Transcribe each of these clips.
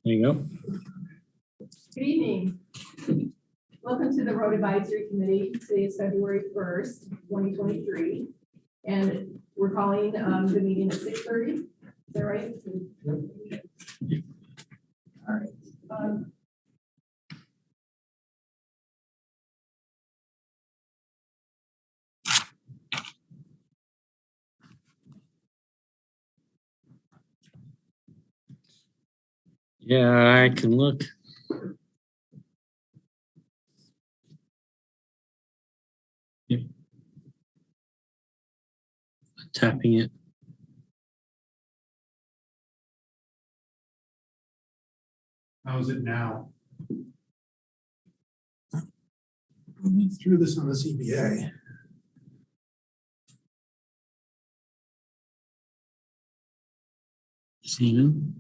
There you go. Good evening. Welcome to the Road Advisory Committee. Today is February 1st, 2023. And we're calling the meeting at 6:30. Is that right? Yep. All right. Yeah, I can look. Yep. Tapping it. How is it now? We threw this on the CBA. See them?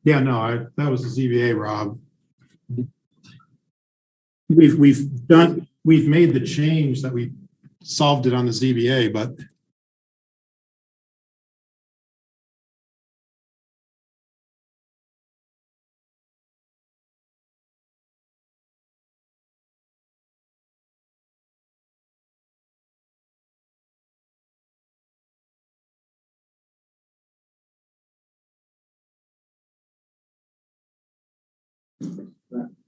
Yeah, no, that was the ZBA, Rob. We've made the change that we solved it on the ZBA, but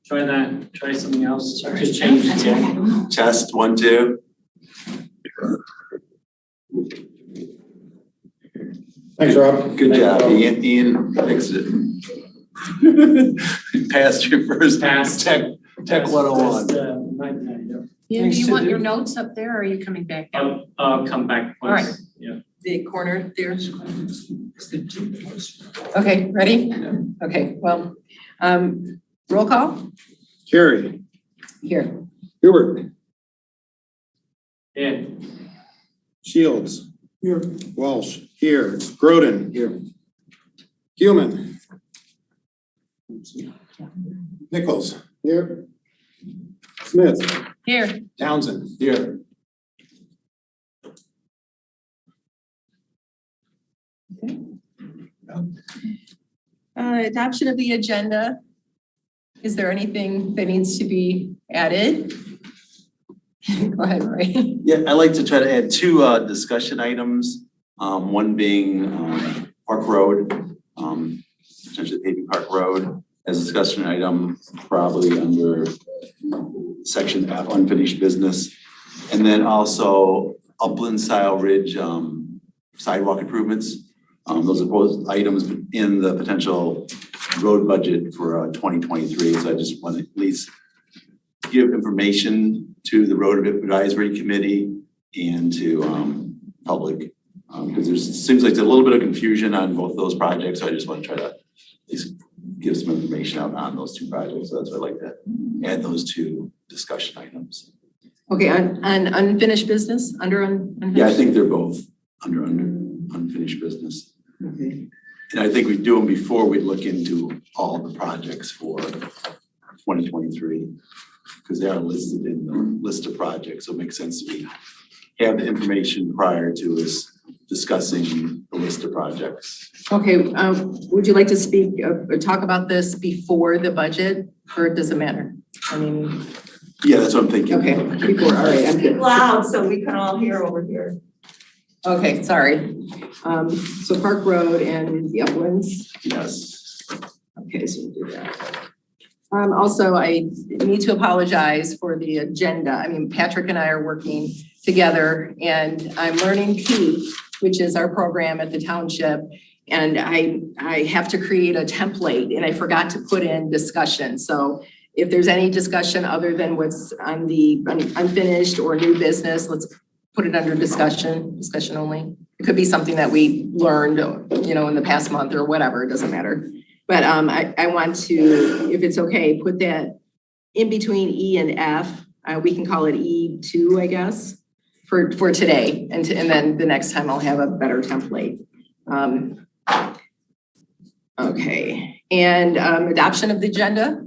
Try that. Try something else. Just change it. Okay. Test 1, 2. thanks, Rob. Good job, Ian fixed it. Passed your first Tech 101. Ian, do you want your notes up there or are you coming back down? I'll come back. All right. Yeah. The corner there. Okay, ready? Yeah. Okay, well, roll call Kerry. here. Hubert. Yeah. Shields. Here. Walsh. Here. Groden. Here. Human. Nichols. Here. Smith. Here. Townsend. Here. Adoption of the agenda. Is there anything that needs to be added? Go ahead, Ray. Yeah, I like to try to add 2 discussion items. One being Park Road, potentially paving Park Road as a discussion item, probably under section F, unfinished business. And then also Upland Style Ridge sidewalk improvements. Those are both items in the potential road budget for 2023. So I just want to at least give information to the Road Advisory Committee and to public, because there seems like there's a little bit of confusion on both those projects. So I just want to try to at least give some information out on those 2 projects. So that's why I like to add those 2 discussion items. Okay, on unfinished business, under unfinished? Yeah, I think they're both under unfinished business. Okay. And I think we do them before we look into all the projects for 2023, because they are listed in the list of projects. So it makes sense to have the information prior to us discussing the list of projects. Okay, would you like to speak or talk about this before the budget, or does it matter? I mean, Yeah, that's what I'm thinking. okay, before, all right, I'm good. Loud so we can all hear over here. Okay, sorry. So Park Road and the Uplands. Yes. Okay, so we'll do that. Also, I need to apologize for the agenda. I mean, Patrick and I are working together and I'm learning P, which is our program at the township. And I have to create a template and I forgot to put in discussion. So if there's any discussion other than what's on the unfinished or new business, let's put it under discussion only. It could be something that we learned, you know, in the past month or whatever, it doesn't matter. But I want to, if it's okay, put that in between E and F. We can call it E2, I guess, for today. And then the next time I'll have a better template. Okay, and adoption of the agenda.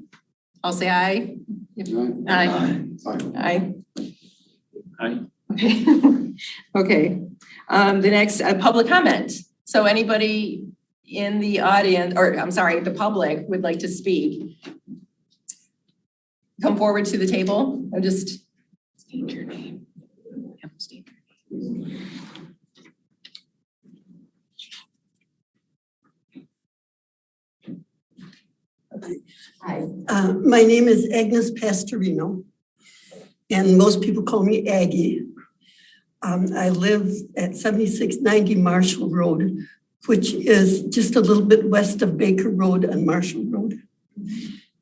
I'll say aye. Aye. Aye. Aye. Aye. Okay. Okay, the next, public comment. So anybody in the audience, or I'm sorry, the public would like to speak, come forward to the table. I'm just state your name. State your name. Hi. My name is Agnes Pastorino, and most people call me Aggie. I live at 7690 Marshall Road, which is just a little bit west of Baker Road and Marshall Road.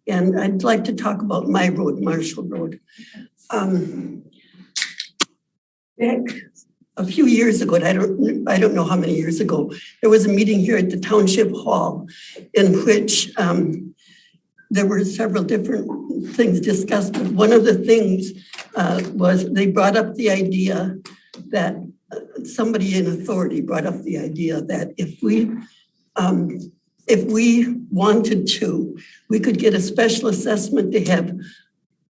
And I'd like to talk about my road, Marshall Road. Back a few years ago, and I don't know how many years ago, there was a meeting here at the Township Hall in which there were several different things discussed. But one of the things was they brought up the idea that somebody in authority brought up the idea that if we wanted to, we could get a special assessment to have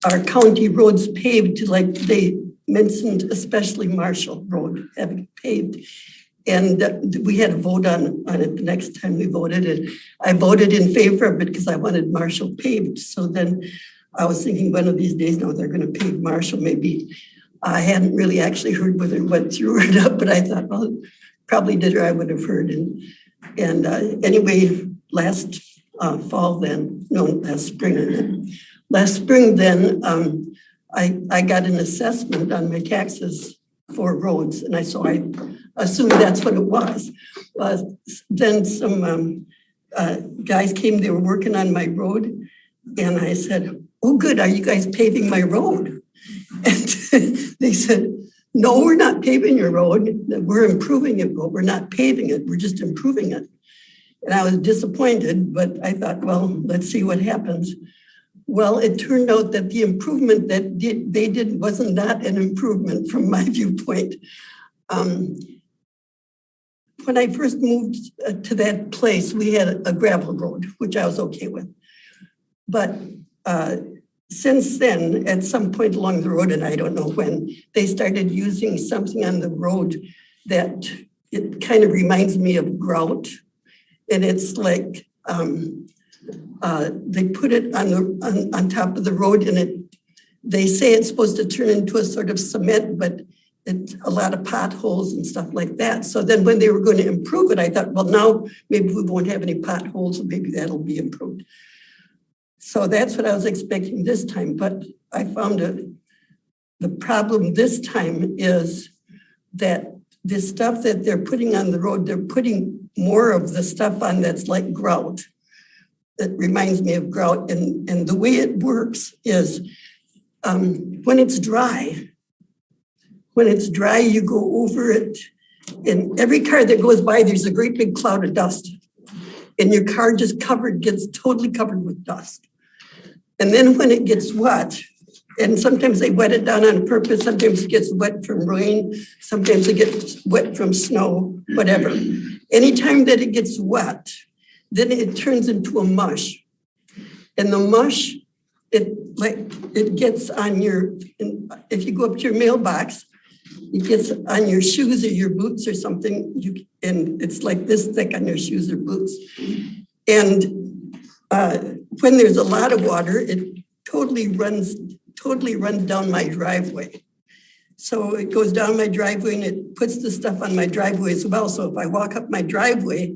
our county roads paved, like they mentioned, especially Marshall Road having paved. And we had a vote on it the next time we voted, and I voted in favor of it because I wanted Marshall paved. So then I was thinking one of these days, now they're going to pave Marshall. Maybe I hadn't really actually heard whether it went through or not, but I thought, well, probably did, or I would have heard. And anyway, last fall then, no, last spring then, I got an assessment on my taxes for roads, and I assumed that's what it was. Then some guys came, they were working on my road, and I said, oh good, are you guys paving my road? And they said, no, we're not paving your road, we're improving it, but we're not paving it, we're just improving it. And I was disappointed, but I thought, well, let's see what happens. Well, it turned out that the improvement that they did was not an improvement from my viewpoint. When I first moved to that place, we had a gravel road, which I was okay with. But since then, at some point along the road, and I don't know when, they started using something on the road that it kind of reminds me of grout. And it's like, they put it on top of the road, and they say it's supposed to turn into a sort of cement, but it's a lot of potholes and stuff like that. So then when they were going to improve it, I thought, well, now maybe we won't have any potholes, and maybe that'll be improved. So that's what I was expecting this time, but I found the problem this time is that the stuff that they're putting on the road, they're putting more of the stuff on that's like grout. That reminds me of grout. And the way it works is when it's dry, you go over it, and every car that goes by, there's a great big cloud of dust. And your car just gets totally covered with dust. And then when it gets wet, and sometimes they wet it down on purpose, sometimes it gets wet from rain, sometimes it gets wet from snow, whatever. Anytime that it gets wet, then it turns into a mush. And the mush, it gets on if you go up to your mailbox, it gets on your shoes or your boots or something, and it's like this thick on your shoes or boots. And when there's a lot of water, it totally runs down my driveway. So it goes down my driveway, and it puts the stuff on my driveway as well. So if I walk up my driveway,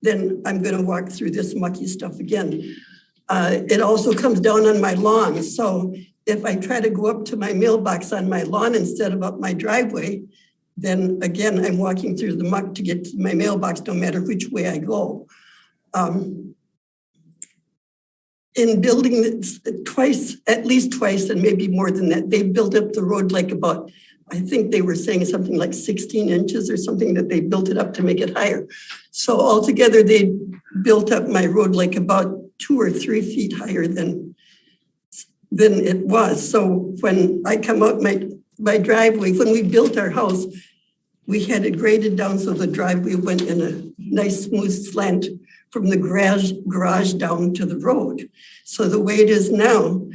then I'm going to walk through this mucky stuff again. It also comes down on my lawn. So if I try to go up to my mailbox on my lawn instead of up my driveway, then again, I'm walking through the muck to get to my mailbox, no matter which way I go. In building it at least twice, and maybe more than that, they built up the road like about, I think they were saying something like 16 inches or something, that they built it up to make it higher. So altogether, they built up my road like about 2 or 3 feet higher than it was. So when I come out my driveway, when we built our house, we had it graded down so the driveway went in a nice smooth slant from the garage down to the road. So the way it is now,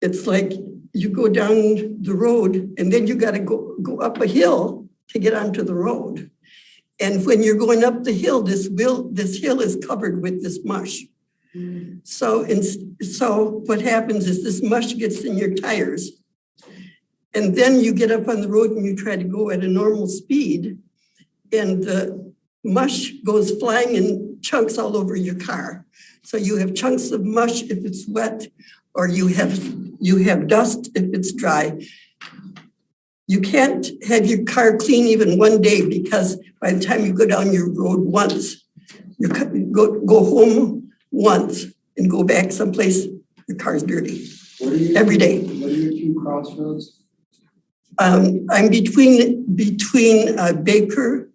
it's like you go down the road and then you got to go up a hill to get onto the road. And when you're going up the hill, this hill is covered with this mush. So what happens is this mush gets in your tires. And then you get up on the road and you try to go at a normal speed, and the mush goes flying in chunks all over your car. So you have chunks of mush if it's wet, or you have dust if it's dry. You can't have your car clean even one day, because by the time you go down your road once, you go home once and go back someplace, your car's dirty every day. What are your two crossroads? I'm between Baker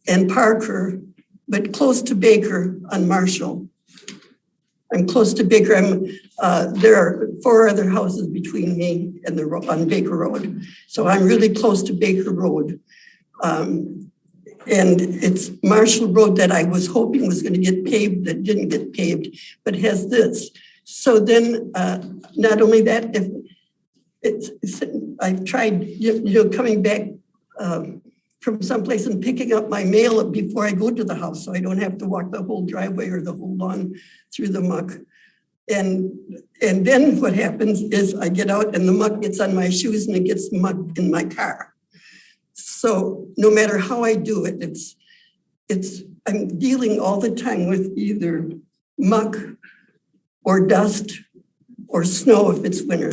and Parker, but close to Baker on Marshall. I'm close to Baker. There are 4 other houses between me and on Baker Road. So I'm really close to Baker Road. And it's Marshall Road that I was hoping was going to get paved, that didn't get paved, but has this. So then, not only that, I've tried, coming back from someplace and picking up my mail before I go to the house, so I don't have to walk the whole driveway or the whole lawn through the muck. And then what happens is I get out and the muck gets on my shoes and it gets muck in my car. So no matter how I do it, I'm dealing all the time with either muck or dust or snow if it's winter.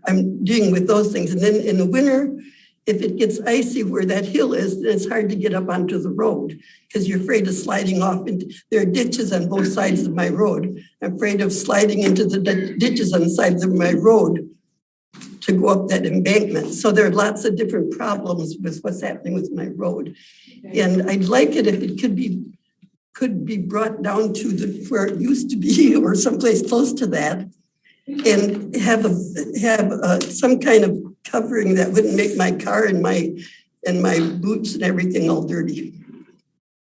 I'm dealing with those things. And then in the winter, if it gets icy where that hill is, then it's hard to get up onto the road because you're afraid of sliding off. There are ditches on both sides of my road. I'm afraid of sliding into the ditches on the sides of my road to go up that embankment. So there are lots of different problems with what's happening with my road. And I'd like it if it could be brought down to where it used to be or someplace close to that, and have some kind of covering that wouldn't make my car and my boots and everything all dirty.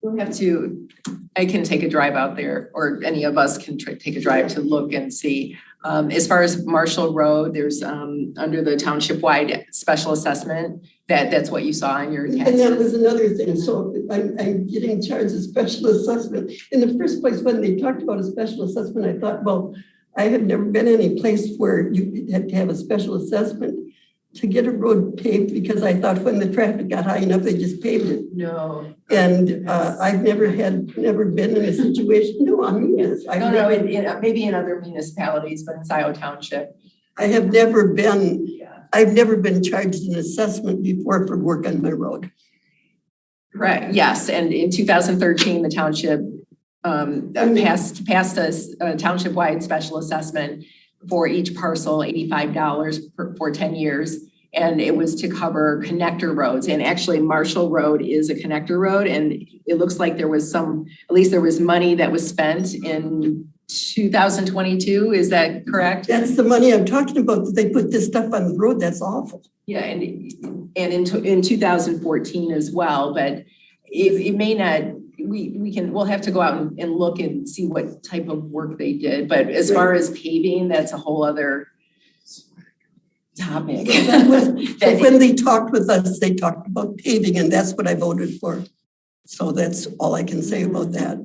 We'll have to, I can take a drive out there, or any of us can take a drive to look and see. As far as Marshall Road, there's under the township-wide special assessment, that's what you saw in your taxes. And that was another thing. So I'm getting charged a special assessment. In the first place, when they talked about a special assessment, I thought, well, I have never been any place where you had to have a special assessment to get a road paved, because I thought when the traffic got high enough, they just paved it. No. And I've never been in a situation. No, I mean, yes. Maybe in other municipalities, but in Scio Township. I've never been charged an assessment before for work on my road. Correct. Yes, and in 2013, the township passed a township-wide special assessment for each parcel, $85 for 10 years. And it was to cover connector roads. And actually Marshall Road is a connector road. And it looks like there was at least there was money that was spent in 2022. Is that correct? That's the money I'm talking about, that they put this stuff on the road. That's awful. Yeah, and in 2014 as well, but it may not, we'll have to go out and look and see what type of work they did. But as far as paving, that's a whole other topic. When they talked with us, they talked about paving, and that's what I voted for. So that's all I can say about that.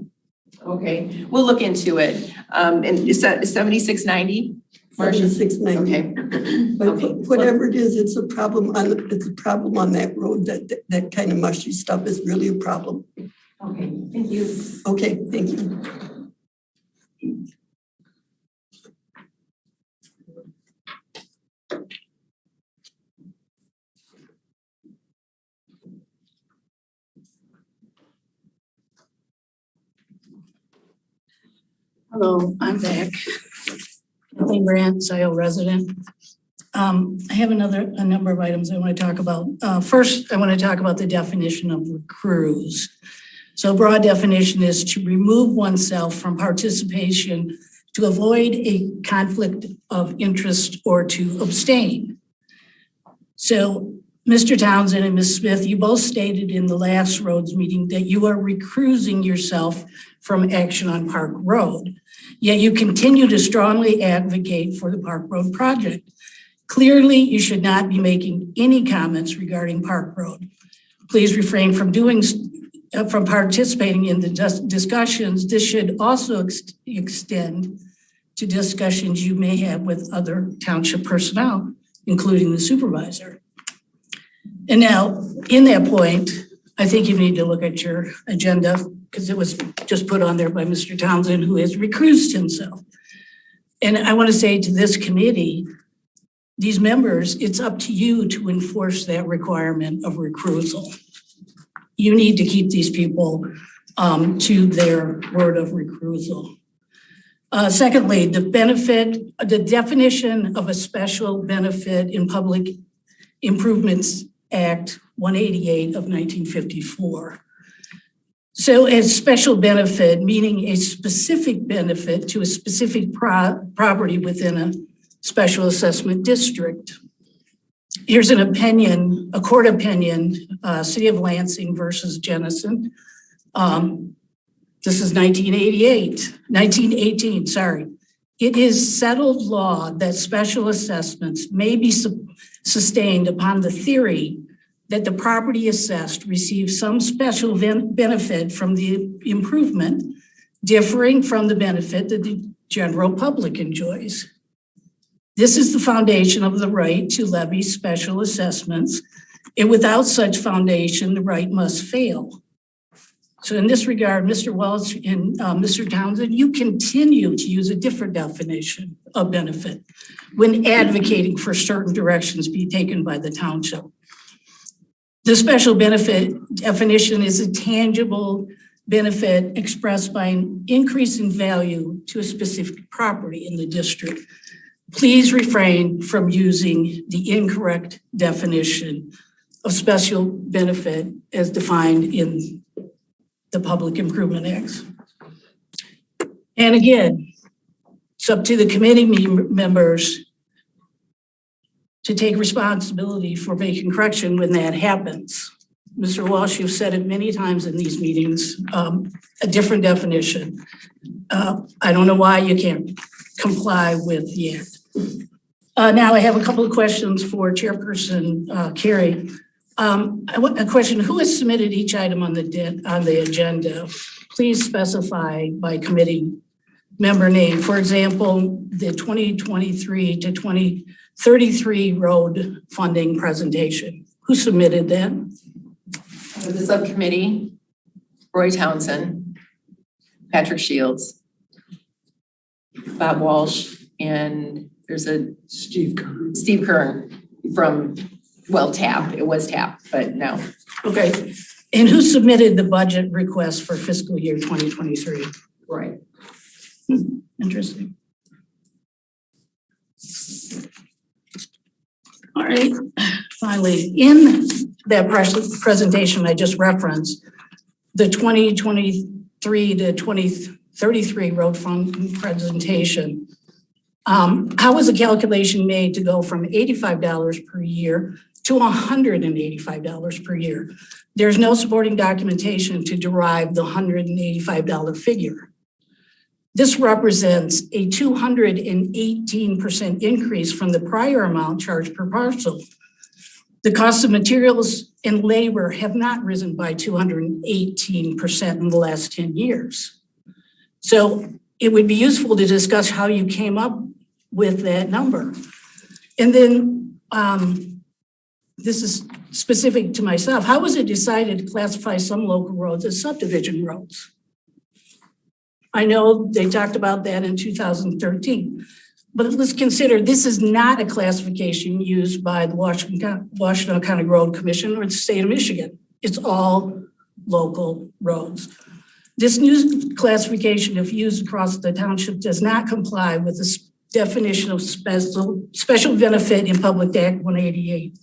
Okay, we'll look into it. And is that 7690? 7690. Okay. But Okay. whatever it is, it's a problem on that road. That kind of mushy stuff is really a problem. Okay, thank you. Okay, thank you. Hello, I'm back. Kathleen Brandt, Scio resident. I have a number of items I want to talk about. First, I want to talk about the definition of recruise. So broad definition is to remove oneself from participation, to avoid a conflict of interest, or to abstain. So Mr. Townsend and Ms. Smith, you both stated in the last roads meeting that you are recusing yourself from action on Park Road. Yet you continue to strongly advocate for the Park Road project. Clearly, you should not be making any comments regarding Park Road. Please refrain from from participating in the discussions. This should also extend to discussions you may have with other township personnel, including the supervisor. And now, in that point, I think you need to look at your agenda because it was just put on there by Mr. Townsend, who has recused himself. And I want to say to this committee, these members, it's up to you to enforce that requirement of recusal. You need to keep these people to their word of recusal. Secondly, the definition of a special benefit in Public Improvements Act 188 of 1954. So a special benefit, meaning a specific benefit to a specific property within a special assessment district. Here's an opinion, a court opinion, City of Lansing versus Jennison. This is 1918, sorry. It is settled law that special assessments may be sustained upon the theory that the property assessed receives some special benefit from the improvement differing from the benefit that the general public enjoys. This is the foundation of the right to levy special assessments, and without such foundation, the right must fail. So in this regard, Mr. Walsh and Mr. Townsend, you continue to use a different definition of benefit when advocating for certain directions be taken by the township. The special benefit definition is a tangible benefit expressed by an increase in value to a specific property in the district. Please refrain from using the incorrect definition of special benefit as defined in the Public Improvement Acts. And again, it's up to the committee members to take responsibility for making correction when that happens. Mr. Walsh, you've said it many times in these meetings, a different definition. I don't know why you can't comply with the act. Now I have a couple of questions for Chairperson Kerry. I want a question, who has submitted each item on the agenda? Please specify by committee member name. For example, the 2023 to 2033 road funding presentation. Who submitted that? The subcommittee, Roy Townsend, Patrick Shields, Bob Walsh, and there's a Steve Kern from, well, TAP. It was TAP, but no. Okay. And who submitted the budget request for fiscal year 2023? Right. Interesting. All right. Finally, in that presentation I just referenced, the 2023 to 2033 road fund presentation, how was the calculation made to go from $85 per year to $185 per year? There's no supporting documentation to derive the $185 figure. This represents a 218% increase from the prior amount charged per parcel. The cost of materials and labor have not risen by 218% in the last 10 years. So it would be useful to discuss how you came up with that number. And then this is specific to myself. How was it decided to classify some local roads as subdivision roads? I know they talked about that in 2013, but let's consider this is not a classification used by the Washington County Road Commission or the state of Michigan. It's all local roads. This new classification, if used across the township, does not comply with the definition of special benefit in Public Act 188.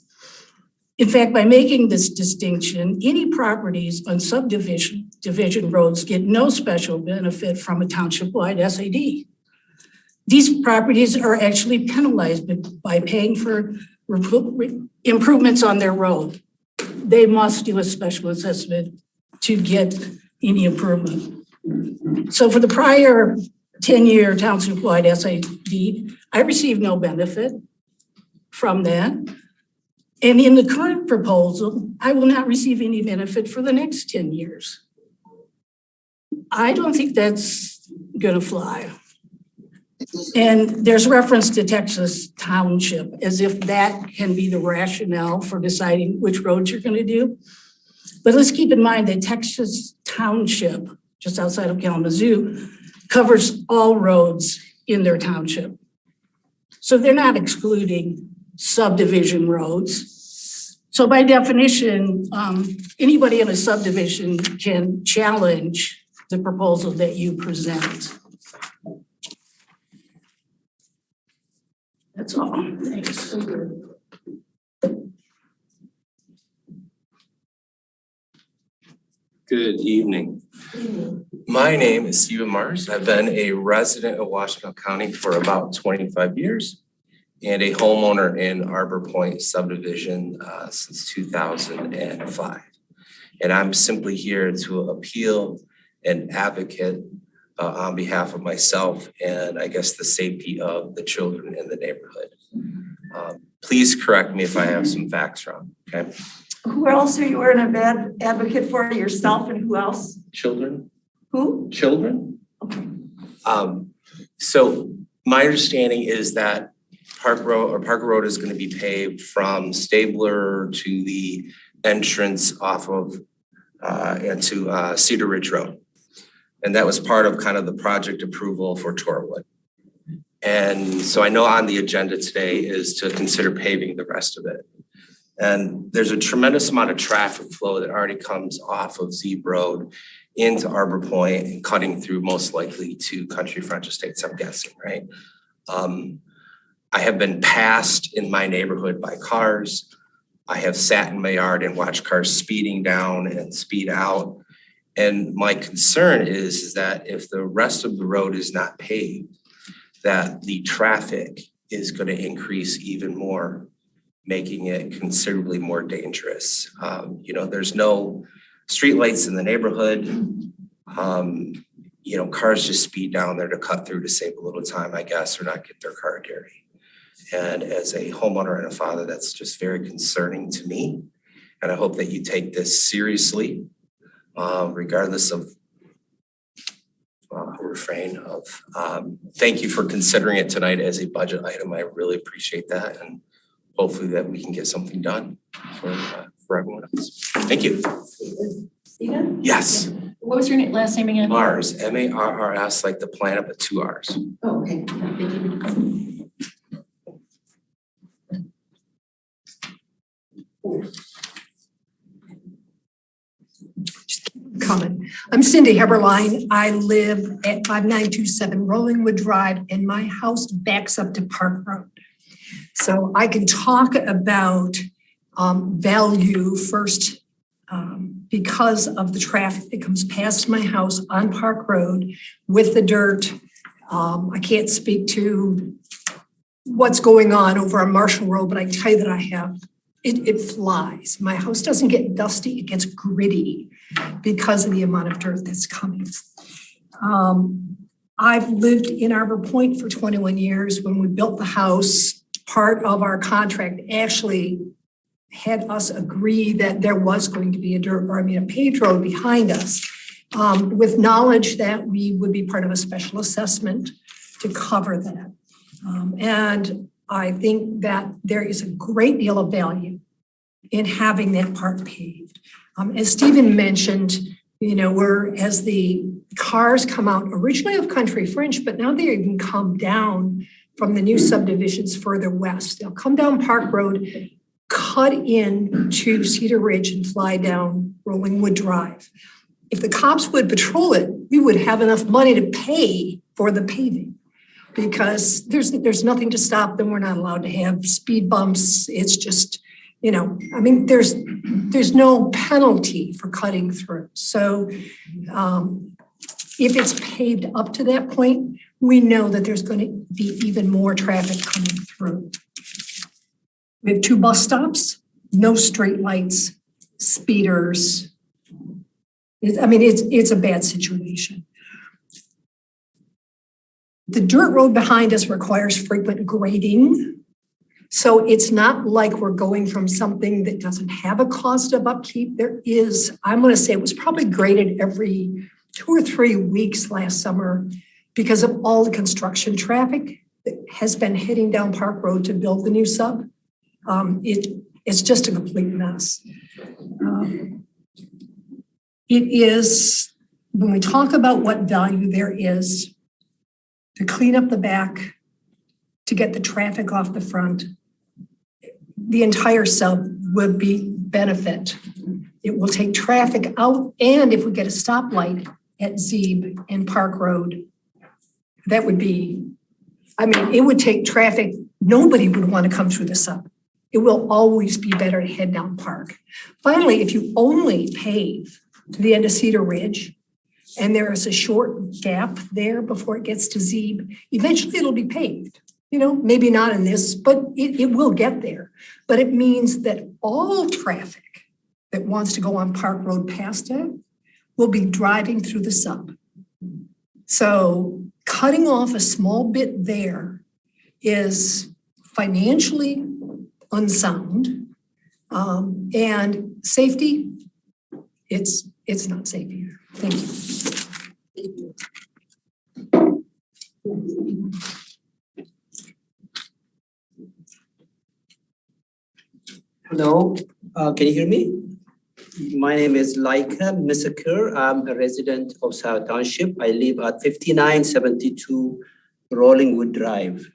In fact, by making this distinction, any properties on division roads get no special benefit from a township-wide SAD. These properties are actually penalized by paying for improvements on their road. They must do a special assessment to get any improvement. So for the prior 10-year township-wide SAD, I received no benefit from that. And in the current proposal, I will not receive any benefit for the next 10 years. I don't think that's gonna fly. And there's reference to Texas Township, as if that can be the rationale for deciding which roads you're gonna do. But let's keep in mind that Texas Township, just outside of Kalamazoo, covers all roads in their township. So they're not excluding subdivision roads. So by definition, anybody in a subdivision can challenge the proposal that you present. That's all. Thanks. Good evening. My name is Hubert. I've been a resident of Washington County for about 25 years and a homeowner in Arbor Point subdivision since 2005. And I'm simply here to appeal and advocate on behalf of myself and I guess the safety of the children in the neighborhood. Please correct me if I have some facts wrong, okay? Who else are you an advocate for? Yourself and who else? Children? Who? Children? Okay. So my understanding is that Parker Road is going to be paved from Stabler to the entrance off of and to Cedar Ridge Road. And that was part of kind of the project approval for Torwood. And so I know on the agenda today is to consider paving the rest of it. And there's a tremendous amount of traffic flow that already comes off of Zeeb Road into Arbor Point and cutting through most likely to Country French Estates, I'm guessing, right? I have been passed in my neighborhood by cars. I have sat in my yard and watched cars speeding down and speed out. And my concern is that if the rest of the road is not paved, that the traffic is going to increase even more, making it considerably more dangerous. You know, there's no streetlights in the neighborhood. You know, cars just speed down there to cut through to save a little time, I guess, or not get their car dirty. And as a homeowner and a father, that's just very concerning to me. And I hope that you take this seriously, regardless of refrain of. Thank you for considering it tonight as a budget item. I really appreciate that. And hopefully that we can get something done for everyone else. Thank you. Stephen? Yes. What was your last name again? Mars, M-A-R-R-S, like the planet, but 2 R's. Oh, okay. Thank you. Comment. I'm Cindy Heberlein. I live at 5927 Rollingwood Drive and my house backs up to Park Road. So I can talk about value first because of the traffic that comes past my house on Park Road with the dirt. I can't speak to what's going on over on Marshall Road, but I can tell you that I have, it flies. My house doesn't get dusty, it gets gritty because of the amount of dirt that's coming. I've lived in Arbor Point for 21 years. When we built the house, part of our contract actually had us agree that there was going to be a paved road behind us, with knowledge that we would be part of a special assessment to cover that. And I think that there is a great deal of value in having that part paved. As Stephen mentioned, you know, as the cars come out originally of Country French, but now they even come down from the new subdivisions further west. They'll come down Park Road, cut in to Cedar Ridge and fly down Rollingwood Drive. If the cops would patrol it, we would have enough money to pay for the paving because there's nothing to stop them. We're not allowed to have speed bumps. It's just, you know, I mean, there's no penalty for cutting through. So if it's paved up to that point, we know that there's going to be even more traffic coming through. We have 2 bus stops, no street lights, speeders. It's a bad situation. The dirt road behind us requires frequent grading. So it's not like we're going from something that doesn't have a cost of upkeep. There is, I'm gonna say it was probably graded every 2 or 3 weeks last summer because of all the construction traffic that has been heading down Park Road to build the new sub. It's just a complete mess. It is, when we talk about what value there is to clean up the back, to get the traffic off the front, the entire sub would be benefit. It will take traffic out, and if we get a stoplight at Zeeb and Park Road, that would be, I mean, it would take traffic, nobody would want to come through the sub. It will always be better to head down Park. Finally, if you only pave to the end of Cedar Ridge, and there is a short gap there before it gets to Zeeb, eventually it'll be paved. You know, maybe not in this, but it will get there. But it means that all traffic that wants to go on Park Road past it will be driving through the sub. So cutting off a small bit there is financially unsound, and safety, it's not safe either. Thank you. Hello, can you hear me? My name is Laika Misakur. I'm a resident of Scio Township. I live at 5972 Rollingwood Drive.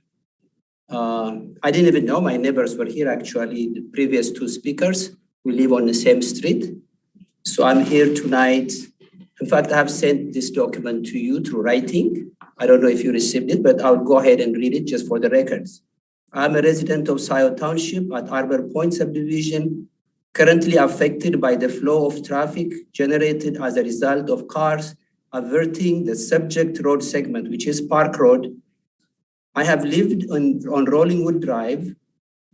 I didn't even know my neighbors were here, actually, the previous 2 speakers. We live on the same street. So I'm here tonight. In fact, I have sent this document to you through writing. I don't know if you received it, but I'll go ahead and read it just for the records. I'm a resident of Scio Township at Arbor Point subdivision, currently affected by the flow of traffic generated as a result of cars averting the subject road segment, which is Park Road. I have lived on Rollingwood Drive,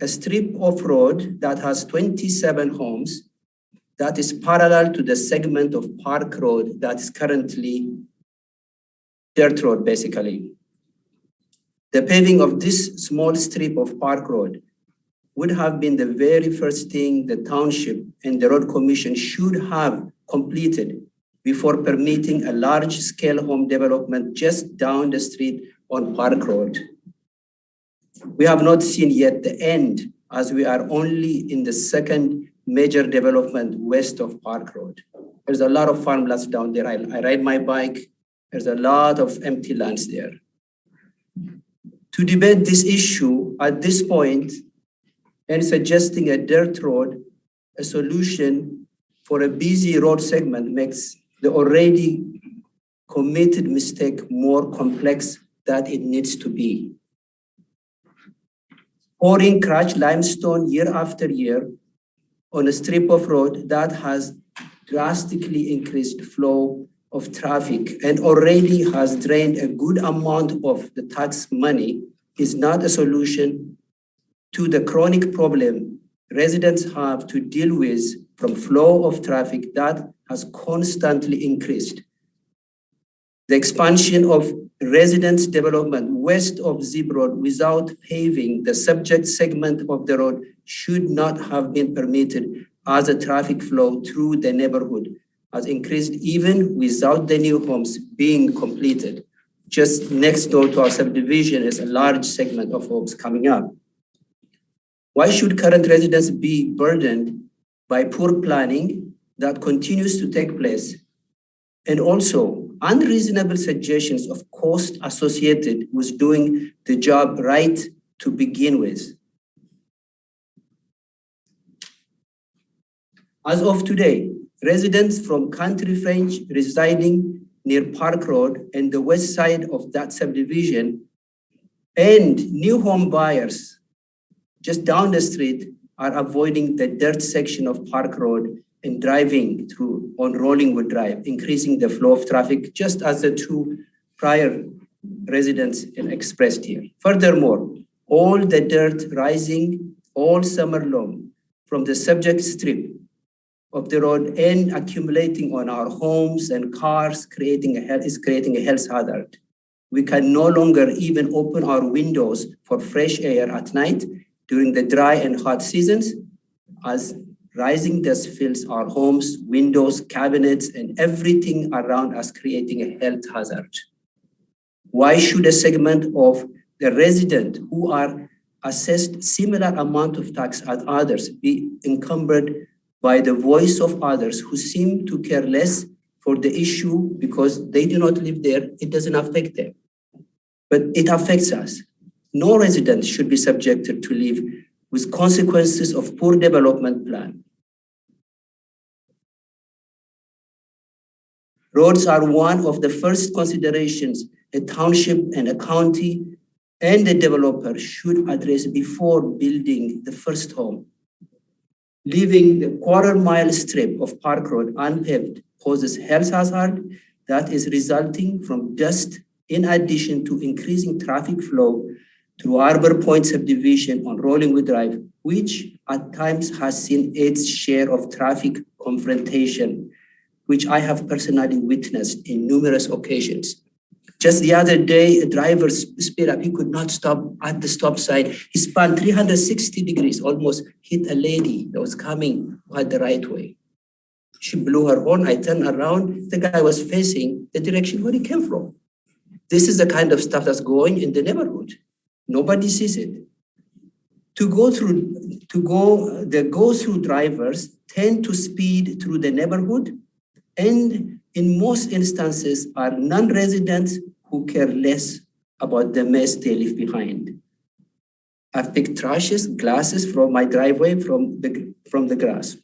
a strip of road that has 27 homes that is parallel to the segment of Park Road that is currently dirt road, basically. The paving of this small strip of Park Road would have been the very first thing the township and the road commission should have completed before permitting a large-scale home development just down the street on Park Road. We have not seen yet the end, as we are only in the second major development west of Park Road. There's a lot of farmlands down there. I ride my bike. There's a lot of empty lands there. To debate this issue at this point and suggesting a dirt road, a solution for a busy road segment, makes the already committed mistake more complex than it needs to be. Pouring crushed limestone year after year on a strip of road that has drastically increased flow of traffic and already has drained a good amount of the tax money is not a solution to the chronic problem residents have to deal with from flow of traffic that has constantly increased. The expansion of residence development west of Zeeb Road without paving the subject segment of the road should not have been permitted, as a traffic flow through the neighborhood has increased even without the new homes being completed. Just next door to our subdivision is a large segment of homes coming up. Why should current residents be burdened by poor planning that continues to take place, and also unreasonable suggestions of cost associated with doing the job right to begin with? As of today, residents from Country French residing near Park Road and the west side of that subdivision and new home buyers just down the street are avoiding the dirt section of Park Road and driving through on Rollingwood Drive, increasing the flow of traffic, just as the 2 prior residents expressed here. Furthermore, all the dirt rising all summer long from the subject strip of the road and accumulating on our homes and cars is creating a health hazard. We can no longer even open our windows for fresh air at night. during the dry and hot seasons, as rising dust fills our homes, windows, cabinets, and everything around us, creating a health hazard. Why should a segment of the resident who are assessed similar amount of tax as others be encumbered by the voice of others who seem to care less for the issue because they do not live there? It doesn't affect them, but it affects us. No resident should be subjected to live with consequences of poor development plan. Roads are one of the first considerations a township and a county and the developer should address before building the first home. Leaving the quarter-mile strip of Park Road unpaved poses health hazard that is resulting from dust in addition to increasing traffic flow through Arbor Point subdivision on Rollingwood Drive, which at times has seen its share of traffic confrontation, which I have personally witnessed in numerous occasions. Just the other day, a driver sped up. He could not stop at the stop sign. He spun 360 degrees, almost hit a lady that was coming at the right way. She blew her horn. I turned around. The guy was facing the direction where he came from. This is the kind of stuff that's going in the neighborhood. Nobody sees it. The go-through drivers tend to speed through the neighborhood, and in most instances are non-residents who care less about the mess they leave behind. I've picked trashes, glasses from my driveway from the grass.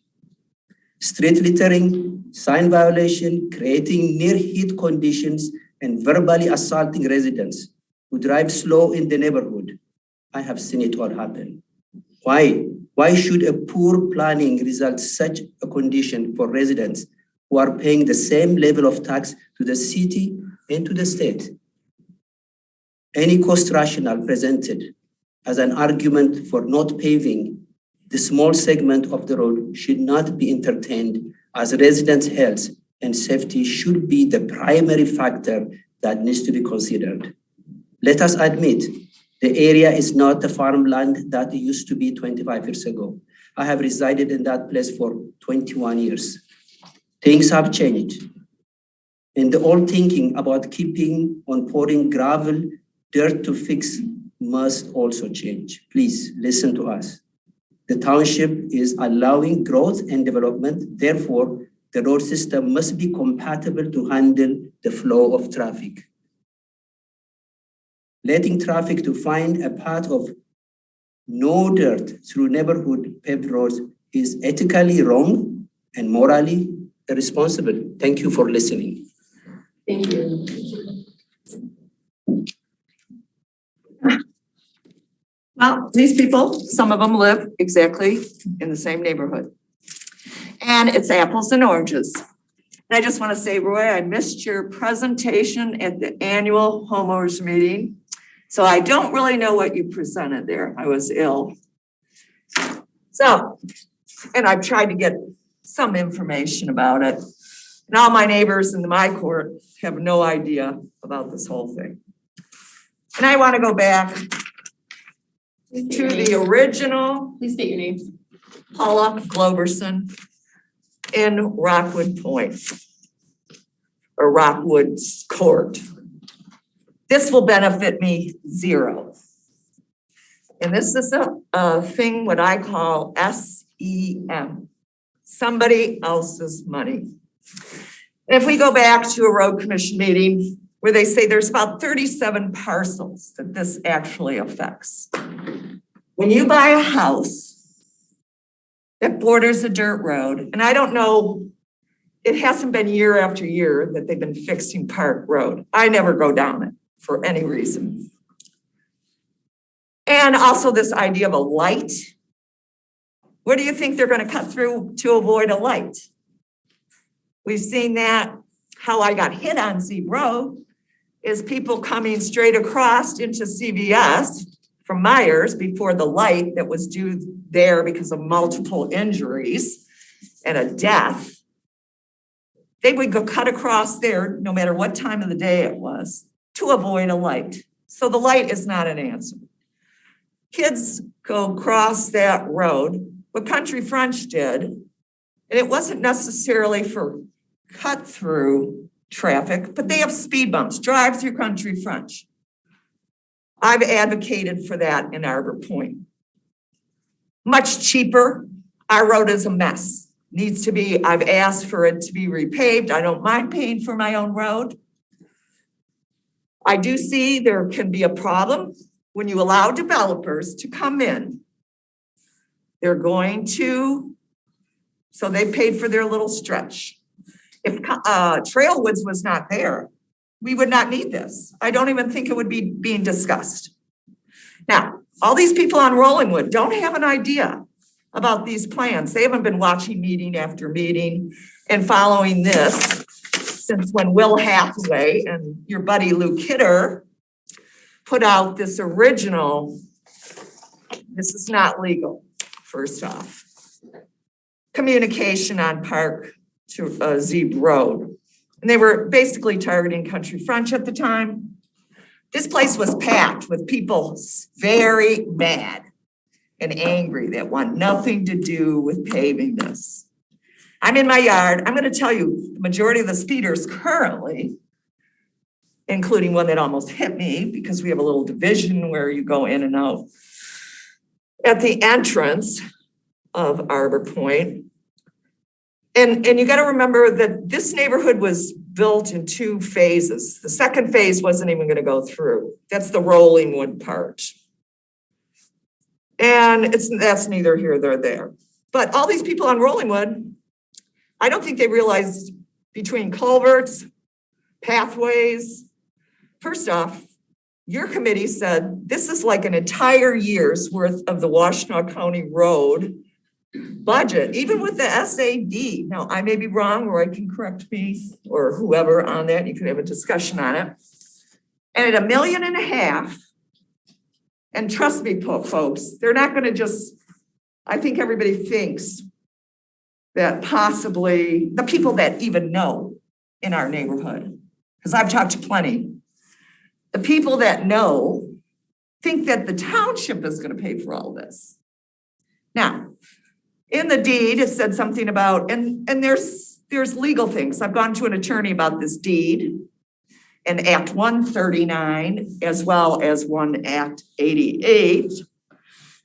Street littering, sign violation, creating near heat conditions, and verbally assaulting residents who drive slow in the neighborhood. I have seen it all happen. Why? Why should a poor planning result such a condition for residents who are paying the same level of tax to the city and to the state? Any cost rationale presented as an argument for not paving the small segment of the road should not be entertained, as residents' health and safety should be the primary factor that needs to be considered. Let us admit, the area is not the farmland that it used to be 25 years ago. I have resided in that place for 21 years. Things have changed. And the old thinking about keeping on pouring gravel, dirt to fix must also change. Please listen to us. The township is allowing growth and development. Therefore, the road system must be compatible to handle the flow of traffic. Letting traffic to find a path of no dirt through neighborhood paved roads is ethically wrong and morally irresponsible. Thank you for listening. Thank you. Well, these people, some of them live exactly in the same neighborhood. And it's apples and oranges. And I just want to say, Roy, I missed your presentation at the annual homeowners meeting. So I don't really know what you presented there. I was ill. So, and I've tried to get some information about it. And all my neighbors in my court have no idea about this whole thing. And I want to go back to the original. Please state your name. Paula Gloverson in Rockwood Point, or Rockwood's Court. This will benefit me zero. And this is a thing what I call SEM, somebody else's money. And if we go back to a road commission meeting where they say there's about 37 parcels that this actually affects. When you buy a house that borders a dirt road, and I don't know, it hasn't been year after year that they've been fixing Park Road. I never go down it for any reason. And also this idea of a light. Where do you think they're going to cut through to avoid a light? We've seen that. How I got hit on Zeeb Road is people coming straight across into CVS from Myers before the light that was due there because of multiple injuries and a death. They would go cut across there no matter what time of the day it was to avoid a light. So the light is not an answer. kids go across that road, what Country French did, and it wasn't necessarily for cut through traffic, but they have speed bumps, drive through Country French. I've advocated for that in Arbor Point. Much cheaper. Our road is a mess. Needs to be, I've asked for it to be repaved. I don't mind paying for my own road. I do see there can be a problem when you allow developers to come in. They're going to, so they paid for their little stretch. If Trailwoods was not there, we would not need this. I don't even think it would be being discussed. Now, all these people on Rollingwood don't have an idea about these plans. They haven't been watching meeting after meeting and following this since when Will Hathaway and your buddy Lou Kidder put out this original, this is not legal, first off. Communication on Park to Zeeb Road. And they were basically targeting Country French at the time. This place was packed with people very mad and angry that want nothing to do with paving this. I'm in my yard. I'm going to tell you, the majority of the speeders currently, including one that almost hit me because we have a little division where you go in and out at the entrance of Arbor Point. And you got to remember that this neighborhood was built in 2 phases. The second phase wasn't even going to go through. That's the Rollingwood part. And that's neither here nor there. But all these people on Rollingwood, I don't think they realized between culverts, pathways. First off, your committee said this is like an entire year's worth of the Washtenaw County Road budget, even with the SAD. Now, I may be wrong, or I can correct me, or whoever on that, you can have a discussion on it. And at $1.5 million, and trust me, folks, they're not gonna just, I think everybody thinks that possibly the people that even know in our neighborhood, because I've talked to plenty, the people that know think that the township is gonna pay for all this. Now, in the deed, it said something about, and there's legal things. I've gone to an attorney about this deed and Act 139, as well as one Act 88.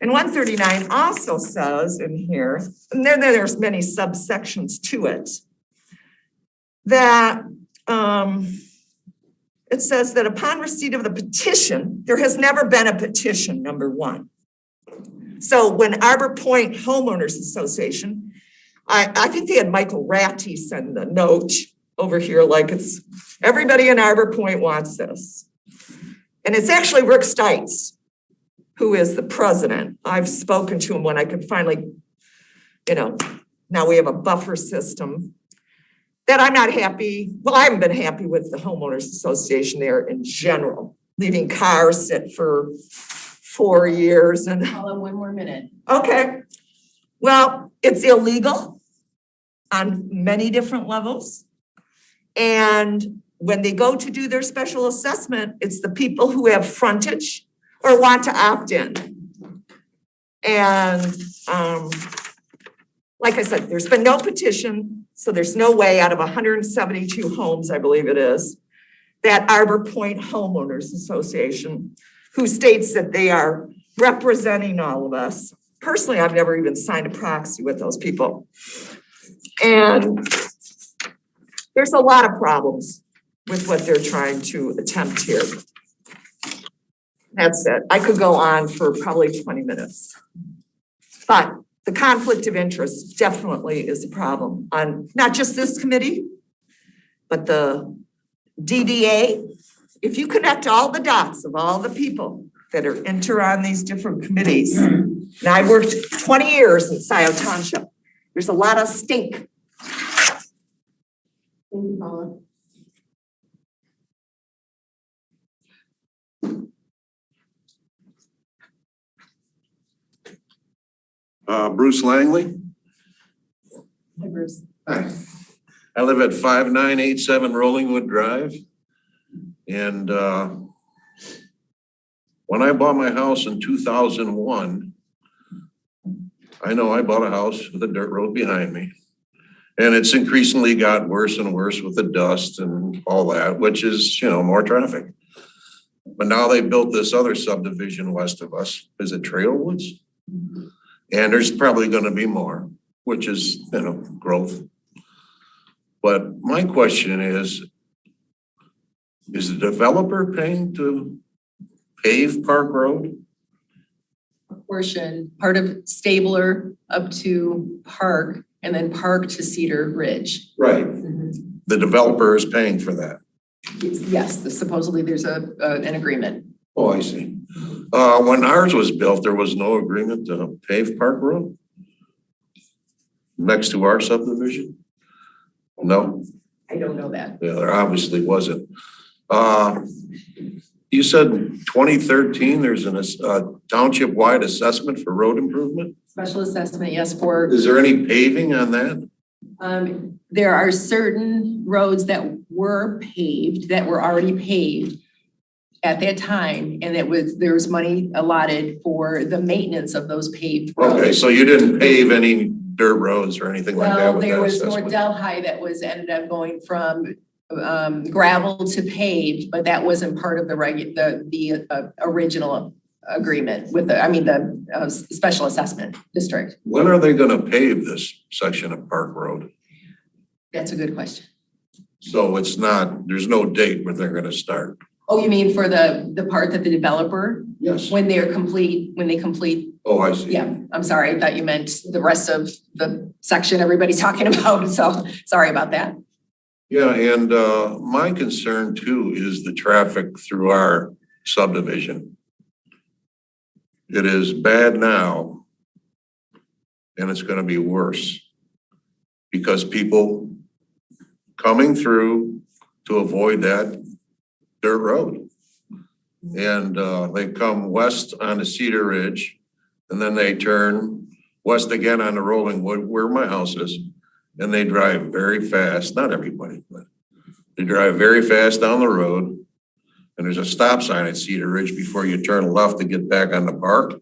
And 139 also says in here, and then there's many subsections to it, that it says that upon receipt of the petition, there has never been a petition, number 1. So when Arbor Point Homeowners Association, I think they had Michael Ratty send a note over here like it's, everybody in Arbor Point wants this. And it's actually Rick Stites, who is the president. I've spoken to him when I could finally, now we have a buffer system that I'm not happy. Well, I haven't been happy with the Homeowners Association there in general, leaving cars sit for 4 years and. Hold on 1 more minute. Okay. Well, it's illegal on many different levels. And when they go to do their special assessment, it's the people who have frontage or want to opt in. And like I said, there's been no petition, so there's no way out of 172 homes, I believe it is, that Arbor Point Homeowners Association, who states that they are representing all of us. Personally, I've never even signed a proxy with those people. And there's a lot of problems with what they're trying to attempt here. That's it. I could go on for probably 20 minutes. But the conflict of interest definitely is a problem on not just this committee, but the DDA. If you connect all the dots of all the people that are on these different committees, and I worked 20 years in Scio Township, there's a lot of stink. Thank you, Paula. Bruce Langley. Hi, Bruce. Hi. I live at 5987 Rollingwood Drive. And want When I bought my house in 2001, I know I bought a house with a dirt road behind me. And it's increasingly got worse and worse with the dust and all that, which is, more traffic. But now they built this other subdivision west of us. Is it Trailwoods? And there's probably gonna be more, which is, growth. But my question is the developer paying to pave Park Road? Portion, part of Stabler up to Park, and then Park to Cedar Ridge. Right. The developer is paying for that. Yes, supposedly there's an agreement. Oh, I see. When ours was built, there was no agreement to pave Park Road next to our subdivision? No? I don't know that. Yeah, there obviously wasn't. You said in 2013, there's a township-wide assessment for road improvement? Special assessment, yes, for, Is there any paving on that? there are certain roads that were paved, that were already paved at that time, and there was money allotted for the maintenance of those paved roads. Okay, so you didn't pave any dirt roads or anything like that Well, with that there was assessment? North Delhi that was ended up going from gravel to paved, but that wasn't part of the original agreement with the special assessment district. When are they gonna pave this section of Park Road? That's a good question. So it's not, there's no date where they're gonna start? Oh, you mean for the part that the developer, Yes. when they complete, Oh, I see. yeah, I'm sorry, I thought you meant the rest of the section everybody's talking about, so sorry about that. Yeah, and my concern too is the traffic through our subdivision. It is bad now, and it's gonna be worse. Because people coming through to avoid that dirt road. And they come west onto Cedar Ridge, and then they turn west again onto Rolling Wood, where my house is. And they drive very fast, not everybody, but they drive very fast down the road. And there's a stop sign at Cedar Ridge before you turn left to get back on the park.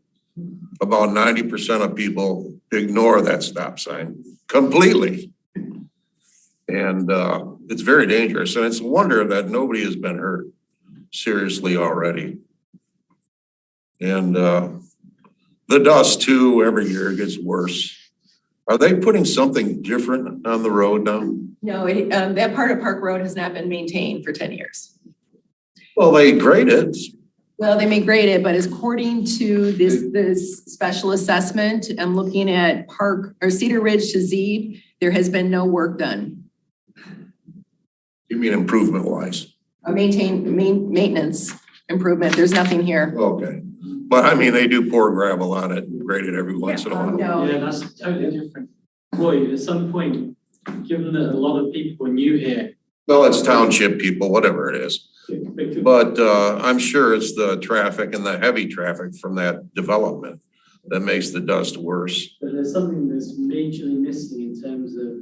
About 90% of people ignore that stop sign completely. And it's very dangerous. And it's a wonder that nobody has been hurt seriously already. And the dust too, every year gets worse. Are they putting something different on the road now? No, that part of Park Road has not been maintained for 10 years. Well, they grade it. Well, they may grade it, but according to this special assessment, I'm looking at Park or Cedar Ridge to Zeeb, there has been no work done. You mean improvement wise? Maintenance improvement, there's nothing here. Okay. But I mean, they do pour gravel on it and grade it every once in a while. No. Yeah, that's totally different. Boy, at some point, given that a lot of people are new here. Well, it's township people, whatever it is. But I'm sure it's the traffic and the heavy traffic from that development that makes the dust worse. But there's something that's majorly missing in terms of.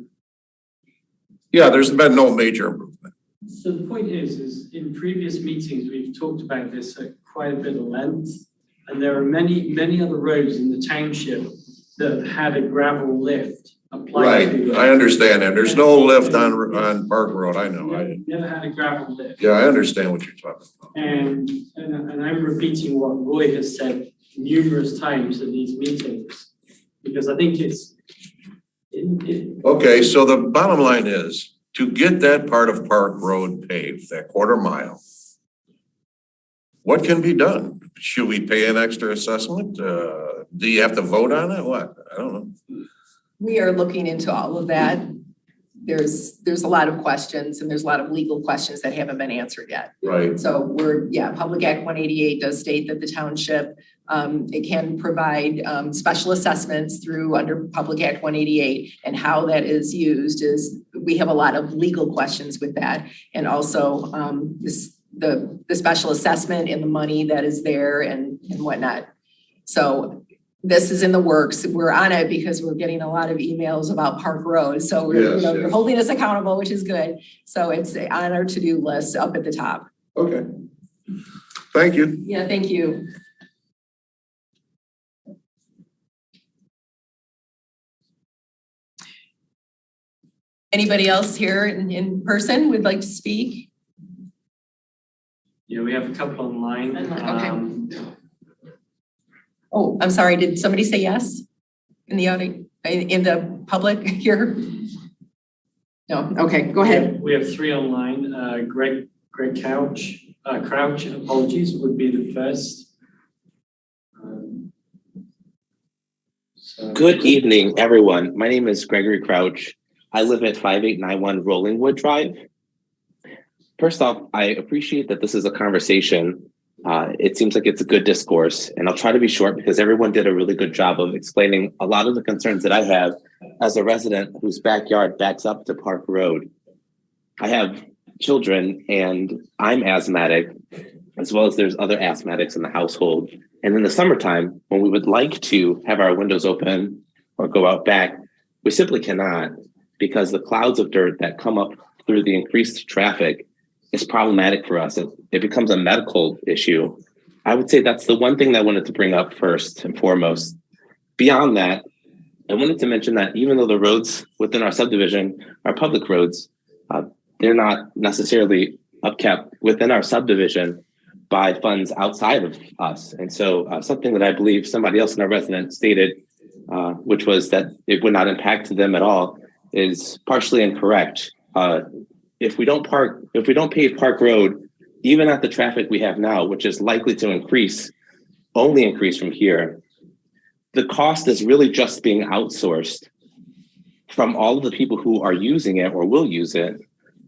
Yeah, there's been no major improvement. So the point is in previous meetings, we've talked about this at quite a bit of length. And there are many other roads in the township that have had a gravel lift applied to them. Right, I understand that. There's no lift on Park Road, I know. Never had a gravel lift. Yeah, I understand what you're talking about. And I'm repeating what Roy has said numerous times in these meetings, because I think it's. Okay, so the bottom line is, to get that part of Park Road paved, that quarter mile, what can be done? Should we pay an extra assessment? Do you have to vote on it? What? I don't know. We are looking into all of that. There's a lot of questions and there's a lot of legal questions that haven't been answered yet. Right. So Public Act 188 does state that the township, it can provide special assessments under Public Act 188, and how that is used is, we have a lot of legal questions with that. And also the special assessment and the money that is there and whatnot. So this is in the works. We're on it because we're getting a lot of emails about Park Road. So you're holding us accountable, which is good. So it's on our to-do list up at the top. Okay. Thank you. Yeah, thank you. Anybody else here in person would like to speak? Yeah, we have a couple online. Okay. Oh, I'm sorry, did somebody say yes? In the audience, in the public here? No, okay, go ahead. We have three online. Greg Crouch, apologies, would be the first. Good evening, everyone. My name is Gregory Crouch. I live at 5891 Rollingwood Drive. First off, I appreciate that this is a conversation. It seems like it's a good discourse, and I'll try to be short because everyone did a really good job of explaining a lot of the concerns that I have as a resident whose backyard backs up to Park Road. I have children and I'm asthmatic, as well as there's other asthmatics in the household. And in the summertime, when we would like to have our windows open or go out back, we simply cannot, because the clouds of dirt that come up through the increased traffic is problematic for us. It becomes a medical issue. I would say that's the one thing that I wanted to bring up first and foremost. Beyond that, I wanted to mention that even though the roads within our subdivision are public roads, they're not necessarily upkept within our subdivision by funds outside of us. And so something that I believe somebody else in our resident stated, which was that it would not impact them at all, is partially incorrect. If we don't pave Park Road, even at the traffic we have now, which is likely to only increase from here, the cost is really just being outsourced from all of the people who are using it or will use it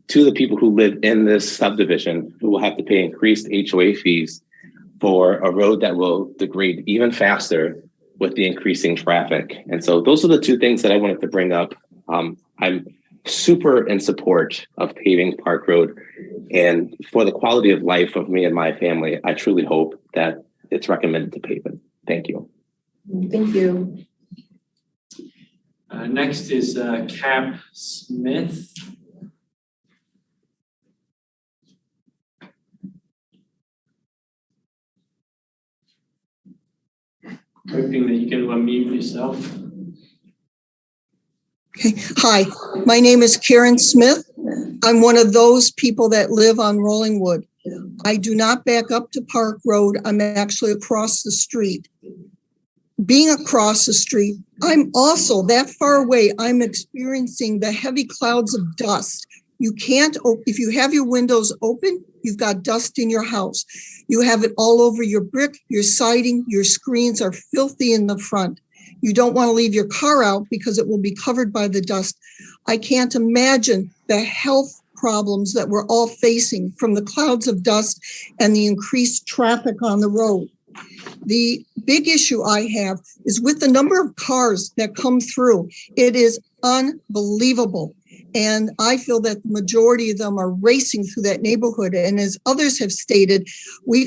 to the people who live in this subdivision, who will have to pay increased HOA fees for a road that will degrade even faster with the increasing traffic. And so those are the two things that I wanted to bring up. I'm super in support of paving Park Road, and for the quality of life of me and my family, I truly hope that it's recommended to pave it. Thank you. Thank you. Next is Cab Smith. Hoping that you can unmute yourself. Okay. Hi, my name is Karen Smith. I'm one of those people that live on Rollingwood. I do not back up to Park Road. I'm actually across the street. Being across the street, I'm also that far away. I'm experiencing the heavy clouds of dust. You can't, if you have your windows open, you've got dust in your house. You have it all over your brick, your siding, your screens are filthy in the front. You don't want to leave your car out because it will be covered by the dust. I can't imagine the health problems that we're all facing from the clouds of dust and the increased traffic on the road. The big issue I have is with the number of cars that come through. It is unbelievable. And I feel that the majority of them are racing through that neighborhood. And as others have stated,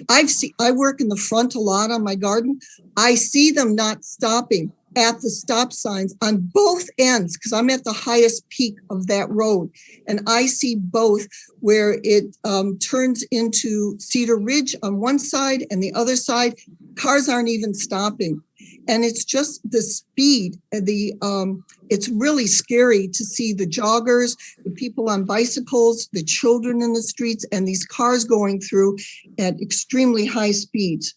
I work in the front a lot on my garden. I see them not stopping at the stop signs on both ends because I'm at the highest peak of that road. And I see both where it turns into Cedar Ridge on one side and the other side, cars aren't even stopping. And it's just the speed, it's really scary to see the joggers, the people on bicycles, the children in the streets, and these cars going through at extremely high speeds.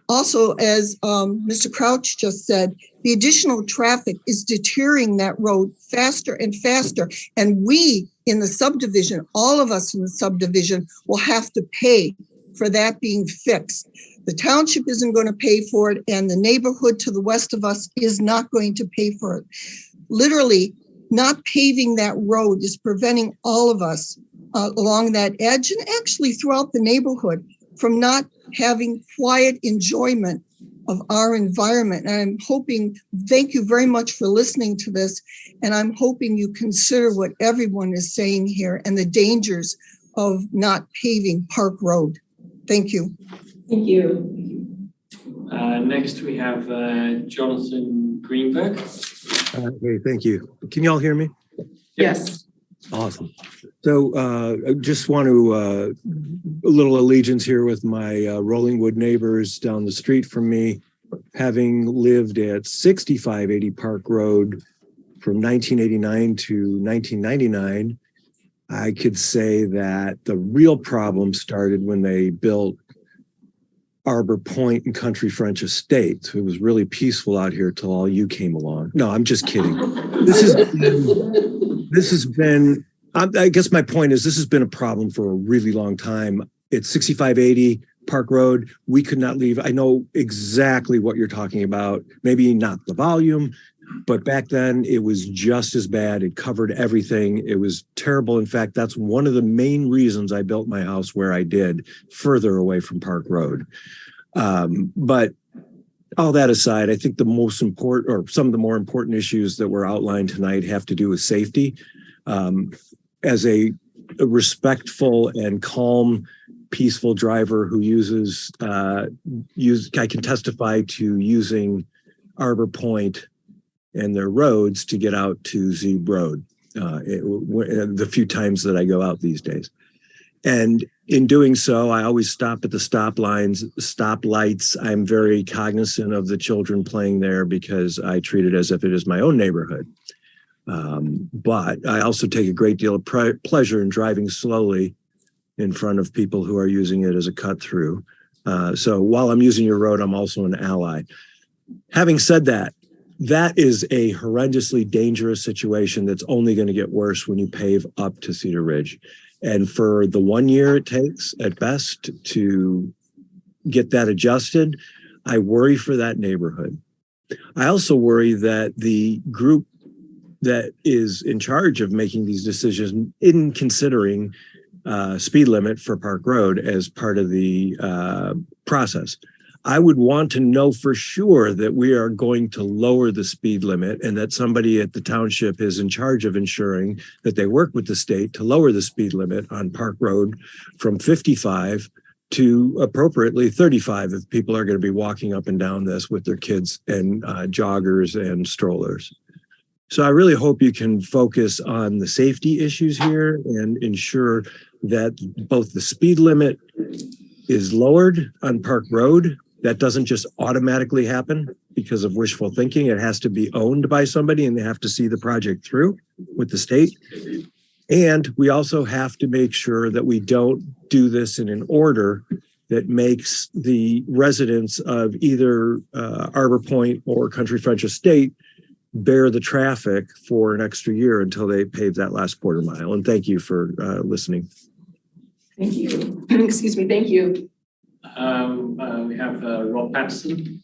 Also, as Mr. Crouch just said, the additional traffic is deteriorating that road faster and faster. And we in the subdivision, all of us in the subdivision will have to pay for that being fixed. The township isn't going to pay for it, and the neighborhood to the west of us is not going to pay for it. Literally, not paving that road is preventing all of us along that edge and actually throughout the neighborhood from not having quiet enjoyment of our environment. And I'm hoping, thank you very much for listening to this, and I'm hoping you consider what everyone is saying here and the dangers of not paving Park Road. Thank you. Thank you. Next, we have Jonathan Greenberg. Hey, thank you. Can you all hear me? Yes. Awesome. So I just want to, a little allegiance here with my Rollingwood neighbors down the street from me. Having lived at 6580 Park Road from 1989 to 1999, I could say that the real problem started when they built Arbor Point and Country French Estates. It was really peaceful out here till all you came along. No, I'm just kidding. This has been, I guess my point is this has been a problem for a really long time. It's 6580 Park Road. We could not leave. I know exactly what you're talking about. Maybe not the volume, but back then it was just as bad. It covered everything. It was terrible. In fact, that's one of the main reasons I built my house where I did, further away from Park Road. But all that aside, I think the most important, or some of the more important issues that were outlined tonight have to do with safety. As a respectful and calm, peaceful driver who I can testify to using Arbor Point and their roads to get out to Zeeb Road the few times that I go out these days. And in doing so, I always stop at the stop lights. I'm very cognizant of the children playing there because I treat it as if it is my own neighborhood. But I also take a great deal of pleasure in driving slowly in front of people who are using it as a cut through. So while I'm using your road, I'm also an ally. Having said that, that is a horrendously dangerous situation that's only going to get worse when you pave up to Cedar Ridge. And for the 1 year it takes at best to get that adjusted, I worry for that neighborhood. I also worry that the group that is in charge of making these decisions in considering speed limit for Park Road as part of the process. I would want to know for sure that we are going to lower the speed limit and that somebody at the township is in charge of ensuring that they work with the state to lower the speed limit on Park Road from 55 to appropriately 35 if people are going to be walking up and down this with their kids and joggers and strollers. So I really hope you can focus on the safety issues here and ensure that both the speed limit is lowered on Park Road. That doesn't just automatically happen because of wishful thinking. It has to be owned by somebody and they have to see the project through with the state. And we also have to make sure that we don't do this in an order that makes the residents of either Arbor Point or Country French Estate bear the traffic for an extra year until they pave that last quarter mile. And thank you for listening. Thank you. Excuse me, thank you. We have Rob Patterson.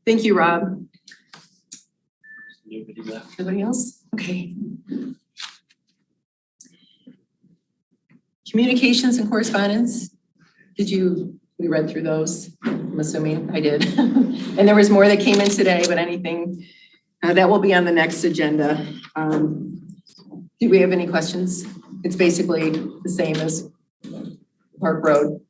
Thank you, Rob. Nobody left. Anybody else? Okay. Communications and correspondence. We read through those, I'm assuming I did. And there was more that came in today, but anything that will be on the next agenda. Do we have any questions? It's basically the same as Park Road.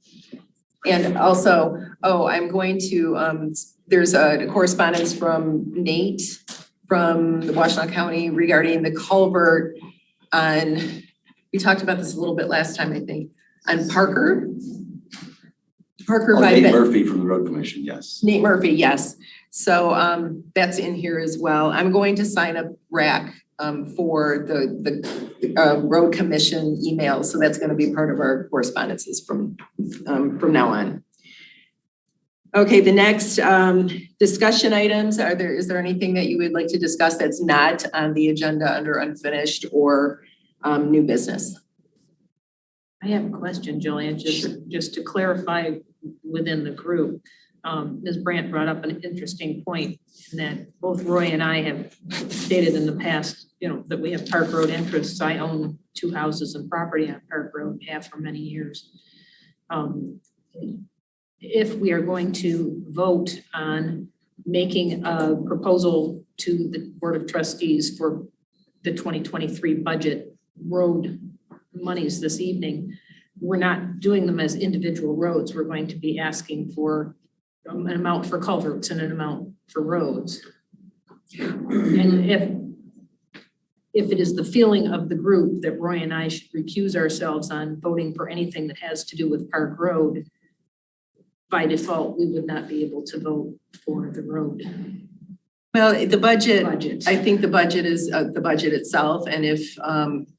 And also, I'm going to, there's a correspondence from Nate from the Washtenaw County regarding the culvert on, we talked about this a little bit last time, I think, on Parker by Nate Ben. Murphy from the Road Commission, yes. Nate Murphy, yes. So that's in here as well. I'm going to sign up RAC for the Road Commission email. So that's going to be part of our correspondences from now on. Okay, the next discussion items, is there anything that you would like to discuss that's not on the agenda under unfinished or new business? I have a question, Jillian, just to clarify within the group. Ms. Brandt brought up an interesting point in that both Roy and I have stated in the past, that we have Park Road interests. I own 2 houses and property on Park Road, have for many years. If we are going to vote on making a proposal to the Board of Trustees for the 2023 budget road monies this evening, we're not doing them as individual roads. We're going to be asking for an amount for culverts and an amount for roads. And if it is the feeling of the group that Roy and I should recuse ourselves on voting for anything that has to do with Park Road, by default, we would not be able to vote for the road. Well, the budget, I think the budget is the budget itself. And if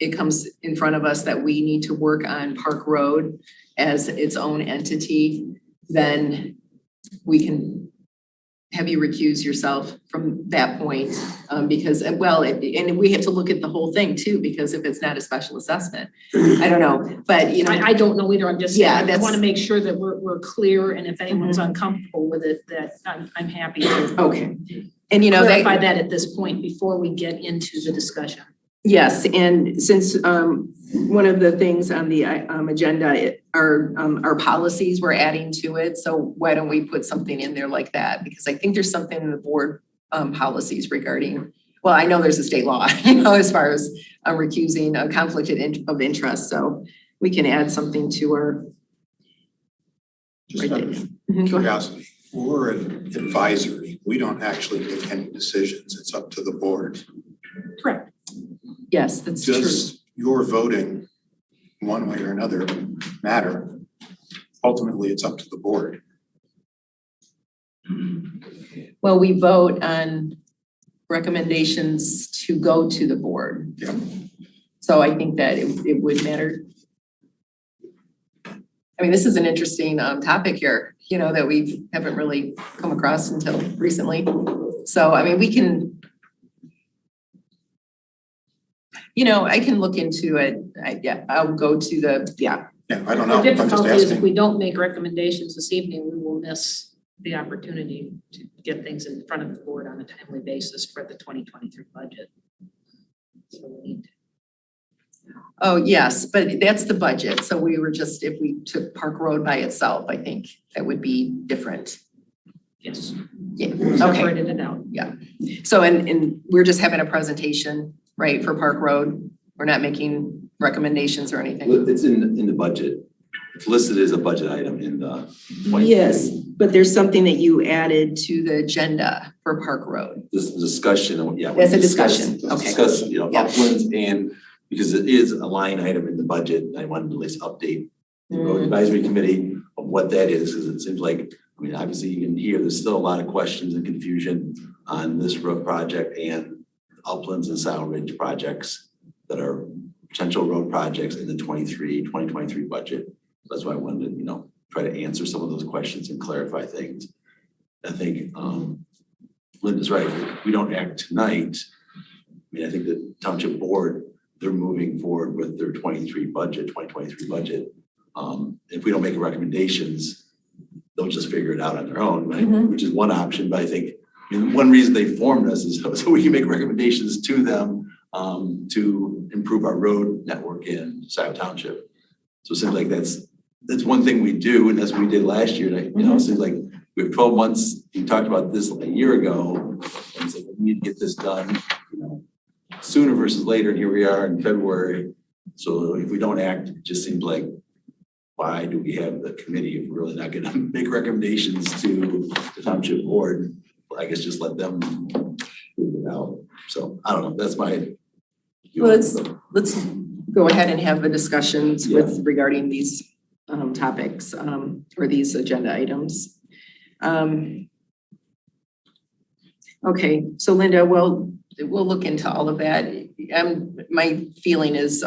it comes in front of us that we need to work on Park Road as its own entity, then we can have you recuse yourself from that point because, well, and we have to look at the whole thing too, because if it's not a special assessment, I don't know, but I don't know either. I'm just saying, I want to that's make sure that we're clear, and if anyone's uncomfortable with it, that I'm happy to okay. And clarify that at this point before we get into the discussion. Yes, and since one of the things on the agenda are our policies we're adding to it, so why don't we put something in there like that? Because I think there's something in the board policies regarding, well, I know there's a state law, as far as recusing a conflict of interest, so we can add something to our. Just out of curiosity, we're an advisory. We don't actually make any decisions. It's up to the board. Correct. Yes, that's true. Does your voting one way or another matter? Ultimately, it's up to the board. Well, we vote on recommendations to go to the board. Yeah. So I think that it would matter. I mean, this is an interesting topic here, that we haven't really come across until recently. So, I mean, we can, I can look into it. I'll go to the, Yeah, I don't know. The I'm just difficulty is if asking. we don't make recommendations this evening, we will miss the opportunity to get things in front of the board on a timely basis for the 2023 budget. So we need to. oh, yes, but that's the budget. So we were just, if we took Park Road by itself, I think that would be different. Yes. Yeah, okay. Separated it out. Yeah. So, and we're just having a presentation, right, for Park Road? We're not making recommendations or anything? It's in the budget. It's listed as a budget item in the. Yes, but there's something that you added to the agenda for Park Road. This discussion, yeah. That's a discussion, okay. Discuss, Yeah. uplands, and because it is a line item in the budget, I wanted to at least update the road advisory committee of what that is, because it seems like, obviously you can hear there's still a lot of questions and confusion on this road project and uplands and Scio Ridge projects that are potential road projects in the 2023 budget. That's why I wanted to, try to answer some of those questions and clarify things. I think Linda's right. If we don't act tonight, I think the township board, they're moving forward with their 2023 budget. If we don't make recommendations, they'll just figure it out on their own, right? Which is one option, but I think one reason they formed us is so we can make recommendations to them to improve our road network in Scio Township. So it seems like that's one thing we do, and that's what we did last year. And it seems like we have 12 months. We talked about this a year ago, and said we need to get this done, sooner versus later. And here we are in February. So if we don't act, it just seems like, why do we have the committee if we're really not going to make recommendations to the township board? I guess just let them figure it out. So I don't know. That's my. Well, let's go ahead and have the discussions with regarding these topics or these agenda items. Okay, so Linda, we'll look into all of that. My feeling is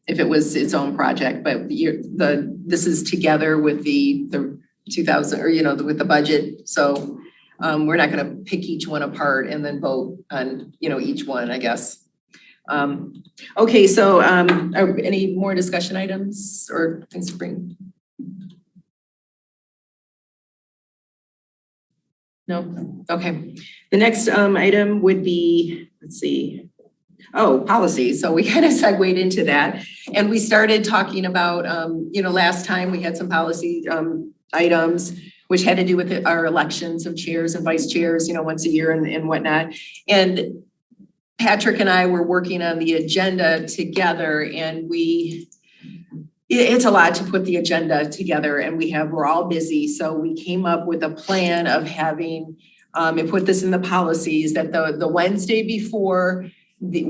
if it was its own project, but this is together with the 2000, or, with the budget. So we're not gonna pick each one apart and then vote on, each one, I guess. Okay, so are any more discussion items or things to bring? No? Okay. The next item would be, let's see. Oh, policy. So we kind of segued into that. And we started talking about, last time we had some policy items which had to do with our elections of chairs and vice chairs, once a year and whatnot. And Patrick and I were working on the agenda together, and it's a lot to put the agenda together, and we're all busy. So we came up with a plan of having, and put this in the policies, that the Wednesday before the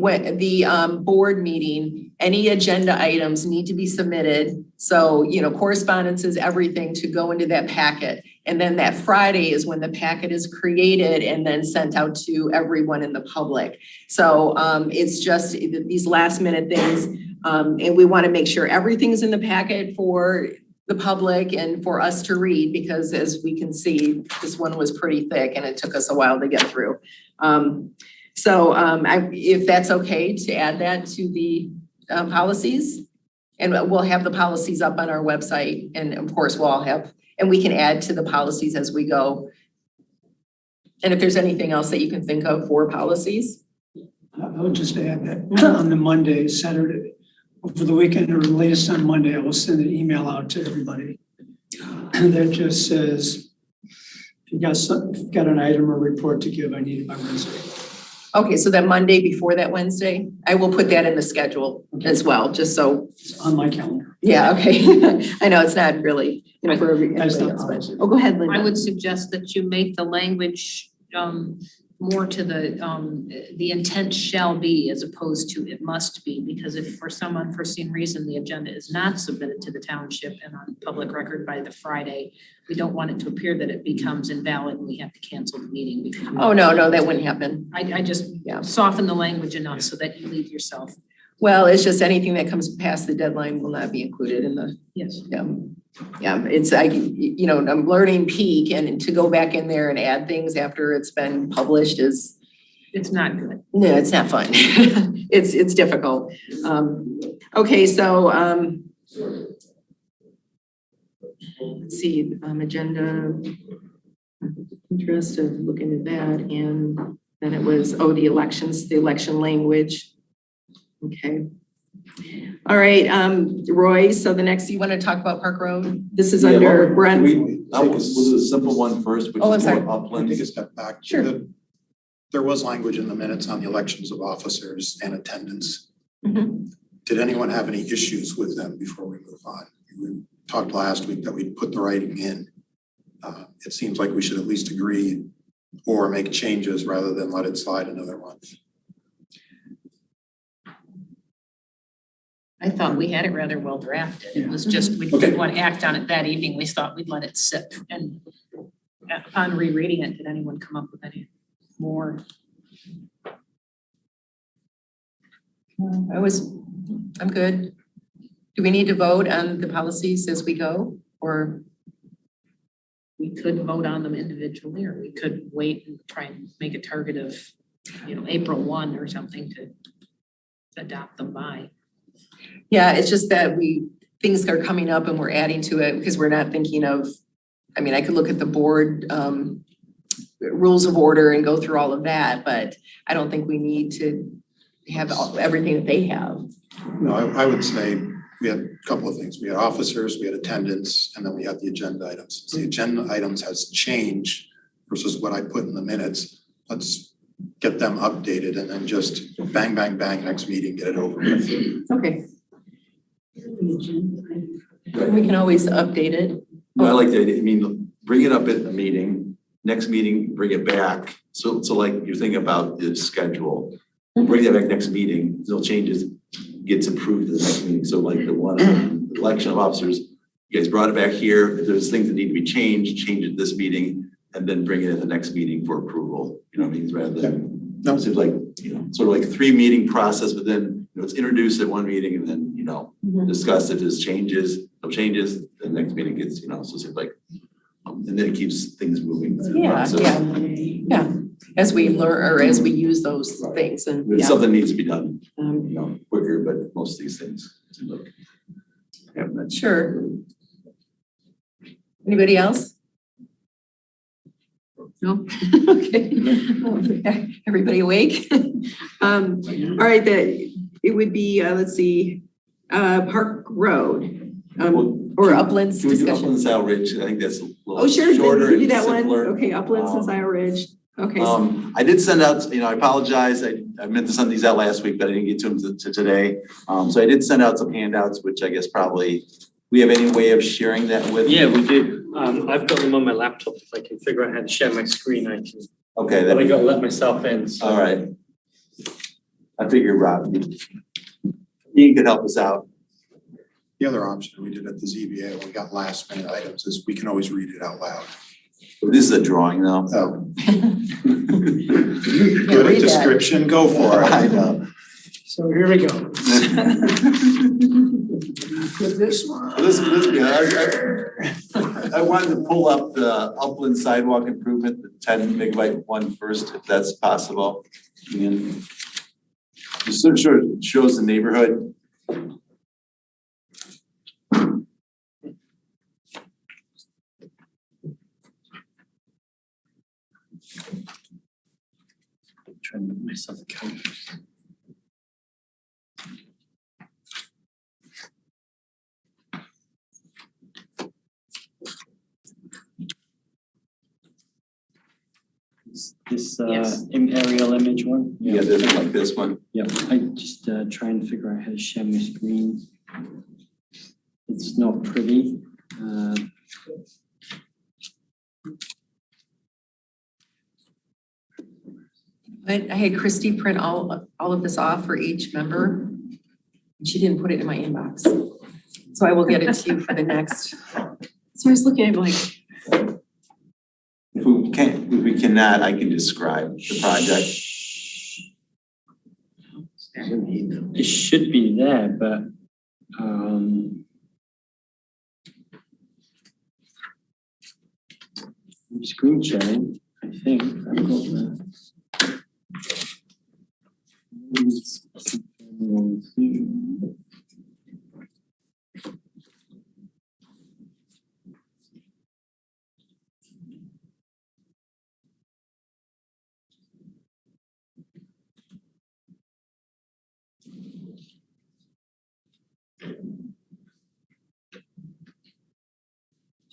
board meeting, any agenda items need to be submitted. So, correspondence is everything to go into that packet. And then that Friday is when the packet is created and then sent out to everyone in the public. So it's just these last minute things. And we want to make sure everything's in the packet for the public and for us to read, because as we can see, this one was pretty thick and it took us a while to get through. If that's okay to add that to the policies, and we'll have the policies up on our website, and of course we'll all have, and we can add to the policies as we go. And if there's anything else that you can think of for policies. I would just add that on the Monday, Saturday, over the weekend or latest on Monday, I will send an email out to everybody that just says, if you got an item or report to give, I need it by Wednesday. Okay, so that Monday before that Wednesday, I will put that in the schedule as well, just so. It's on my calendar. Yeah, okay. I know it's not really, for everybody else, but, go ahead, Linda. I would suggest that you make the language more to the intent shall be as opposed to it must be, because if for some unforeseen reason the agenda is not submitted to the township and on public record by the Friday, we don't want it to appear that it becomes invalid and we have to cancel the meeting. Because oh, no, that wouldn't happen. I just soften the language enough so that you leave yourself. Well, it's just anything that comes past the deadline will not be included in the. Yes. Yeah, it's I'm learning peak, and to go back in there and add things after it's been published is. It's not good. No, it's not fun. It's difficult. Okay, so let's see, agenda, interest of looking at that, and then it was, the elections, the election language. Okay. All right, Roy, so the next, you want to talk about Park Road? This is under, we're on. We'll do the simple one first, which I'm is sorry. more Take a uplands. step back. Sure. There was language in the minutes on the elections of officers and attendance. Mhm. Did anyone have any issues with them before we move on? We talked last week that we'd put the writing in. It seems like we should at least agree or make changes rather than let it slide another month. I thought we had it rather well drafted. It was just, we didn't want to act on it that evening. We thought we'd let it sit. And upon rereading it, did anyone come up with any more? I'm good. Do we need to vote on the policies as we go, or? We could vote on them individually, or we could wait and try and make a target of, April 1 or something to adopt them by. Yeah, it's just that things are coming up and we're adding to it because we're not thinking of, I could look at the board rules of order and go through all of that, but I don't think we need to have everything that they have. No, I would say we had a couple of things. We had officers, we had attendance, and then we had the agenda items. So the agenda items has changed versus what I put in the minutes. Let's get them updated and then just bang, bang, bang, next meeting, get it over with. Okay. We can always update it. No, I like that. Bring it up at the meeting, next meeting, bring it back. So like you're thinking about the schedule, bring that back next meeting, no changes, gets approved to the next meeting. So like the one on election of officers, you guys brought it back here. If there's things that need to be changed, change it this meeting and then bring it in the next meeting for approval. Rather than, it seems like, sort of like a 3-meeting process, but then it's introduced at one meeting and then, discuss if there's changes, no changes, the next meeting gets, so it seems like And then it keeps things moving. through the Yeah, process. yeah. As we learn, or as we use those things and, If yeah. something needs to be done, quicker, but most of these things. Look. Yeah, that's Sure. Anybody else? No? Okay. Everybody awake? All right, it would be, let's see, Park Road, or Uplands Can we do discussion. Uplands Scio Ridge? I think that's a Oh, little sure, shorter then you do and that one. simpler. Okay, Uplands and Scio Ridge. Okay. I did send out, I apologize. I meant to send these out last week, but I didn't get to them to today. So I did send out some handouts, which I guess probably, we have any way of sharing that with? Yeah, we do. I've got them on my laptop. If I can figure out how to share my screen, I can. Okay. But I gotta let myself in, so. All right. I figured Rob, you could help us out. The other option we did at the ZBA when we got last minute items is we can always read it out loud. This is a drawing though. Oh. Yeah, Good read that. description, go for it. I know. So here we go. With this one. I wanted to pull up the upland sidewalk improvement, the 10 megabyte one first, if that's possible. And it sort of shows the neighborhood. Trying to make myself count. This Yes. aerial image one? Yeah, this one, like this one. Yeah, I just trying to figure out how to share my screen. It's not pretty. I had Christy print all of this off for each member. And she didn't put it in my inbox. So I will get it to you for the next. So I was looking at it like, If we cannot, I can describe the project. It should be there, but screen sharing, I think. I've got that.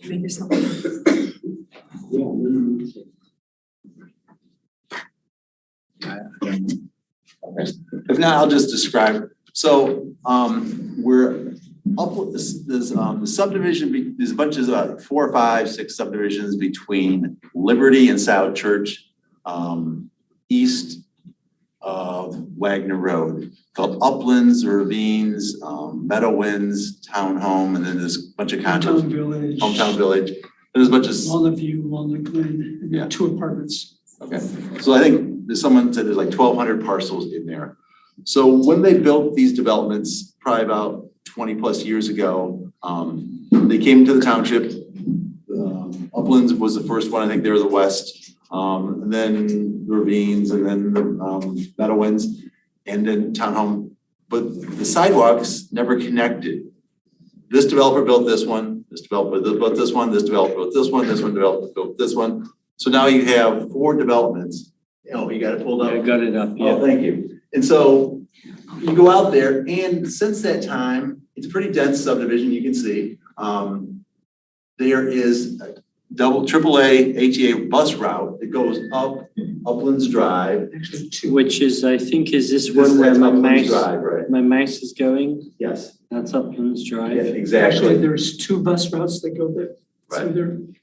make yourself. If not, I'll just describe. So we're up with this the subdivision, there's a bunch of 4, 5, 6 subdivisions between Liberty and South Church, east of Wagner Road, called Uplands, Ravines, Meadowlands, Townhome, and then there's a bunch of condos. Hometown Village. And there's a bunch of. Walnut View, Walnut Glen, and Yeah. 2 apartments. Okay, so I think someone said there's like 1,200 parcels in there. So when they built these developments, probably about 20 plus years ago, they came to the township. Uplands was the first one, I think they were the west, and then Ravines, and then the Meadowlands, and then Townhome. But the sidewalks never connected. This developer built this one, this developer built this one, this developer built this one, this one developer built this one. So now you have 4 developments. Oh, you got it pulled up? I got it up, yeah. Oh, thank you. And so you go out there, and since that time, it's a pretty dense subdivision, you can see. There is a AAA HEA bus route that goes up Uplands Drive. Actually, 2. Which is, I think, is this one where That's my Uplands mouse, Drive, right? my mouse is going? Yes. That's Uplands Drive. Yeah, exactly. Actually, there's 2 bus routes that go there. Right. Through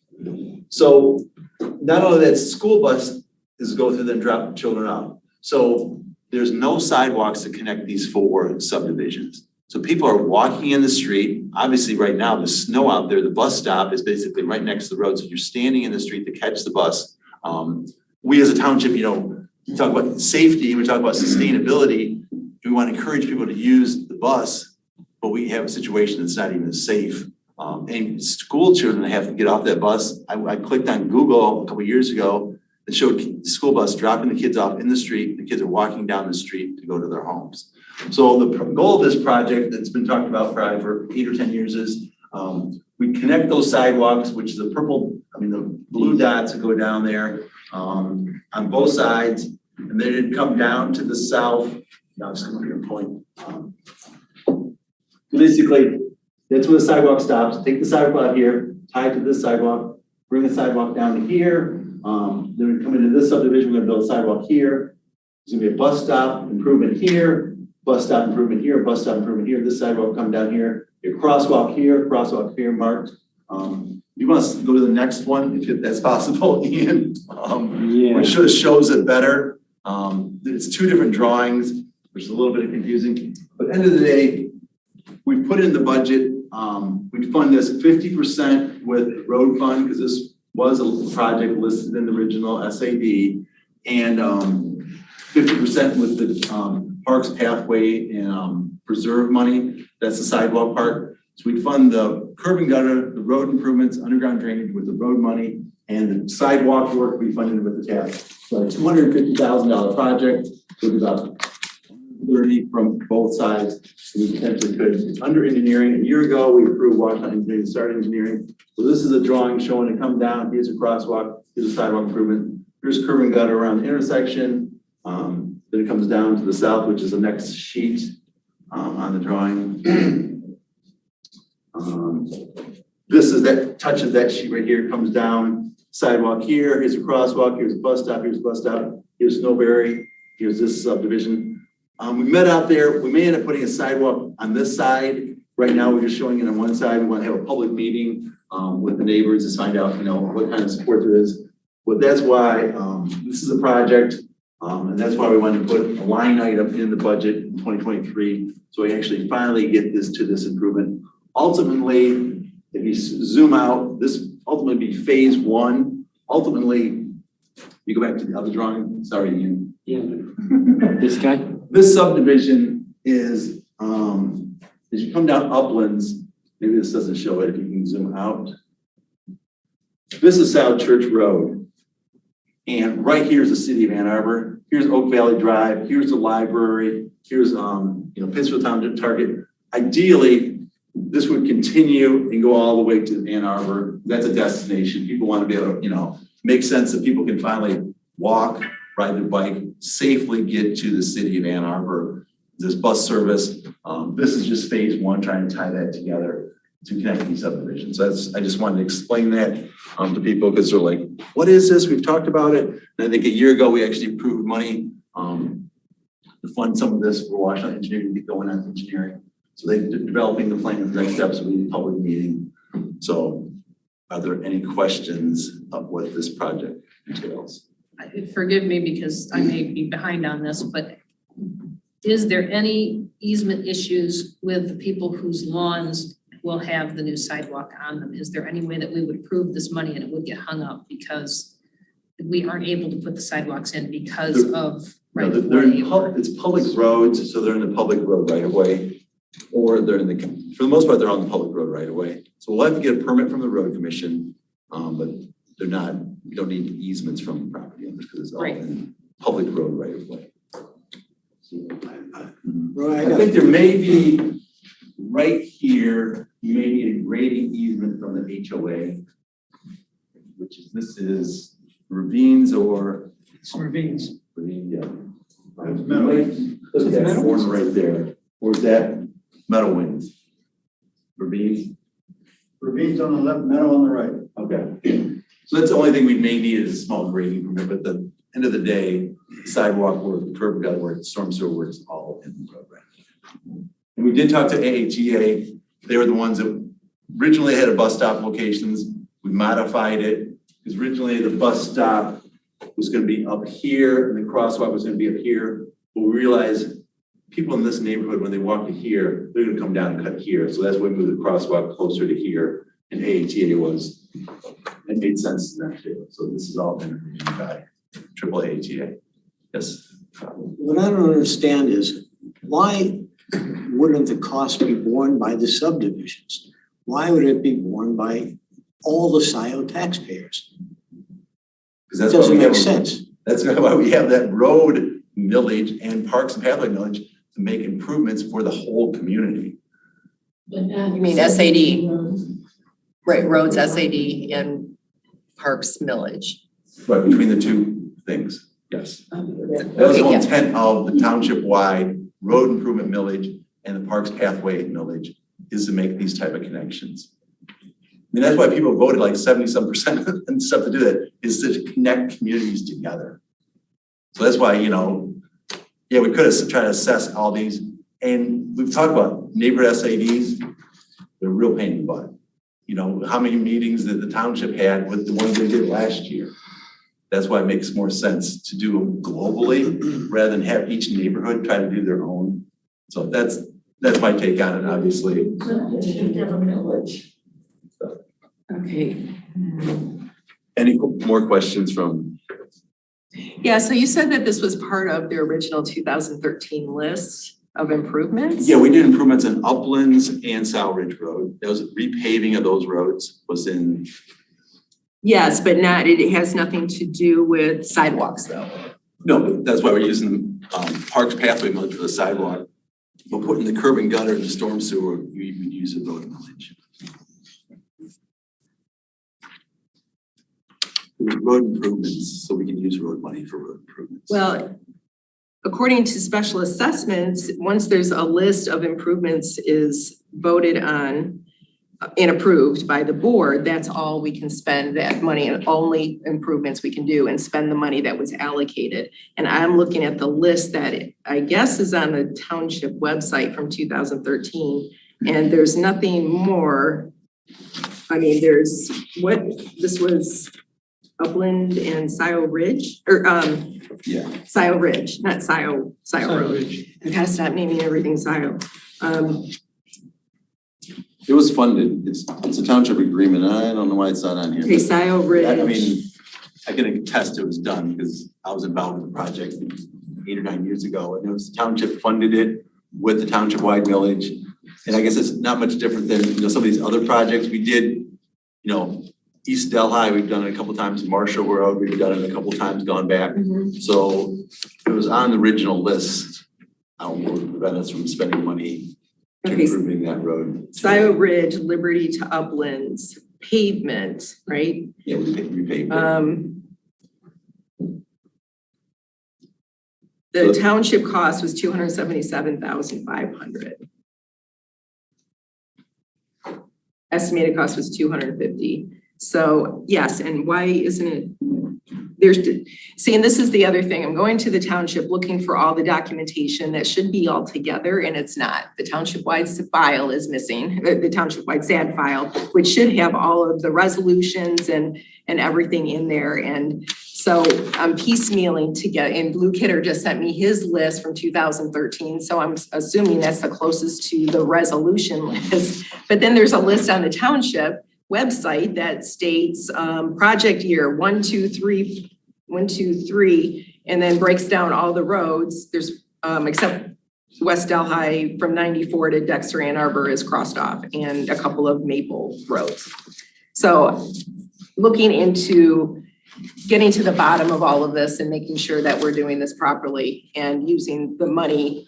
So not only that, school bus is go through there and drop children off. So there's no sidewalks to connect these 4 subdivisions. So people are walking in the street. Obviously, right now, the snow out there, the bus stop is basically right next to the road. So you're standing in the street to catch the bus. We as a township, we talk about safety, we talk about sustainability. We want to encourage people to use the bus, but we have a situation that's not even safe and school children have to get off that bus. I clicked on Google a couple years ago that showed the school bus dropping the kids off in the street. The kids are walking down the street to go to their homes. So the goal of this project that's been talked about probably for 8 or 10 years is we connect those sidewalks, which is the the blue dots that go down there on both sides, and then it'd come down to the south. Now I'm just coming here and point. Basically, that's where the sidewalk stops. Take the sidewalk out here, tie it to this sidewalk, bring the sidewalk down to here. Then we come into this subdivision, we're gonna build a sidewalk here. There's gonna be a bus stop improvement here, bus stop improvement here, bus stop improvement here. This sidewalk come down here. Your crosswalk here marked. You must go to the next one if that's possible, Ian. Which sort of shows it better. It's 2 different drawings, which is a little bit confusing. But at the end of the day, we put in the budget, we fund this 50% with road fund, because this was a project listed in the original SAD, and 50% with the parks pathway and preserve money. That's the sidewalk part. So we fund the curb and gutter, the road improvements, underground drainage with the road money, and the sidewalk work we funded with the TAP. So a $250,000 project with about 30 from both sides. We potentially could. It's under engineering. A year ago, we approved Washington Engineering to start engineering. So this is a drawing showing it come down. Here's a crosswalk. Here's a sidewalk improvement. Here's curb and gutter around the intersection. Then it comes down to the south, which is the next sheet on the drawing. This is that touches that sheet right here. It comes down sidewalk here. Here's a crosswalk. Here's a bus stop. Here's a bus stop. Here's Snowberry. Here's this subdivision. We met out there. We may end up putting a sidewalk on this side. Right now, we're just showing it on one side. We want to have a public meeting with the neighbors to find out, what kind of support there is. But that's why this is a project, and that's why we wanted to put a line item in the budget in 2023, so we actually finally get this to this improvement. Ultimately, if you zoom out, this ultimately be phase 1. Ultimately, you go back to the other drawing. Sorry, Ian. Yeah. This guy. This subdivision is, as you come down Uplands, maybe this doesn't show it if you can zoom out. This is South Church Road. And right here is the city of Ann Arbor. Here's Oak Valley Drive. Here's the library. Here's, Pittsfield Town Target. Ideally, this would continue and go all the way to Ann Arbor. That's a destination. People want to be able to, make sense that people can finally walk, ride their bike, safely get to the city of Ann Arbor. There's bus service. This is just phase 1, trying to tie that together to connect these subdivisions. So I just wanted to explain that to people, because they're like, what is this? We've talked about it. And I think a year ago, we actually approved money to fund some of this for Washington Engineering to get going on engineering. So they're developing the plan for the next steps. We need a public meeting. So are there any questions of what this project entails? Forgive me because I may be behind on this, but is there any easement issues with the people whose lawns will have the new sidewalk on them? Is there any way that we would approve this money and it would get hung up because we aren't able to put the sidewalks in because of right of way? It's public roads, so they're in the public road right of way, or they're in the, for the most part, they're on the public road right of way. So we'll have to get a permit from the road commission, but they're not, we don't need easements from property owners because it's all in public road right of way. I think there may be, right here, you may need a grading easement from the HOA, which is, this is ravines or? It's ravines. Ravine, yeah. Look at that corner right there. Or is that Meadowlands? Ravines? Ravines on the left, meadow on the right. Okay. So that's the only thing we may need is a small grading permit, but at the end of the day, sidewalk work, curb gutter work, storm sewer work is all in the program. And we did talk to AATA. They were the ones that originally had a bus stop locations. We modified it because originally the bus stop was going to be up here and the crosswalk was going to be up here. But we realized people in this neighborhood, when they walk to here, they're going to come down and cut here. So that's why we moved the crosswalk closer to here. And AATA was, it made sense to them too. So this is all been reviewed by AATA. Yes. What I don't understand is why wouldn't the cost be borne by the subdivisions? why would it be borne by all the Scio taxpayers? Because that's It why doesn't we make have, sense. that's why we have that road millage and parks and pathway millage to make improvements for the whole community. You mean SAD? Right, roads, SAD, and parks millage. Right, between the two things, yes. That was the whole intent of the township-wide road improvement millage and the parks pathway millage is to make these type of connections. I mean, that's why people voted like 70-some% and stuff to do that, is to connect communities together. So that's why, you know, yeah, we could have tried to assess all these, and we've talked about neighborhood SADs, they're a real pain in the butt. You know, how many meetings that the township had with the ones they did last year? That's why it makes more sense to do them globally rather than have each neighborhood try to do their own. So that's my take on it, obviously. Okay. Any more questions from? Yeah, so you said that this was part of the original 2013 list of improvements? Yeah, we did improvements in Uplands and South Ridge Road. That was repaving of those roads was in. Yes, but not, it has nothing to do with sidewalks though. No, but that's why we're using Parks Pathway millage for the sidewalk. But putting the curb and gutter and the storm sewer, we would use a road millage. Road improvements, so we can use road money for road improvements. Well, according to special assessments, once there's a list of improvements is voted on and approved by the board, that's all we can spend that money and only improvements we can do and spend the money that was allocated. And I'm looking at the list that I guess is on the township website from 2013, and there's nothing more. I mean, there's this was Upland and Scio Ridge, or Scio Ridge, not Scio Road. I gotta stop naming everything Scio. It was funded. It's a township agreement. I don't know why it's not on here. Okay, Scio Ridge. I mean, I can attest it was done because I was involved with the project 8 or 9 years ago, and it was the township funded it with the township-wide millage. And I guess it's not much different than, you know, some of these other projects we did, you know, East Delhi, we've done it a couple times, Marshall Road, we've done it a couple times gone back. So it was on the original list. I don't know what would prevent us from spending money to improving that road. Scio Ridge, Liberty to Uplands, pavement, right? Yeah, we paved it. The township cost was $277,500. Estimated cost was $250,000. So yes, and why isn't it? See, and this is the other thing. I'm going to the township looking for all the documentation that should be all together, and it's not. The township-wide file is missing, the township-wide SAD file, which should have all of the resolutions and everything in there. And so I'm piecemealing to get, and Blue Kidder just sent me his list from 2013. So I'm assuming that's the closest to the resolution list. But then there's a list on the township website that states project year 1, 2, 3, and then breaks down all the roads. There's except West Delhi from 94 to Dexter Ann Arbor is crossed off, and a couple of Maple roads. So looking into getting to the bottom of all of this and making sure that we're doing this properly and using the money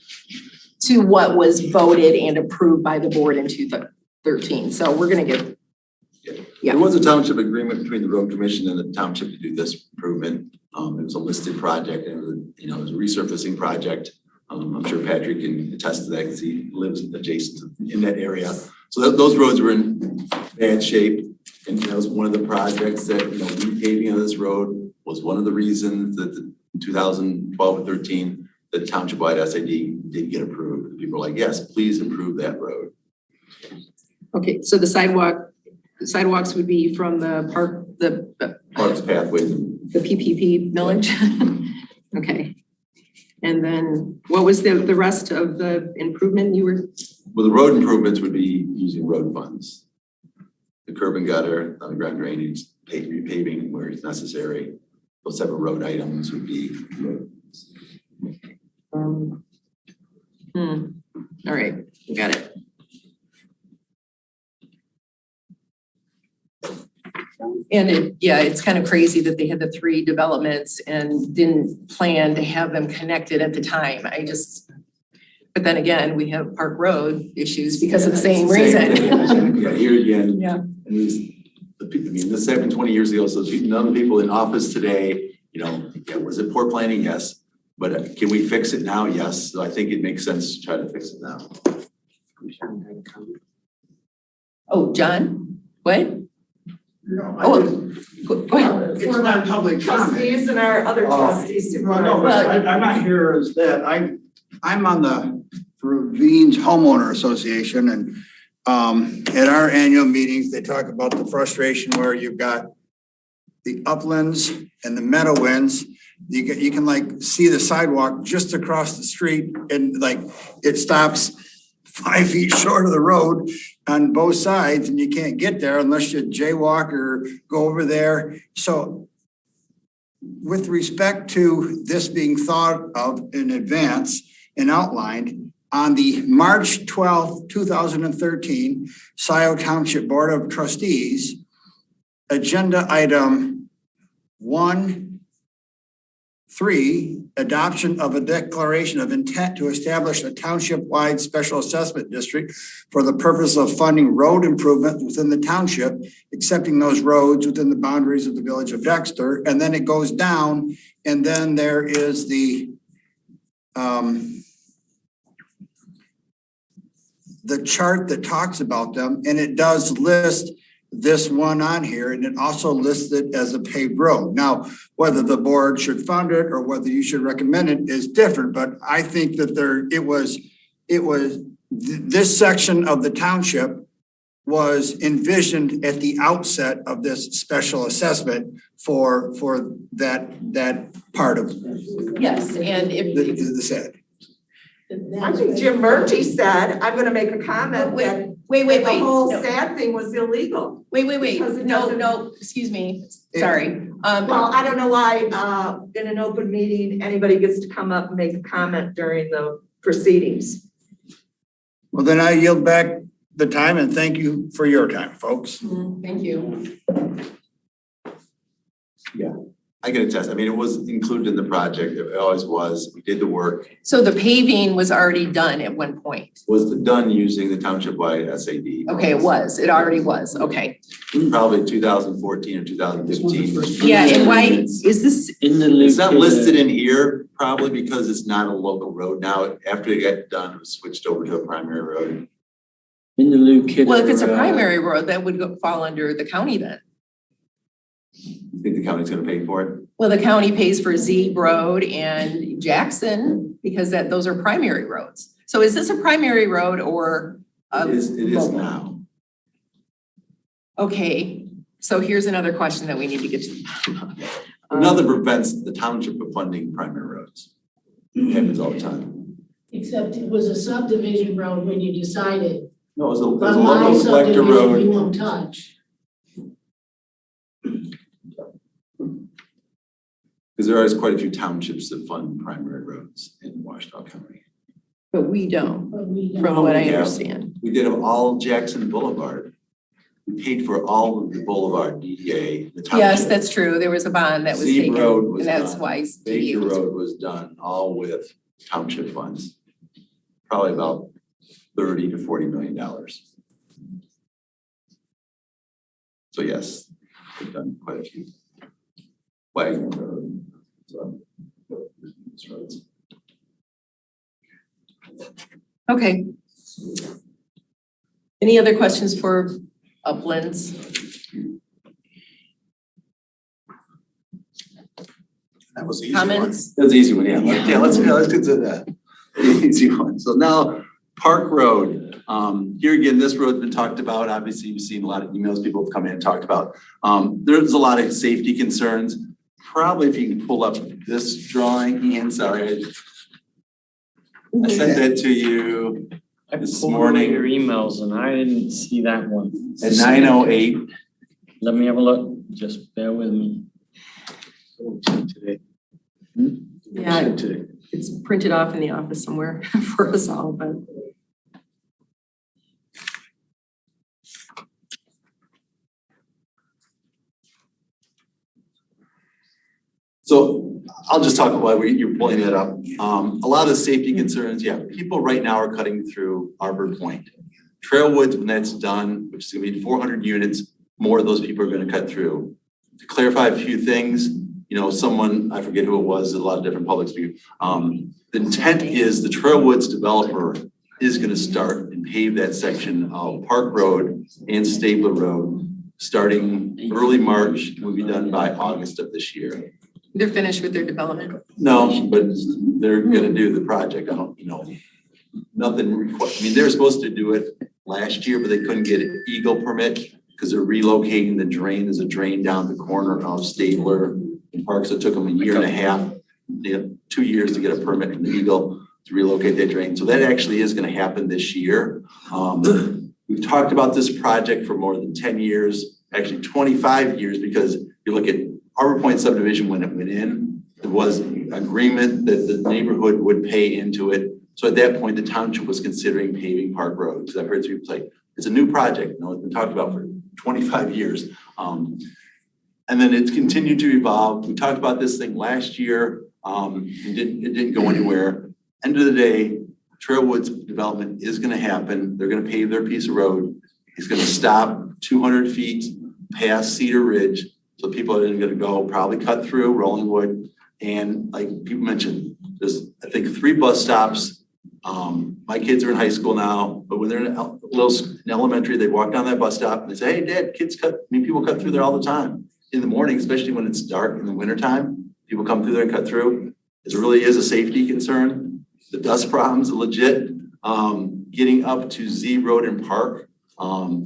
to what was voted and approved by the board in 2013. So we're gonna get. Yeah. There was a township agreement between the road commission and the township to do this improvement. It was a listed project, and it was, you know, it was a resurfacing project. I'm sure Patrick can attest to that because he lives adjacent in that area. So those roads were in bad shape, and that was one of the projects that, you know, repaving of this road was one of the reasons that in 2012 and 13 the township-wide SAD did get approved. People were like, yes, please improve that road. Okay, so the sidewalks would be from the park, the Parks pathways. The PPP millage. Okay. And then what was the rest of the improvement you were? Well, the road improvements would be using road funds. The curb and gutter, underground drainage, repaving where it's necessary. Those type of road items would be roads. All right, got it. And it's kind of crazy that they had the 3 developments and didn't plan to have them connected at the time. But then again, we have Park Road issues because of the same reason. Yeah, here again. Yeah. And this happened 20 years ago, so none of the people in office today, was it poor planning? Yes. But can we fix it now? Yes. So I think it makes sense to try to fix it now. Oh, John, what? No, Go ahead. it's not public comment. Trustees and our other trustees. Well, no, but I'm not here as that. I'm on the Ravines Homeowner Association, and at our annual meetings, they talk about the frustration where you've got the uplands and the meadowlands. You can like see the sidewalk just across the street, and like it stops 5 feet short of the road on both sides, and you can't get there unless you jaywalk or go over there. So with respect to this being thought of in advance and outlined, on the March 12th, 2013, Scio Township Board of Trustees, agenda item 1.3, adoption of a declaration of intent to establish a township-wide special assessment district for the purpose of funding road improvements within the township, accepting those roads within the boundaries of the village of Dexter. And then it goes down, and then there is the chart that talks about them, and it does list this one on here, and it also lists it as a paved road. Now, whether the board should fund it or whether you should recommend it is different, but I think that this section of the township was envisioned at the outset of this special assessment for that part of Yes, and the said. I think Jim Murphy said, I'm gonna make a comment that Wait. the whole No. sad thing was illegal. Wait. Because it doesn't- No, excuse me. Sorry. Well, I don't know why, in an open meeting, anybody gets to come up and make a comment during the proceedings. Well, then I yield back the time, and thank you for your time, folks. Thank you. Yeah, I can attest. I mean, it was included in the project. It always was. We did the work. So the paving was already done at one point. It was done using the township-wide SAD. Okay, it already was, okay. Probably 2014 or 2015. Yeah, and why, is this? In the loop. It's not listed in here, probably because it's not a local road. Now, after it got done, it was switched over to a primary road. In the Lou Kidder. Well, if it's a primary road, that would fall under the county then. You think the county's gonna pay for it? Well, the county pays for Zeeb Road and Jackson because those are primary roads. So is this a primary road or? It is now. Okay, so here's another question that we need to get to. Nothing prevents the township from funding primary roads. It happens all the time. Except it was a subdivision road when you decided. No, it was a But my local collector subdivision road. you won't touch. Because there is quite a few townships that fund primary roads in Washington County. But we don't, But we don't. from what I Yeah. understand. We did all Jackson Boulevard. We paid for all of the boulevard, DDA, the township. Yes, that's true. There was a bond that was Zeeb taken, Road was and that's done. why. Baker Road was done, all with township funds. Probably about $30 to $40 million. So yes, we've done quite a few. Wagner Road, so, those roads. Okay. Any other questions for Uplands? That was the easy one. Comments? That's an easy one, yeah. Let's consider that. The easy one. So now, Park Road. Here again, this road's been talked about. Obviously, you've seen a lot of emails people have come in and talked about. There's a lot of safety concerns. Probably if you can pull up this drawing, Ian, sorry. I sent that to you this morning. Your emails and I didn't see that one. At 9:08. Let me have a look. Just bear with me. Today. Yeah, it's printed off in the office somewhere for us all, but. So I'll just talk about why you're pulling that up. A lot of the safety concerns, yeah, people right now are cutting through Arbor Point. Trailwoods, when that's done, which is gonna be 400 units, more of those people are gonna cut through. To clarify a few things, you know, someone, I forget who it was, a lot of different publics view. The intent is the Trailwoods developer is gonna start and pave that section of Park Road and Stabler Road, starting early March, will be done by August of this year. They're finished with their development. No, but they're gonna do the project. I don't, you know, nothing I mean, they're supposed to do it last year, but they couldn't get an Eagle permit because they're relocating the drain. There's a drain down the corner of Stabler and Park, so it took them a year and a half, 2 years to get a permit from the Eagle to relocate that drain. So that actually is gonna happen this year. We've talked about this project for more than 10 years, actually 25 years, because you look at Arbor Point subdivision when it went in, there was agreement that the neighborhood would pay into it. So at that point, the township was considering paving Park Road, because I've heard people say, it's a new project. No, it's been talked about for 25 years. And then it's continued to evolve. We talked about this thing last year. It didn't go anywhere. End of the day, Trailwoods development is gonna happen. They're gonna pave their piece of road. It's gonna stop 200 feet past Cedar Ridge. So people are gonna go probably cut through Rollingwood. And like people mentioned, there's, I think, 3 bus stops. My kids are in high school now, but when they're in elementary, they walk down that bus stop and they say, hey, Dad, people cut through there all the time. In the morning, especially when it's dark in the wintertime, people come through there and cut through. It really is a safety concern. The dust problems are legit. Getting up to Z Road and Park,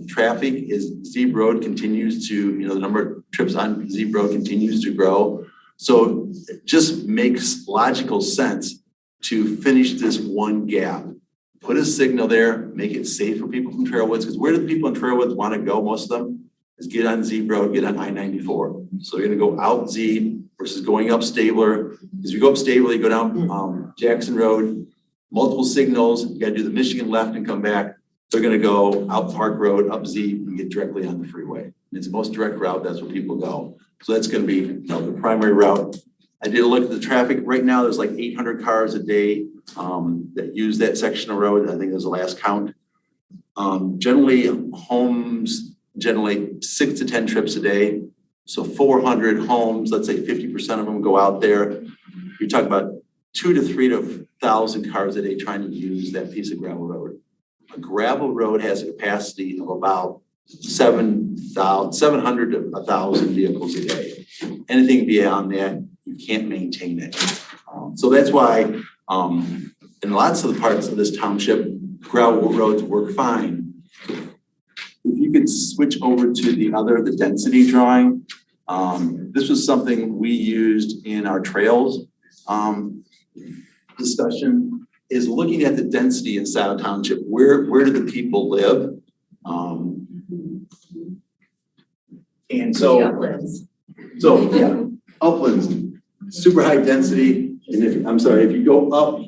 traffic is, Z Road continues to, the number of trips on Z Road continues to grow. So it just makes logical sense to finish this one gap. Put a signal there, make it safe for people from Trailwoods, because where do the people in Trailwoods want to go, most of them? Is get on Z Road, get on I-94. So they're gonna go out Z versus going up Stabler. As you go up Stabler, you go down Jackson Road, multiple signals, you gotta do the Michigan left and come back. They're gonna go out Park Road, up Z, and get directly on the freeway. It's the most direct route, that's where people go. So that's gonna be the primary route. I did a look at the traffic. Right now, there's like 800 cars a day that use that section of road. I think it was the last count. Generally, homes generate 6 to 10 trips a day. So 400 homes, let's say 50% of them go out there. You're talking about 2,000 to 3,000 cars a day trying to use that piece of gravel road. A gravel road has a capacity of about 700 to 1,000 vehicles a day. Anything beyond that, you can't maintain it. So that's why in lots of the parts of this township, gravel roads work fine. If you could switch over to the density drawing. This was something we used in our trails discussion, is looking at the density in Scio Township. Where do the people live? And so, uplands, super high density. And if you go up,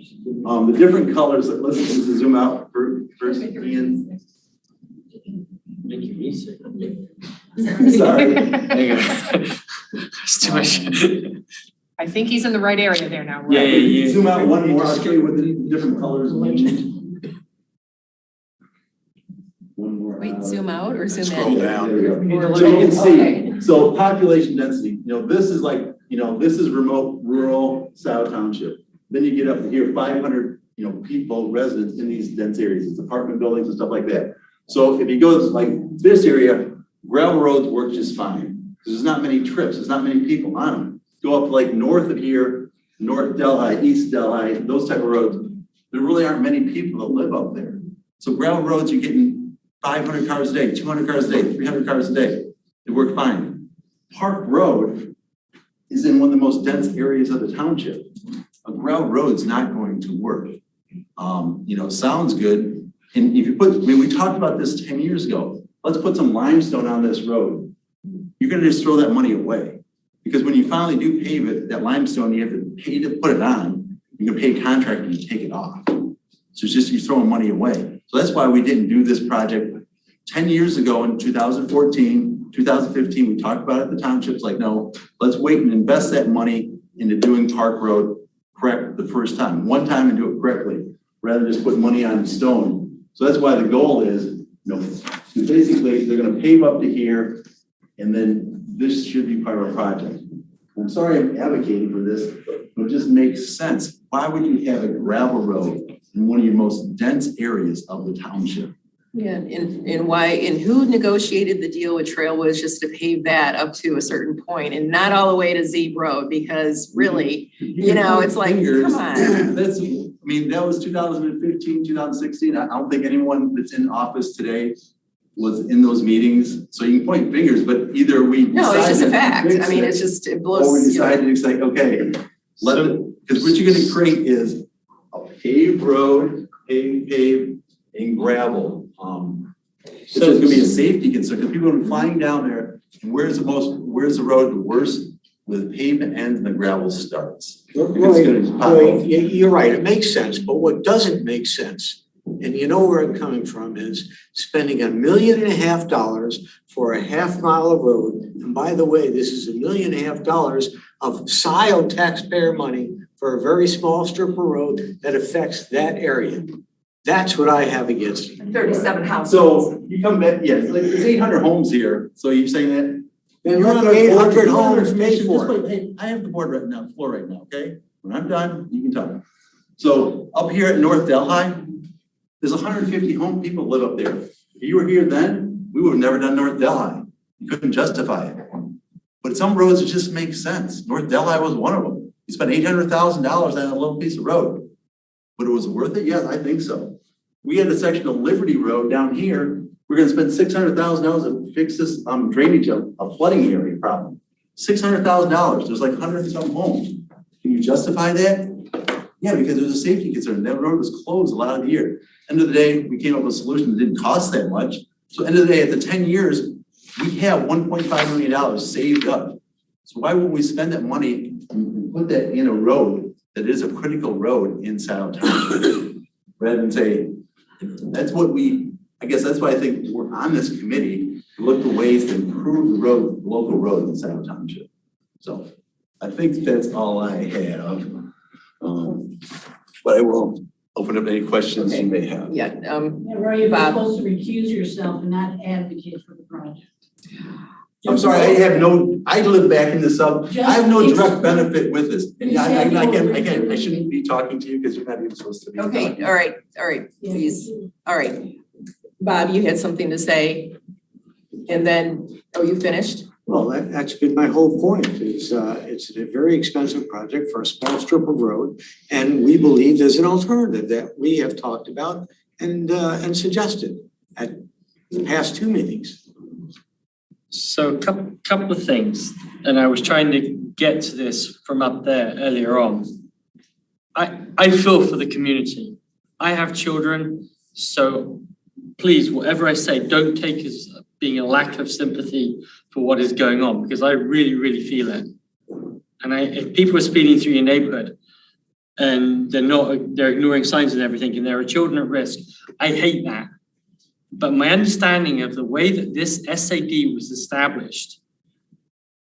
the different colors, let's zoom out first, Ian. Making me sick. Sorry. It's too much. I think he's in the right area there now. Right? Yeah. Zoom out one more, I'll show you what the different colors mentioned. One more. Wait, zoom out or zoom in? Scroll down. So you can see, so population density, this is like, this is remote rural Scio Township. Then you get up to here, 500, people, residents in these dense areas, it's apartment buildings and stuff like that. So if you go like this area, gravel roads work just fine. There's not many trips, there's not many people on them. Go up like north of here, North Delhi, East Delhi, those type of roads, there really aren't many people that live up there. So gravel roads, you're getting 500 cars a day, 200 cars a day, 300 cars a day. They work fine. Park Road is in one of the most dense areas of the township. A gravel road's not going to work. Sounds good. And if you we talked about this 10 years ago. Let's put some limestone on this road. You're gonna just throw that money away. Because when you finally do pave it, that limestone, you have to pay to put it on. You can pay a contractor to take it off. So it's just, you're throwing money away. So that's why we didn't do this project 10 years ago in 2014, 2015, we talked about it at the townships, like, no, let's wait and invest that money into doing Park Road correct the first time, one time and do it correctly, rather than just put money on stone. So that's why the goal is, basically they're gonna pave up to here, and then this should be part of our project. I'm sorry I'm advocating for this, but it just makes sense. Why would you have a gravel road in one of your most dense areas of the township? Yeah, and who negotiated the deal with Trailways just to pave that up to a certain point and not all the way to Zeeb Road? Because really, it's like, come on. That was 2015, 2016. I don't think anyone that's in office today was in those meetings. So you can point fingers, but either we No, it's just a fact. I mean, it blows. Or we decided to say, okay, because what you're gonna create is a paved road, paved and gravel. It's just gonna be a safety concern, because people are flying down there, and where's the road the worst? With pavement ends and the gravel starts. Roy, you're right, it makes sense, but what doesn't make sense, and you know where I'm coming from, is spending $1.5 million for a half mile of road. And by the way, this is $1.5 million of Scio taxpayer money for a very small strip of road that affects that area. That's what I have against it. 37 houses. So you come back, there's 800 homes here, so you're saying that? Then let the 800 homes pay for it. Hey, I have the board floor right now, okay? When I'm done, you can talk. So up here at North Delhi, there's 150 people live up there. If you were here then, we would have never done North Delhi. You couldn't justify it. But some roads, it just makes sense. North Delhi was one of them. You spent $800,000 on a little piece of road. But it was worth it? Yes, I think so. We had a section of Liberty Road down here. We're gonna spend $600,000 to fix this drainage of a flooding area problem. $600,000, there's like 100 and some homes. Can you justify that? Yeah, because there's a safety concern. That road was closed a lot of the year. End of the day, we came up with a solution that didn't cost that much. So end of the day, at the 10 years, we have $1.5 million saved up. So why wouldn't we spend that money and put that in a road that is a critical road in Scio Township? Rather than say, I guess that's why I think we're on this committee to look for ways to improve the road, local roads in Scio Township. So I think that's all I have. But I will open up any questions you may have. Yeah, Roy, you're supposed to recuse yourself and not advocate for the project. I'm sorry, I live back in the sub, I have no direct benefit with this. I shouldn't be talking to you because you're not even supposed to be. Okay, all right, please. All right. Bob, you had something to say, and then, you finished? Well, that's been my whole point. It's a very expensive project for a small strip of road, and we believe there's an alternative that we have talked about and suggested at the past 2 meetings. So couple of things, and I was trying to get to this from up there earlier on. I feel for the community. I have children, so please, whatever I say, don't take as being a lack of sympathy for what is going on, because I really, really feel it. And if people are speeding through your neighborhood and they're ignoring signs and everything, and there are children at risk, I hate that. But my understanding of the way that this SAD was established,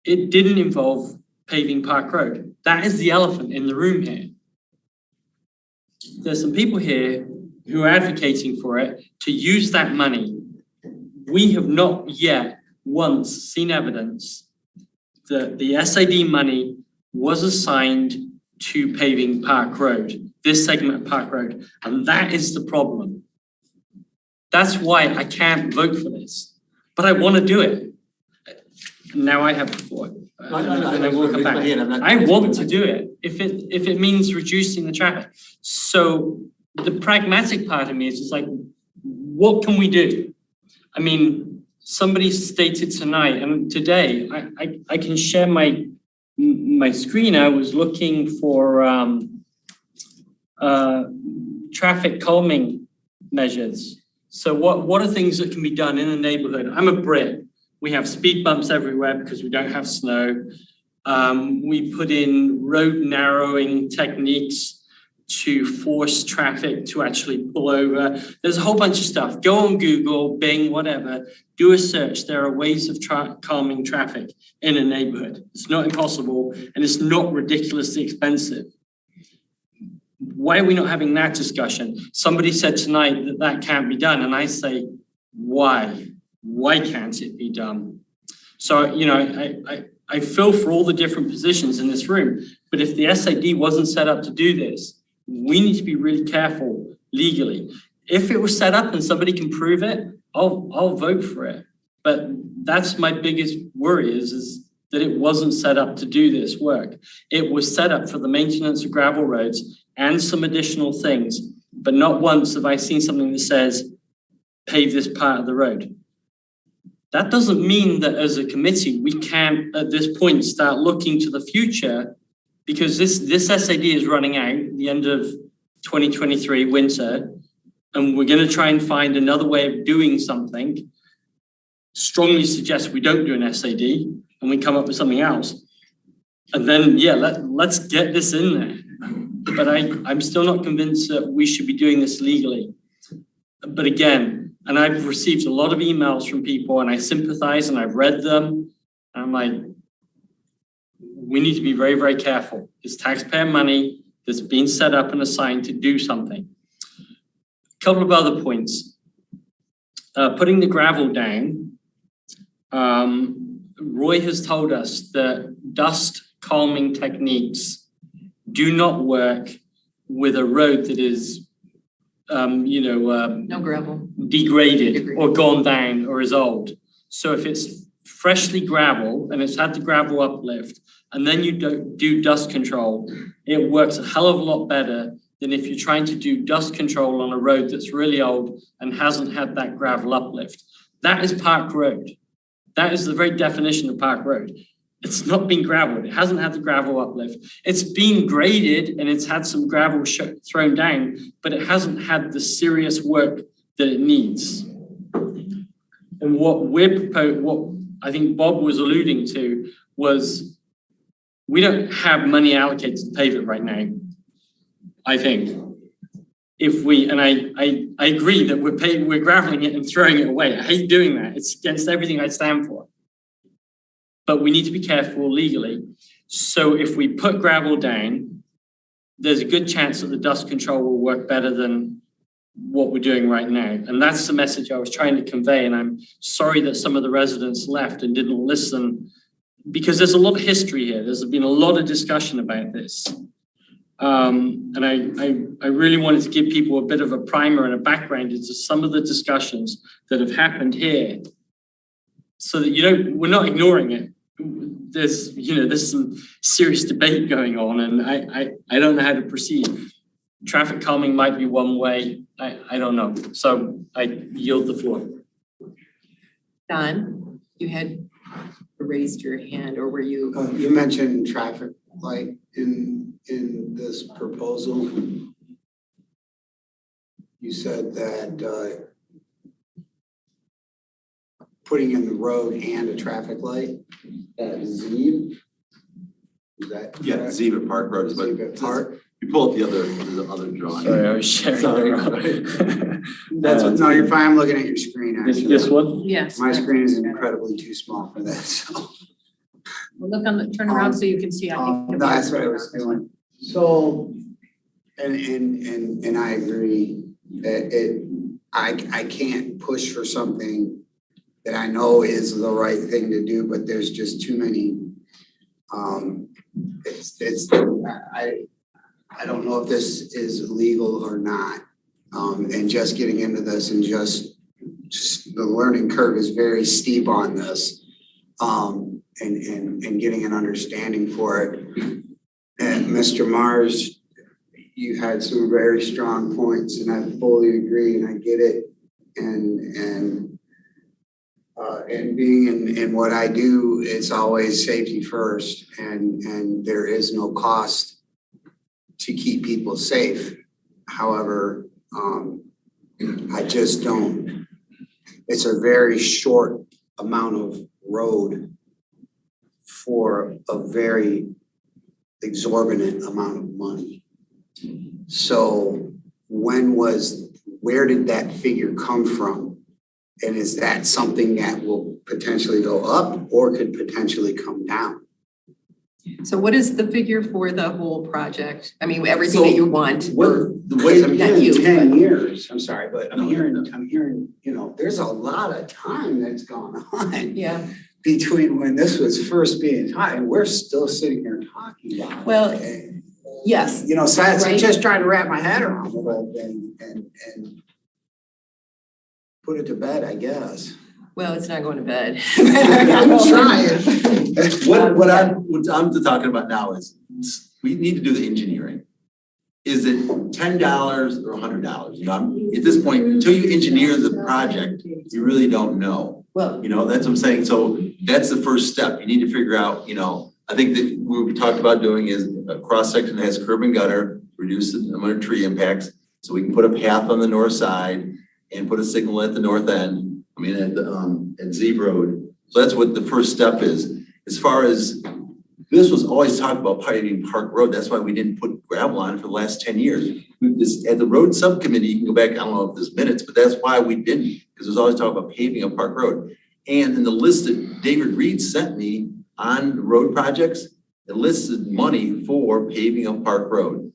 it didn't involve paving Park Road. That is the elephant in the room here. There's some people here who are advocating for it to use that money. We have not yet once seen evidence that the SAD money was assigned to paving Park Road, this segment of Park Road, and that is the problem. That's why I can't vote for this, but I want to do it. Now I have the floor. And I will come back. I want to do it if it means reducing the traffic. So the pragmatic part of me is just like, what can we do? I mean, somebody stated tonight and today, I can share my screen. I was looking for traffic calming measures. So what are things that can be done in a neighborhood? I'm a Brit. We have speed bumps everywhere because we don't have snow. We put in road narrowing techniques to force traffic to actually pull over. There's a whole bunch of stuff. Go on Google, Bing, whatever, do a search. There are ways of calming traffic in a neighborhood. It's not impossible and it's not ridiculously expensive. Why are we not having that discussion? Somebody said tonight that that can't be done. And I say, why? Why can't it be done? So, you know, I feel for all the different positions in this room, but if the SAD wasn't set up to do this, we need to be really careful legally. If it was set up and somebody can prove it, I'll vote for it. But that's my biggest worry is that it wasn't set up to do this work. It was set up for the maintenance of gravel roads and some additional things, but not once have I seen something that says, pave this part of the road. That doesn't mean that as a committee, we can't at this point start looking to the future, because this SAD is running out at the end of 2023 winter, and we're going to try and find another way of doing something. Strongly suggest we don't do an SAD and we come up with something else. And then, yeah, let's get this in there. But I'm still not convinced that we should be doing this legally. But again, and I've received a lot of emails from people and I sympathize and I've read them. And I'm like, we need to be very, very careful. It's taxpayer money that's been set up and assigned to do something. A couple of other points. Putting the gravel down. Roy has told us that dust calming techniques do not work with a road that is, No gravel. degraded or gone down or is old. So if it's freshly gravel and it's had the gravel uplift, and then you do dust control, it works a hell of a lot better than if you're trying to do dust control on a road that's really old and hasn't had that gravel uplift. That is Park Road. That is the very definition of Park Road. It's not been graveled. It hasn't had the gravel uplift. It's been graded and it's had some gravel thrown down, but it hasn't had the serious work that it needs. And what we're proposing, what I think Bob was alluding to was we don't have money allocated to pave it right now, I think. If we, and I agree that we're graveling it and throwing it away. I hate doing that. It's against everything I stand for. But we need to be careful legally. So if we put gravel down, there's a good chance that the dust control will work better than what we're doing right now. And that's the message I was trying to convey. And I'm sorry that some of the residents left and didn't listen, because there's a lot of history here. There's been a lot of discussion about this. And I really wanted to give people a bit of a primer and a background into some of the discussions that have happened here, so that we're not ignoring it. There's some serious debate going on, and I don't know how to proceed. Traffic calming might be one way. I don't know. So I yield the floor. Don, you had raised your hand, or were you? You mentioned traffic light in this proposal. You said that putting in the road and a traffic light at Zeeb. Is that Yeah, correct? Zeeb at Park Road, but Zeeb at Park. you pull up the other drawing. Sorry, I was sharing. That's what, no, you're fine. I'm looking at your screen actually. This one? Yes. My screen is incredibly too small for that, so. Well, look on the, turn around so you can see. That's what I was doing. So, and I agree that I can't push for something that I know is the right thing to do, but there's just too many. I don't know if this is legal or not. And just getting into this and just the learning curve is very steep on this. And getting an understanding for it. And Mr. Mars, you had some very strong points, and I fully agree, and I get it. And being in what I do, it's always safety first, and there is no cost to keep people safe. However, I just don't. It's a very short amount of road for a very exorbitant amount of money. So where did that figure come from? And is that something that will potentially go up or could potentially come down? So what is the figure for the whole project? I mean, everything that you want. The way I'm Not hearing you, 10 years, I'm sorry, but I'm hearing, you know, there's a lot of time that's gone on. Yeah. Between when this was first being taught and we're still sitting here talking about it. Well, yes. You know, so I'm Right. just trying to wrap my head around it and put it to bed, I guess. Well, it's not going to bed. I'm trying. What I'm talking about now is, we need to do the engineering. Is it $10 or $100? You know, at this point, until you engineer the project, you really don't know. Well, you know, that's what I'm saying. So that's the first step. You need to figure out, you know, I think that what we talked about doing is a cross section that has curb and gutter, reduce the amount of tree impacts. So we can put a path on the north side and put a signal at the north end. I mean, at Z Road. So that's what the first step is. As far as, this was always talked about paving Park Road. That's why we didn't put gravel on it for the last 10 years. At the road subcommittee, you can go back, I don't know if there's minutes, but that's why we didn't, because there's always talk about paving of Park Road. And in the list that David Reed sent me on the road projects, it listed money for paving of Park Road.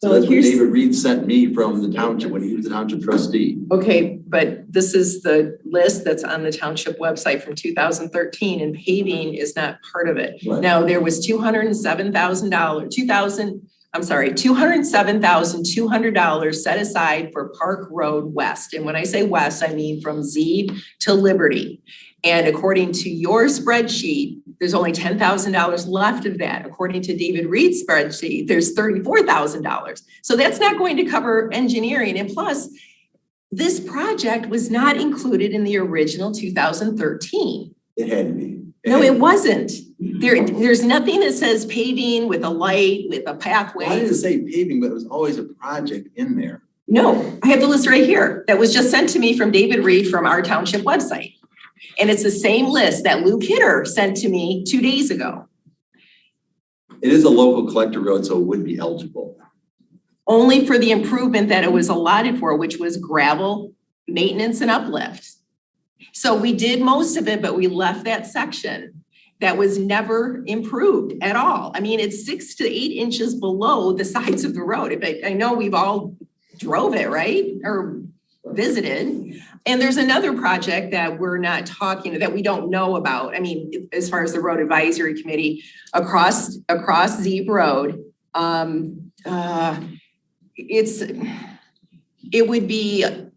So Well, that's what here's- David Reed sent me from the township when he was the township trustee. Okay, but this is the list that's on the township website from 2013 and paving is not part of it. Right. Now, there was $207,200 set aside for Park Road West. And when I say west, I mean from Z to Liberty. And according to your spreadsheet, there's only $10,000 left of that. According to David Reed's spreadsheet, there's $34,000. So that's not going to cover engineering. And plus, this project was not included in the original 2013. It had to be. No, it wasn't. There's nothing that says paving with a light, with a pathway. Well, I didn't say paving, but it was always a project in there. No, I have the list right here that was just sent to me from David Reed from our township website. And it's the same list that Lou Kidder sent to me 2 days ago. It is a local collector road, so it would be eligible. Only for the improvement that it was allotted for, which was gravel, maintenance and uplift. So we did most of it, but we left that section that was never improved at all. I mean, it's 6 to 8 inches below the sides of the road. I know we've all drove it, right? Or visited. And there's another project that we're not talking, that we don't know about. I mean, as far as the road advisory committee across Zeeb Road, it would be a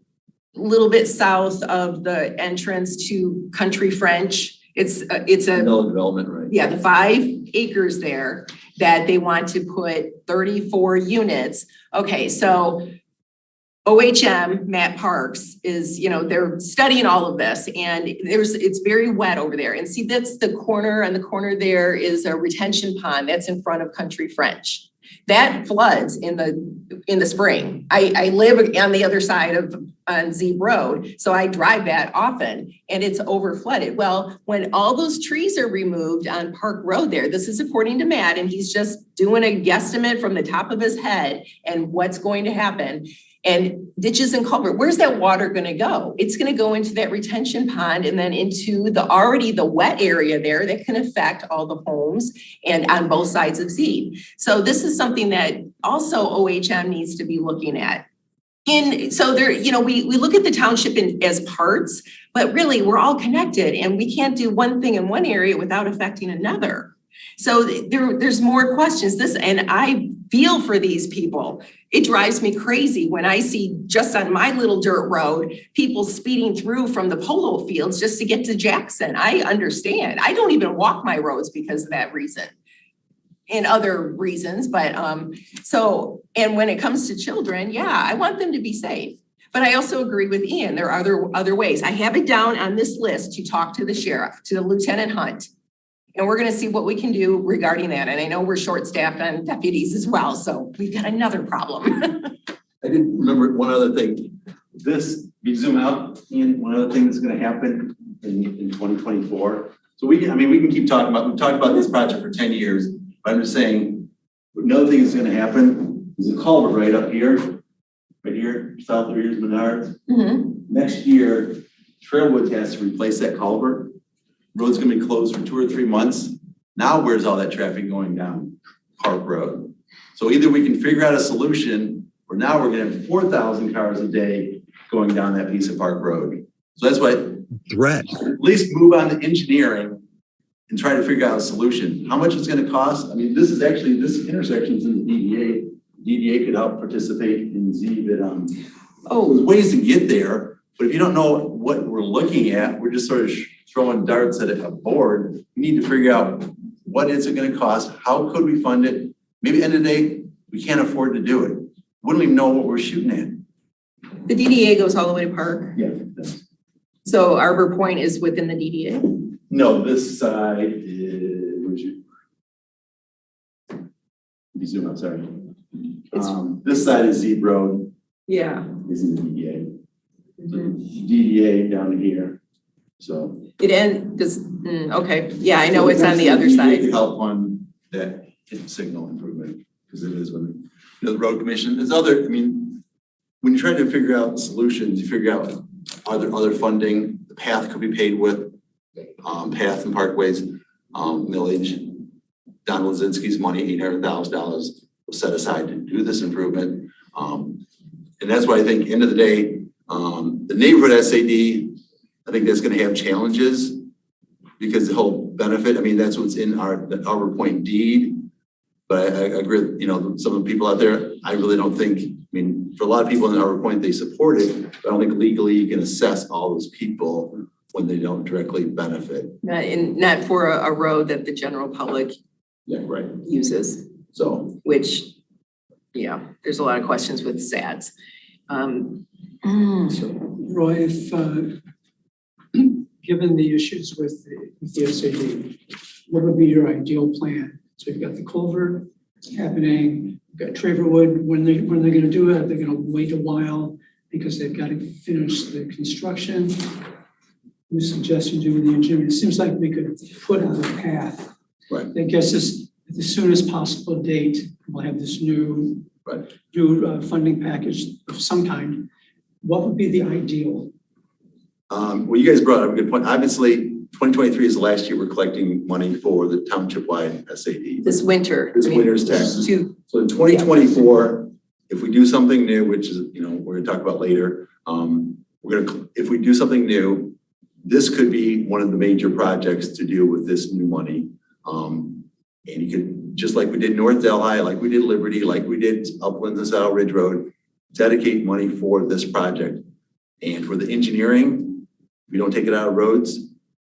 little bit south of the entrance to Country French. It's a No development, right? yeah, the 5 acres there that they want to put 34 units. Okay, so OHM, Matt Parks is, you know, they're studying all of this and it's very wet over there. And see, that's the corner, and the corner there is a retention pond that's in front of Country French. That floods in the spring. I live on the other side on Zeeb Road, so I drive that often and it's over flooded. Well, when all those trees are removed on Park Road there, this is according to Matt, and he's just doing a guesstimate from the top of his head and what's going to happen. And ditches and culvert, where's that water gonna go? It's gonna go into that retention pond and then into the wet area there that can affect all the homes and on both sides of Zeeb. So this is something that also OHM needs to be looking at. So there, you know, we look at the township as parts, but really we're all connected and we can't do one thing in one area without affecting another. So there's more questions. And I feel for these people. It drives me crazy when I see just on my little dirt road, people speeding through from the polo fields just to get to Jackson. I understand. I don't even walk my roads because of that reason and other reasons. But and when it comes to children, yeah, I want them to be safe. But I also agree with Ian. There are other ways. I have it down on this list to talk to the sheriff, to the Lieutenant Hunt. And we're going to see what we can do regarding that. And I know we're short-staffed on deputies as well, so we've got another problem. I did remember one other thing. This, you zoom out, Ian, one other thing that's going to happen in 2024. So we can keep talking about, we've talked about this project for 10 years, but I'm just saying, another thing that's going to happen There's a culvert right up here, south of here's Menards. Next year, Trailwoods has to replace that culvert. Road's gonna be closed for 2 or 3 months. Now where's all that traffic going down? Park Road. So either we can figure out a solution, or now we're gonna have 4,000 cars a day going down that piece of Park Road. So that's why Threat. at least move on to engineering and try to figure out a solution. How much it's gonna cost? I mean, this intersection's in the DDA. DDA could help participate in Z, but there's ways to get there. But if you don't know what we're looking at, we're just sort of throwing darts at a board. We need to figure out what is it gonna cost? How could we fund it? Maybe end of the day, we can't afford to do it. We don't even know what we're shooting at. The DDA goes all the way to Park. Yeah. So Arbor Point is within the DDA? No, this side is, where'd you? Zoom out, sorry. This side is Zebra Road. Yeah. Is in the DDA. So DDA down here. So. Okay, yeah, I know it's on the other DDA side. could help on that signal improvement, because it is when, the road commission, there's other, I mean, when you're trying to figure out solutions, you figure out, are there other funding? The path could be paid with, path and parkways, millage. Don Lazinski's money, $800,000 was set aside to do this improvement. And that's why I think, end of the day, the neighborhood SAD, I think that's gonna have challenges because the whole benefit, I mean, that's what's in the Arbor Point deed. But I agree, some of the people out there, I really don't think, I mean, for a lot of people in Arbor Point, they support it, but I don't think legally you can assess all those people when they don't directly benefit. Not for a road that the general public uses. So. Which, yeah, there's a lot of questions with SADs. So Roy, if, given the issues with the SAD, what would be your ideal plan? So you've got the culvert happening, you've got Traverwood, when they're gonna do it, they're gonna wait a while because they've got to finish the construction. You suggest you do with the engineering. It seems like we could put on a path that gets us at the soonest possible date. We'll have this new funding package of some kind. What would be the ideal? Well, you guys brought up a good point. Obviously, 2023 is the last year we're collecting money for the township-wide SAD. This winter. Winter's tax. So in 2024, if we do something new, which is, we're gonna talk about later, if we do something new, this could be one of the major projects to deal with this new money. And you could, just like we did North Delhi, like we did Liberty, like we did Uplands and Saddle Ridge Road, dedicate money for this project. And for the engineering, we don't take it out of roads.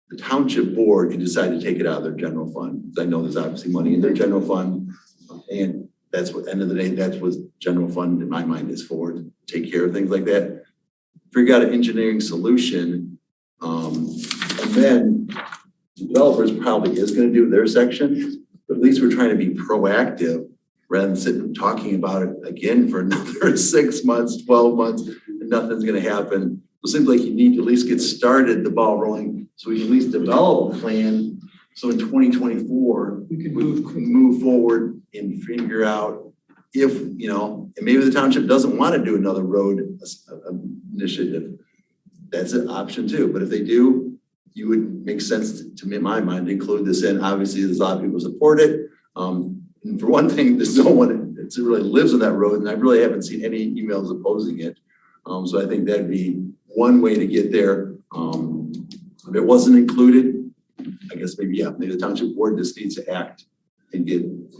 The township board can decide to take it out of their general fund. I know there's obviously money in their general fund. And that's what, end of the day, that's what general fund in my mind is for, to take care of things like that. Figure out an engineering solution. And then developers probably is gonna do their section, but at least we're trying to be proactive rather than sitting and talking about it again for another 6 months, 12 months, and nothing's gonna happen. It seems like you need to at least get started, the ball rolling, so we can at least develop a plan. So in 2024, we can move forward and figure out if, and maybe the township doesn't want to do another road initiative. That's an option too. But if they do, you would make sense to me, in my mind, to include this in. Obviously, there's a lot of people support it. And for one thing, there's no one that really lives on that road, and I really haven't seen any emails opposing it. So I think that'd be one way to get there. If it wasn't included, I guess maybe the township board just needs to act and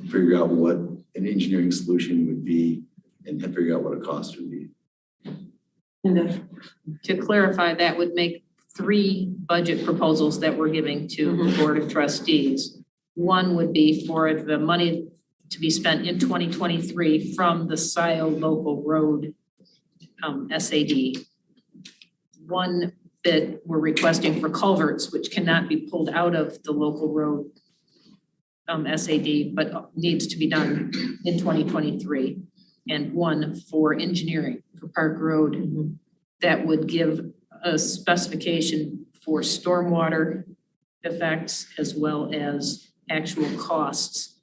figure out what an engineering solution would be and figure out what a cost would be. To clarify, that would make 3 budget proposals that we're giving to the Board of Trustees. One would be for the money to be spent in 2023 from the Scio local road SAD. One that we're requesting for culverts, which cannot be pulled out of the local road SAD, but needs to be done in 2023. And one for engineering for Park Road that would give a specification for stormwater effects as well as actual costs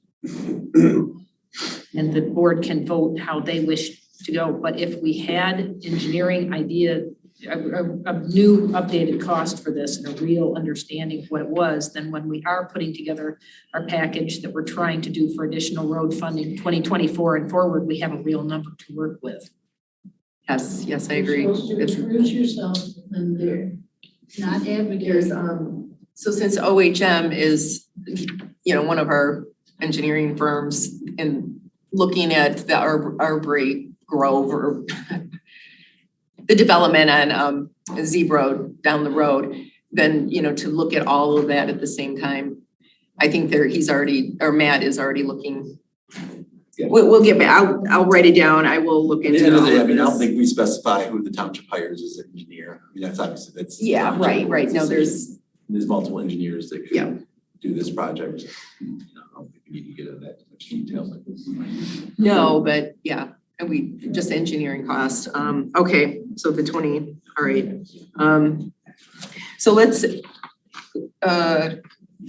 And the board can vote how they wish to go. But if we had engineering idea, a new updated cost for this and a real understanding of what it was, then when we are putting together our package that we're trying to do for additional road funding 2024 and forward, we have a real number to work with. Yes, yes, I agree. You're supposed to recruit yourself and they're not advocates. So since OHM is, one of our engineering firms and looking at the Arbery Grove or the development on Z Road down the road, then, to look at all of that at the same time. I think Matt is already looking. Yeah. We'll get back. I'll write it down. I will look into At the end of all the day, I of mean, I don't this. think we specify who the township hires as an engineer. I mean, that's obviously, that's. Yeah, right. No, there's multiple engineers that could do this project. I don't think we need to get into that much detail. no, but yeah, and we just engineering cost. Okay, so the 20, all right. So let's,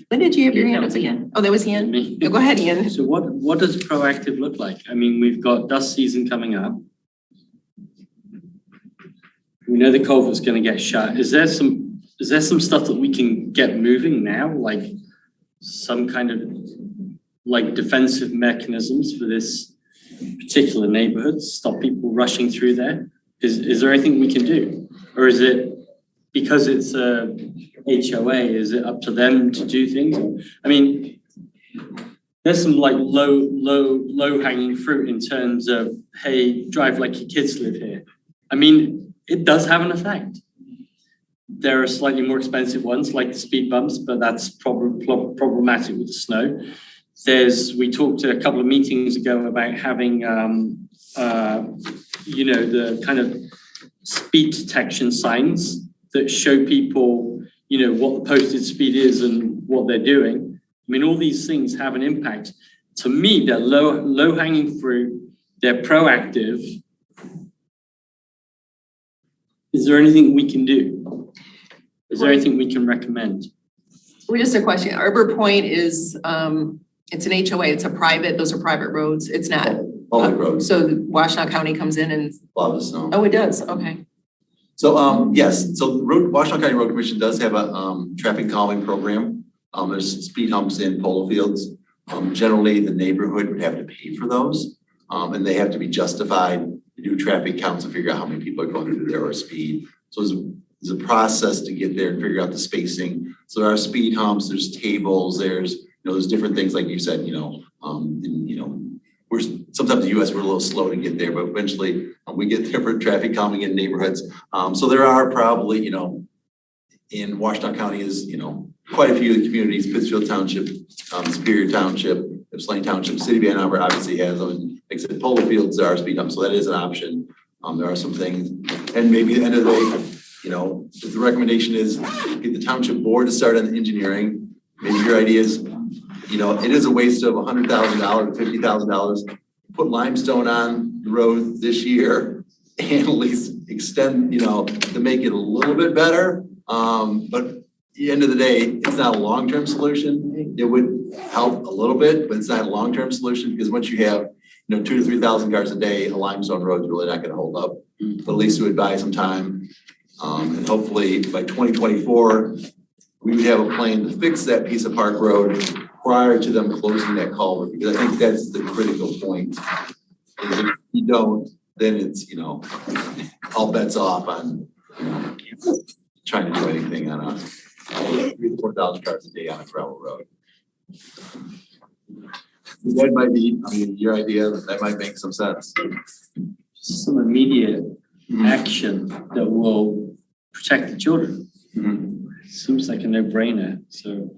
when did you have your hand up again? Oh, that was Ian? Me. No, go ahead, Ian. So what does proactive look like? I mean, we've got dust season coming up. We know the culvert's gonna get shut. Is there some stuff that we can get moving now? Like some kind of like defensive mechanisms for this particular neighborhood, stop people rushing through there? Is there anything we can do? Or is it, because it's a HOA, is it up to them to do things? I mean, there's some like low hanging fruit in terms of, hey, drive like your kids live here. I mean, it does have an effect. There are slightly more expensive ones like the speed bumps, but that's problematic with the snow. We talked a couple of meetings ago about having, the kind of speed detection signs that show people, what the posted speed is and what they're doing. I mean, all these things have an impact. To me, they're low hanging fruit. They're proactive. Is there anything we can do? Is there anything we can recommend? Well, just a question. Arbor Point is, it's an HOA. It's those are private roads. It's not. Public roads. So Washtenaw County comes in and. Plow the snow. Oh, it does. Okay. So, yes, so the Washtenaw County Road Commission does have a traffic calming program. There's speed humps in polo fields. Generally, the neighborhood would have to pay for those. And they have to be justified to do traffic counts and figure out how many people are going through there or speed. So there's a process to get there and figure out the spacing. So there are speed humps, there's tables, there's different things like you said, sometimes the US we're a little slow to get there, but eventually we get there for traffic calming in neighborhoods. So there are probably, in Washtenaw County is, quite a few of the communities, Pittsfield Township, Superior Township, Ypsilanti Township, City of Ann Arbor obviously has them. And like I said, polo fields are speed humps, so that is an option. There are some things, and maybe at the end of the day, if the recommendation is get the township board to start on the engineering, maybe your idea is, it is a waste of $100,000, $50,000. Put limestone on the road this year and at least extend, to make it a little bit better. But at the end of the day, it's not a long-term solution. It would help a little bit, but it's not a long-term solution because once you have, 2,000 to 3,000 cars a day, a limestone road is really not going to hold up. But at least it would buy some time. And hopefully by 2024, we would have a plan to fix that piece of Park Road prior to them closing that culvert, because I think that's the critical point. If you don't, then it's, all bets off on, trying to do anything on a 3,000 to 4,000 cars a day on a gravel road. That might be, your idea, that might make some sense. Some immediate action that will protect the children. Seems like a no-brainer, so.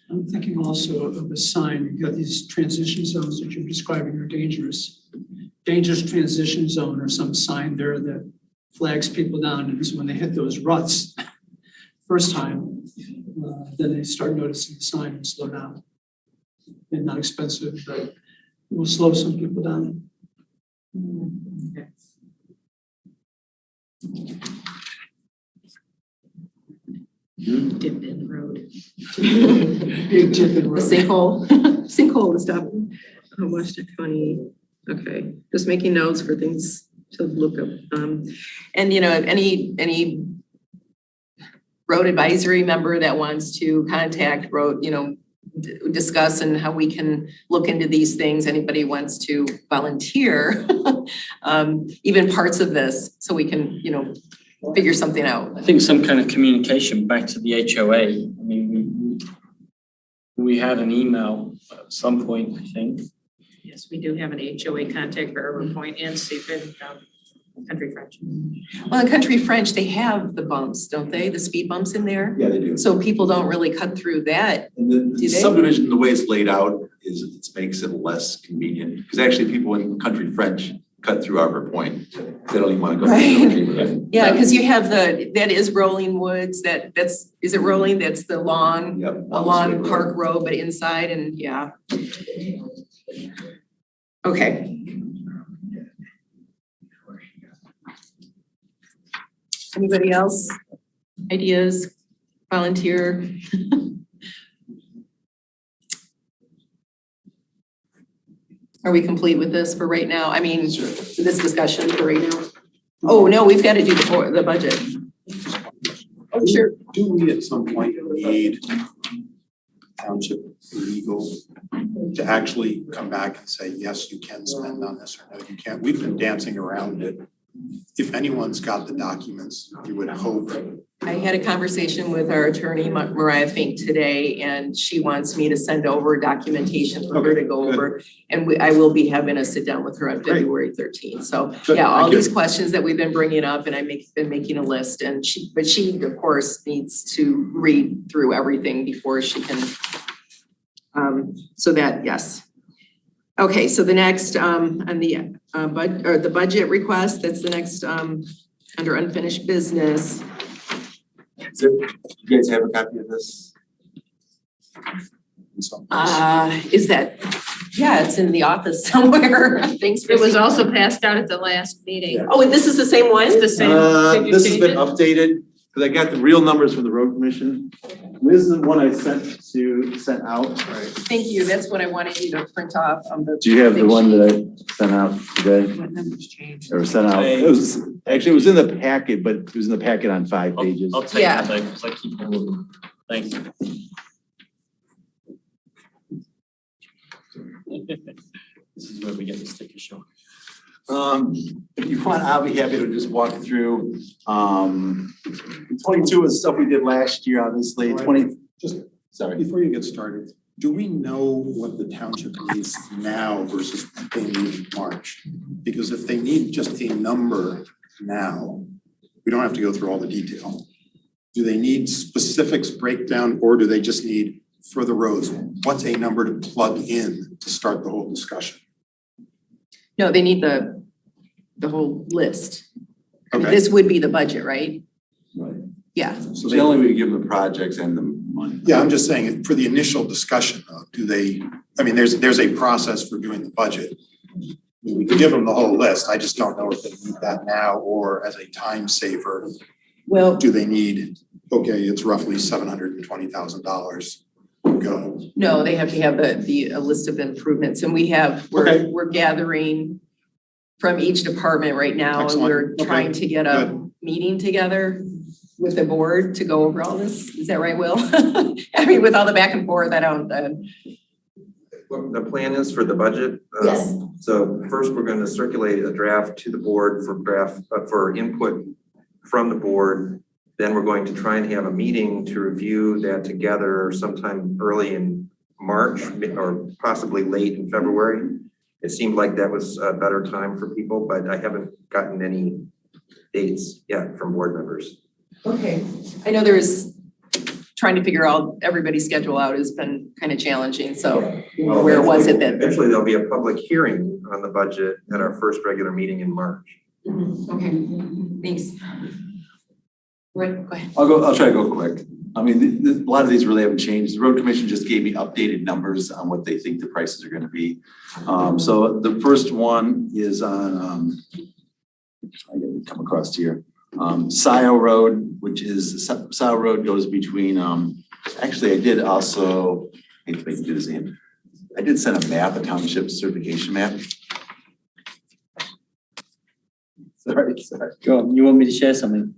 I'm thinking also of a sign, you've got these transition zones that you're describing are dangerous. Dangerous transition zone or some sign there that flags people down, and so when they hit those ruts first time, then they start noticing the sign and slow down. And not expensive, but it will slow some people down. Dip in the road. Big dip in the road. Sinkhole and stuff. Washington County, okay, just making notes for things to look up. And you know, if any road advisory member that wants to contact road, you know, discuss and how we can look into these things, anybody wants to volunteer, even parts of this, so we can, you know, figure something out. I think some kind of communication back to the HOA. I mean, we had an email at some point, I think. Yes, we do have an HOA contact for Arbor Point and Stephen, Country French. Well, in Country French, they have the bumps, don't they? The speed bumps in there? Yeah, they do. So people don't really cut through that. And Do the they? subdivision, the way it's laid out is it makes it less convenient, because actually people in Country French cut through Arbor Point. They don't even want to go through the neighborhood. Yeah, because you have that is Rolling Woods, is it Rolling? That's the long, along Park Road, but inside and yeah. Okay. Anybody else? Ideas? Volunteer? Are we complete with this for right now? I mean, this discussion for right now? Oh, no, we've got to do the budget. Oh, sure. Do we at some point need township legal to actually come back and say, yes, you can spend on this, or no, you can't? We've been dancing around it. If anyone's got the documents, you would hope. I had a conversation with our attorney, Mariah Fink, today, and she wants me to send over documentation for her to go over. And I will be having a sit down with her on February 13th. So yeah, all these questions that we've been bringing up, and been making a list, and she of course needs to read through everything before she can. So that, yes. Okay, so the next on the budget request, that's the next under unfinished business. You guys have a copy of this? Is that, yeah, it's in the office somewhere. Thanks. It was also passed out at the last meeting. Yeah. Oh, and this is the same one? It's the same. Did you This has change been it? updated, because I got the real numbers from the road commission. This is the one I sent out. Thank you. That's what I wanted you to print off on the. Do you have the big one sheet. that I sent out today? What numbers changed? Or sent out? It was in the packet, but it was in the packet on 5 pages. I'll take Yeah. that, because I keep moving. Thank you. This is where we get the sticker shock. If you want, I'll be happy to just walk through. 22 is stuff we did last year, obviously. 20. Sorry. Before you get started, do we know what the township needs now versus what they need in March? Because if they need just a number now, we don't have to go through all the detail. Do they need specifics breakdown, or do they just need for the roads? What's a number to plug in to start the whole discussion? No, they need the whole list. I mean, Okay. this would be the budget, right? Right. Yeah. So the only way to give them the projects and the money. Yeah, I'm just saying, for the initial discussion, do they, I mean, there's a process for doing the budget. We can give them the whole list. I just don't know if they need that now or as a time saver. Well, Do they need, okay, it's roughly $720,000. Go. no, they have to have a list of improvements, and Okay. we're gathering from each department right now, and Excellent. we're Okay. trying to get a meeting together with the board to go over all this. Is that right, Will? I mean, with all the back and forth, I don't, What the plan is for the budget? Yes. So first, we're gonna circulate a draft to the board for input from the board. Then we're going to try and have a meeting to review that together sometime early in March or possibly late in February. It seemed like that was a better time for people, but I haven't gotten any dates yet from board members. okay. I know there's, trying to figure out everybody's schedule out has been kind of challenging, so where was it that? Eventually, there'll be a public hearing on the budget at our first regular meeting in March. Okay, thanks. Right, go ahead. I'll try to go quick. I mean, a lot of these really haven't changed. The road commission just gave me updated numbers on what they think the prices are gonna be. So the first one is on, I gotta come across here. Scio Road, which is, Scio Road goes between, actually I did also, I hate to make you do this, Ian. I did send a map, a township certification map. Sorry. Go on, you want me to share something?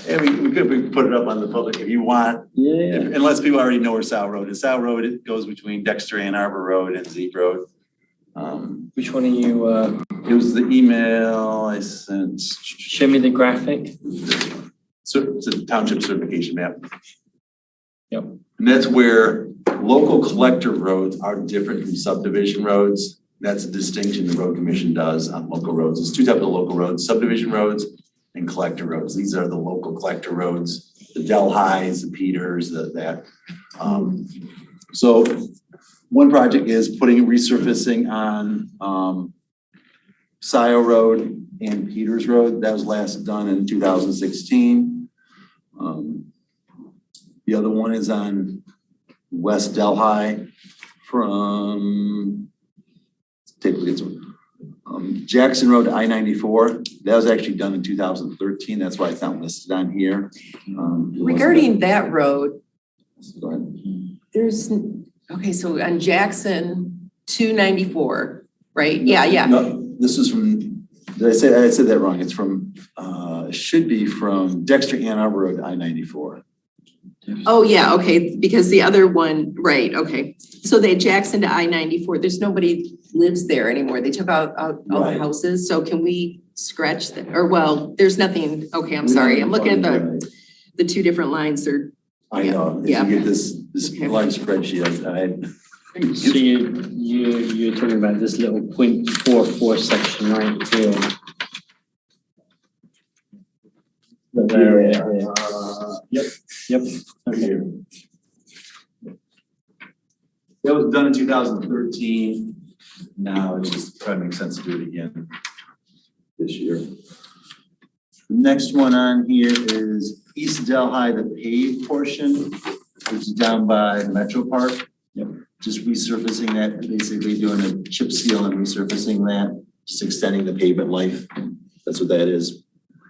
Yeah, we could put it up on the public if you want. Yeah. Unless people already know where Scio Road is. Scio Road, it goes between Dexter Ann Arbor Road and Zeke Road. Which one are you, It was the email I sent. show me the graphic? So it's a township certification map. Yep. And that's where local collector roads are different from subdivision roads. That's a distinction the road commission does on local roads. There's two types of local roads, subdivision roads and collector roads. These are the local collector roads, the Delhis, the Peters, that. So one project is putting resurfacing on Scio Road and Peters Road. That was last done in 2016. The other one is on West Delhi from Jackson Road to I-94. That was actually done in 2013. That's why it's not listed on here. Regarding that road, Go ahead. there's, okay, so on Jackson 294, right? Yeah. No, this is from, I said that wrong. It's from, it should be from Dexter Ann Arbor Road to I-94. Oh, yeah, okay, because the other one, right, okay. So they Jackson to I-94, there's nobody lives there anymore. They took out all the Right. houses. So can we scratch that? Or well, there's nothing, okay, I'm sorry. I'm looking at the two different lines. They're, I know, if yeah. you get this large spreadsheet, So you're talking about this little 0.44 section right here. Yep. Okay. That was done in 2013. Now it just probably makes sense to do it again this year. The next one on here is East Delhi, the paved portion, which is down by Metro Park. Yep. Just resurfacing that, basically doing a chip seal and resurfacing that, just extending the pavement life. That's what that is,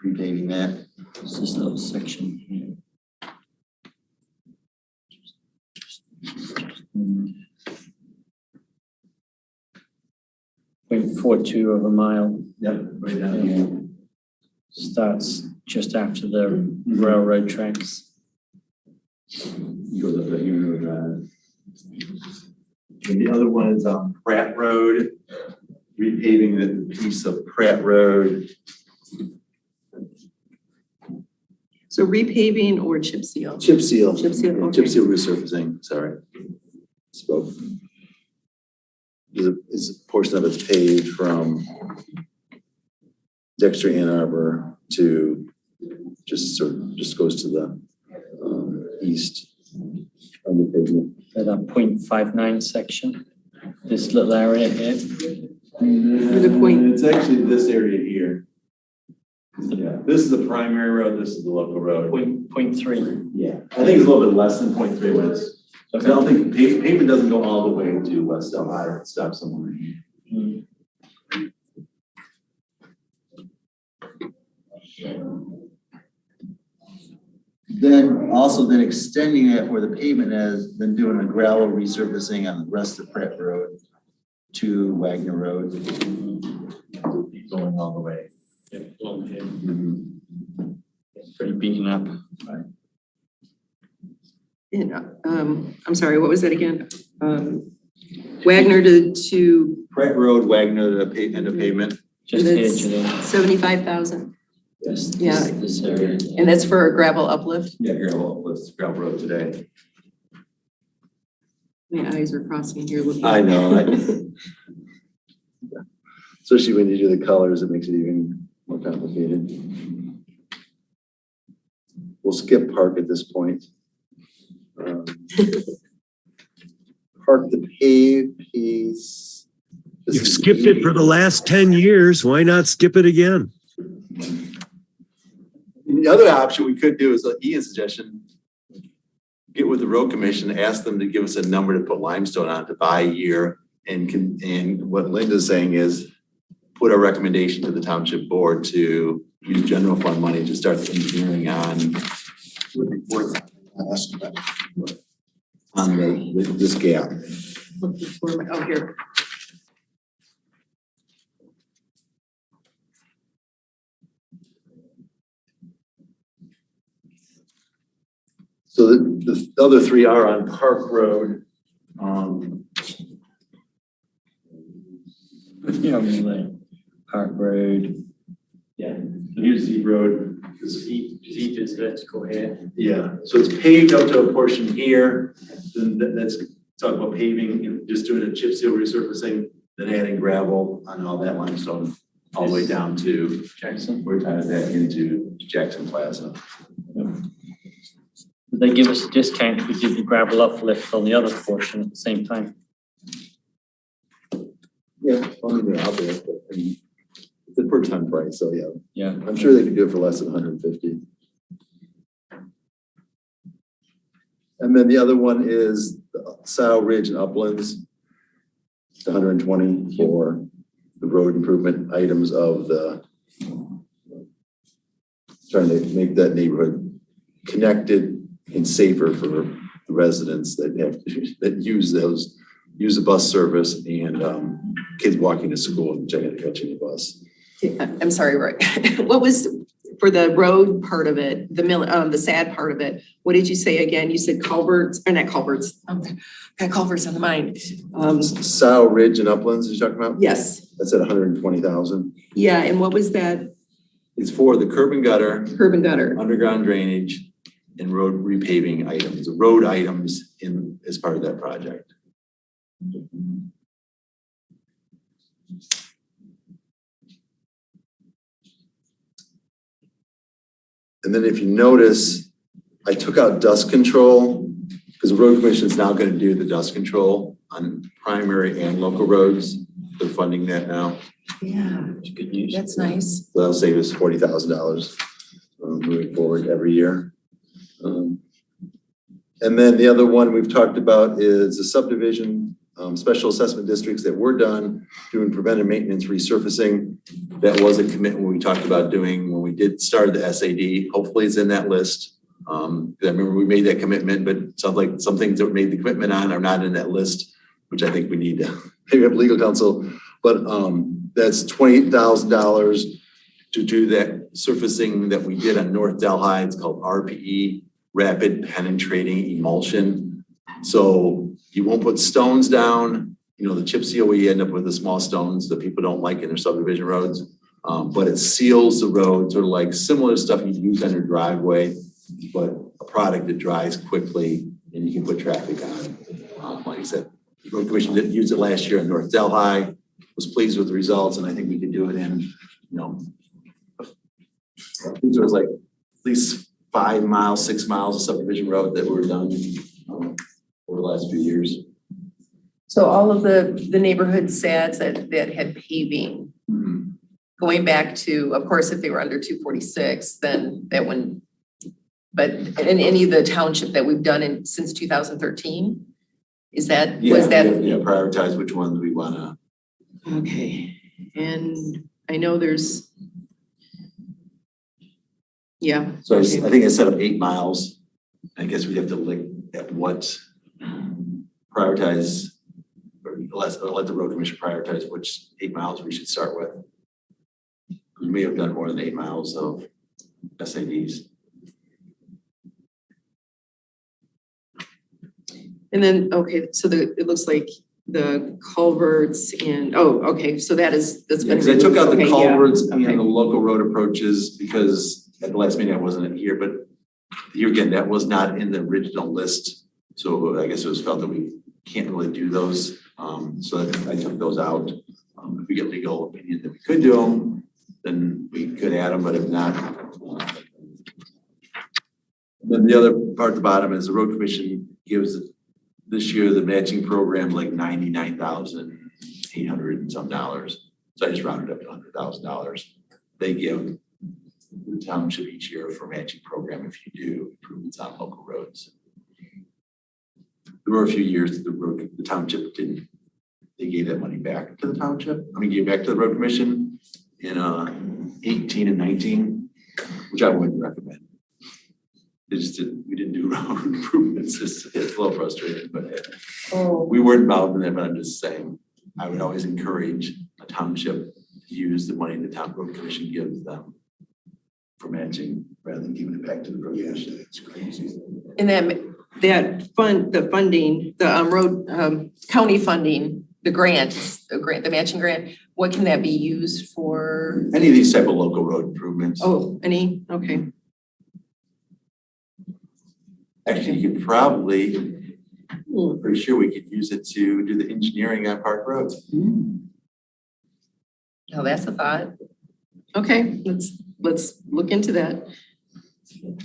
repaving that. It's this little section here. 0.42 of a mile. Yep, right down here. Starts just after the railroad tracks. Goes up that Union Drive. And the other one is on Pratt Road, repaving the piece of Pratt Road. So repaving or chip seal? Chip seal. Chip seal, okay. Chip seal resurfacing, sorry. Spoke. Is a portion of it's paved from Dexter Ann Arbor to just goes to the east of the pavement. That 0.59 section, this little area here. It's actually this area here. Yeah, this is the primary road, this is the local road. 0.3. Yeah, I think it's a little bit less than 0.3 when it's, I don't think pavement doesn't go all the way to West Delhi, it stops somewhere here. Then extending it where the pavement is, then doing a gravel resurfacing on the rest of Pratt Road to Wagner Road. Going all the way. Pretty beaten up. Right. And, I'm sorry, what was that again? Wagner to Pratt Road, Wagner to end of pavement. Just here, Jillian. 75,000. Yes. Yeah. This area. And that's for a gravel uplift? Yeah, gravel uplift, gravel road today. My eyes are crossing here looking. I know. Especially when you do the colors, it makes it even more complicated. We'll skip park at this point. Park the paved piece. You've skipped it for the last 10 years. Why not skip it again? The other option we could do is Ian's suggestion, get with the road commission, ask them to give us a number to put limestone on to buy a year. And what Linda's saying is put a recommendation to the township board to use general fund money to start the engineering on this gap. looking for my, oh, here. So the other three are on Park Road. Yeah, Park Road. Yeah, so here's the road. This Deep is vertical here. yeah, so it's paved up to a portion here. Then that's talk about paving and just doing a chip seal resurfacing, then adding gravel on all that limestone all the way down to Jackson. we're tying that into Jackson Plaza. Did they give us a discount if we did the gravel uplift on the other portion at the same time? Yeah, only they're out there, but I mean, it's a per ton price, so yeah. Yeah. I'm sure they could do it for less than 150. And then the other one is the Scio Ridge and Uplands. It's 120 for the road improvement items of the, trying to make that neighborhood connected and safer for the residents that that use the bus service and kids walking to school and catching the bus. I'm sorry, Roy. What was, for the road part of it, the sad part of it, what did you say again? You said culverts, or not culverts, got culverts on the mind. Scio Ridge and Uplands, you're talking about? Yes. That's at 120,000. Yeah, and what was that? It's for the curb and gutter. Curb and gutter. Underground drainage and road repaving items, road items as part of that project. And then if you notice, I took out dust control because the road commission is now going to do the dust control on primary and local roads. They're funding that now. Yeah, good news. That's nice. So that'll save us $40,000 moving forward every year. And then the other one we've talked about is the subdivision, special assessment districts that were done doing preventive maintenance resurfacing. That was a commitment we talked about doing when we did start the SAD. Hopefully it's in that list. I remember we made that commitment, but it sounds like some things that we made the commitment on are not in that list, which I think we need to maybe have legal counsel. But that's $28,000 to do that surfacing that we did on North Delhi. It's called RPE, Rapid Penetrating Emulsion. So you won't put stones down. You know, the chip seal, we end up with the small stones that people don't like in their subdivision roads. But it seals the road, sort of like similar stuff you use on your driveway, but a product that dries quickly and you can put traffic on. Like I said, the road commission didn't use it last year in North Delhi, was pleased with the results, and I think we could do it in, you know, I think there was like at least 5 miles, 6 miles of subdivision road that were done over the last few years. So all of the neighborhood SADs that had paving, going back to, of course, if they were under 246, then that wouldn't, but in any of the township that we've done since 2013, was that? Yeah, prioritize which ones we wanna. Okay, and I know there's, yeah. So I think I set up 8 miles. I guess we'd have to look at what prioritize, or let the road commission prioritize which 8 miles we should start with. We may have done more than 8 miles of SADs. And then, okay, so it looks like the culverts and, okay, so that's been. Because I took out the okay, culverts yeah, and okay. the local road approaches because at the last meeting I wasn't here, but here again, that was not in the original list. So I guess it was felt that we can't really do those. So I took those out. If we get legal opinion that we could do them, then we could add them, but if not. Then the other part at the bottom is the road commission gives this year the matching program like $99,800 and some dollars. So I just rounded up to $100,000. They give the township each year for matching program if you do improvements on local roads. There were a few years that the township didn't. They gave that money back to the township. Gave back to the road commission in 18 and 19, which I wouldn't recommend. we didn't do road improvements. It's a little frustrating, but Oh. we weren't involved in it, but I'm just saying, I would always encourage a township to use the money the town road commission gives them for matching rather than giving it back to the road commission. It's crazy. And that funding, the road, county funding, the matching grant, what can that be used for? Any of these type of local road improvements. Oh, okay. Actually, you could probably, I'm pretty sure we could use it to do the engineering on Park Road. Oh, that's a thought. Okay, let's look into that. At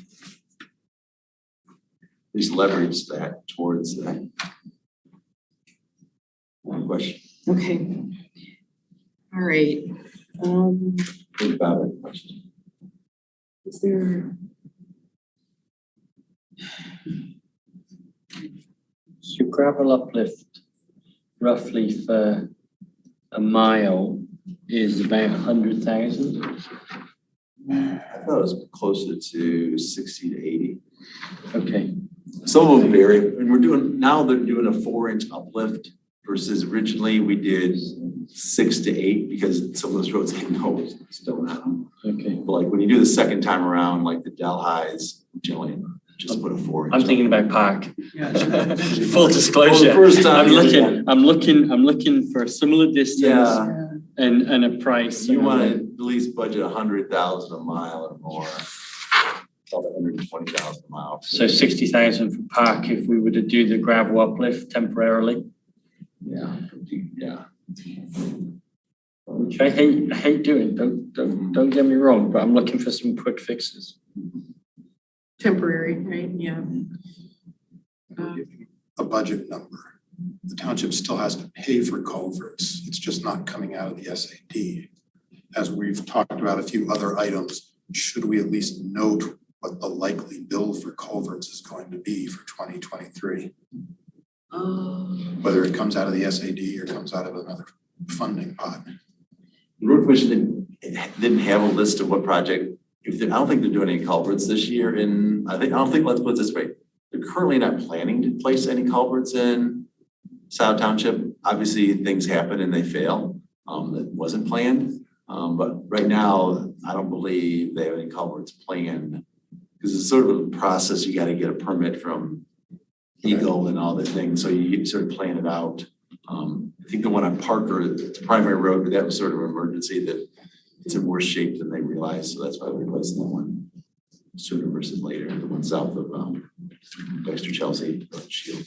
least leverage that towards that. One question. Okay. All right. What about it? Question. Is there? So gravel uplift roughly for a mile is about 100,000. I thought it was closer to 60 to 80. Okay. Some of them vary, and now they're doing a 4-inch uplift versus originally we did 6 to 8 because some of those roads had no stone on them. Okay. But like when you do the second time around, like the Delhi's, Jillian, just put a 4-inch. I'm thinking about Park. Yeah. Full disclosure. Well, the first time I'm looking for a similar distance and a price. You want to at least budget 100,000 a mile or more. About 120,000 a mile. So 60,000 for Park if we were to do the gravel uplift temporarily. Yeah. Which I hate doing. Don't get me wrong, but I'm looking for some quick fixes. Temporary, right? Yeah. A budget number. The township still has to pay for culverts. It's just not coming out of the SAD. As we've talked about a few other items, should we at least note what the likely bill for culverts is going to be for 2023? Whether it comes out of the SAD or comes out of another funding pot. The road commission didn't have a list of what project. I don't think they're doing any culverts this year. Let's put it this way. They're currently not planning to place any culverts in Scio Township. Obviously, things happen and they fail. That wasn't planned. But right now, I don't believe they have any culverts planned because it's sort of a process. You got to get a permit from Eagle and all the things. So you sort of plan it out. I think the one on Parker, it's a primary road, but that was sort of an emergency that it's in worse shape than they realized. So that's why we're replacing that one sooner versus later. The one south of Dexter Chelsea Shield.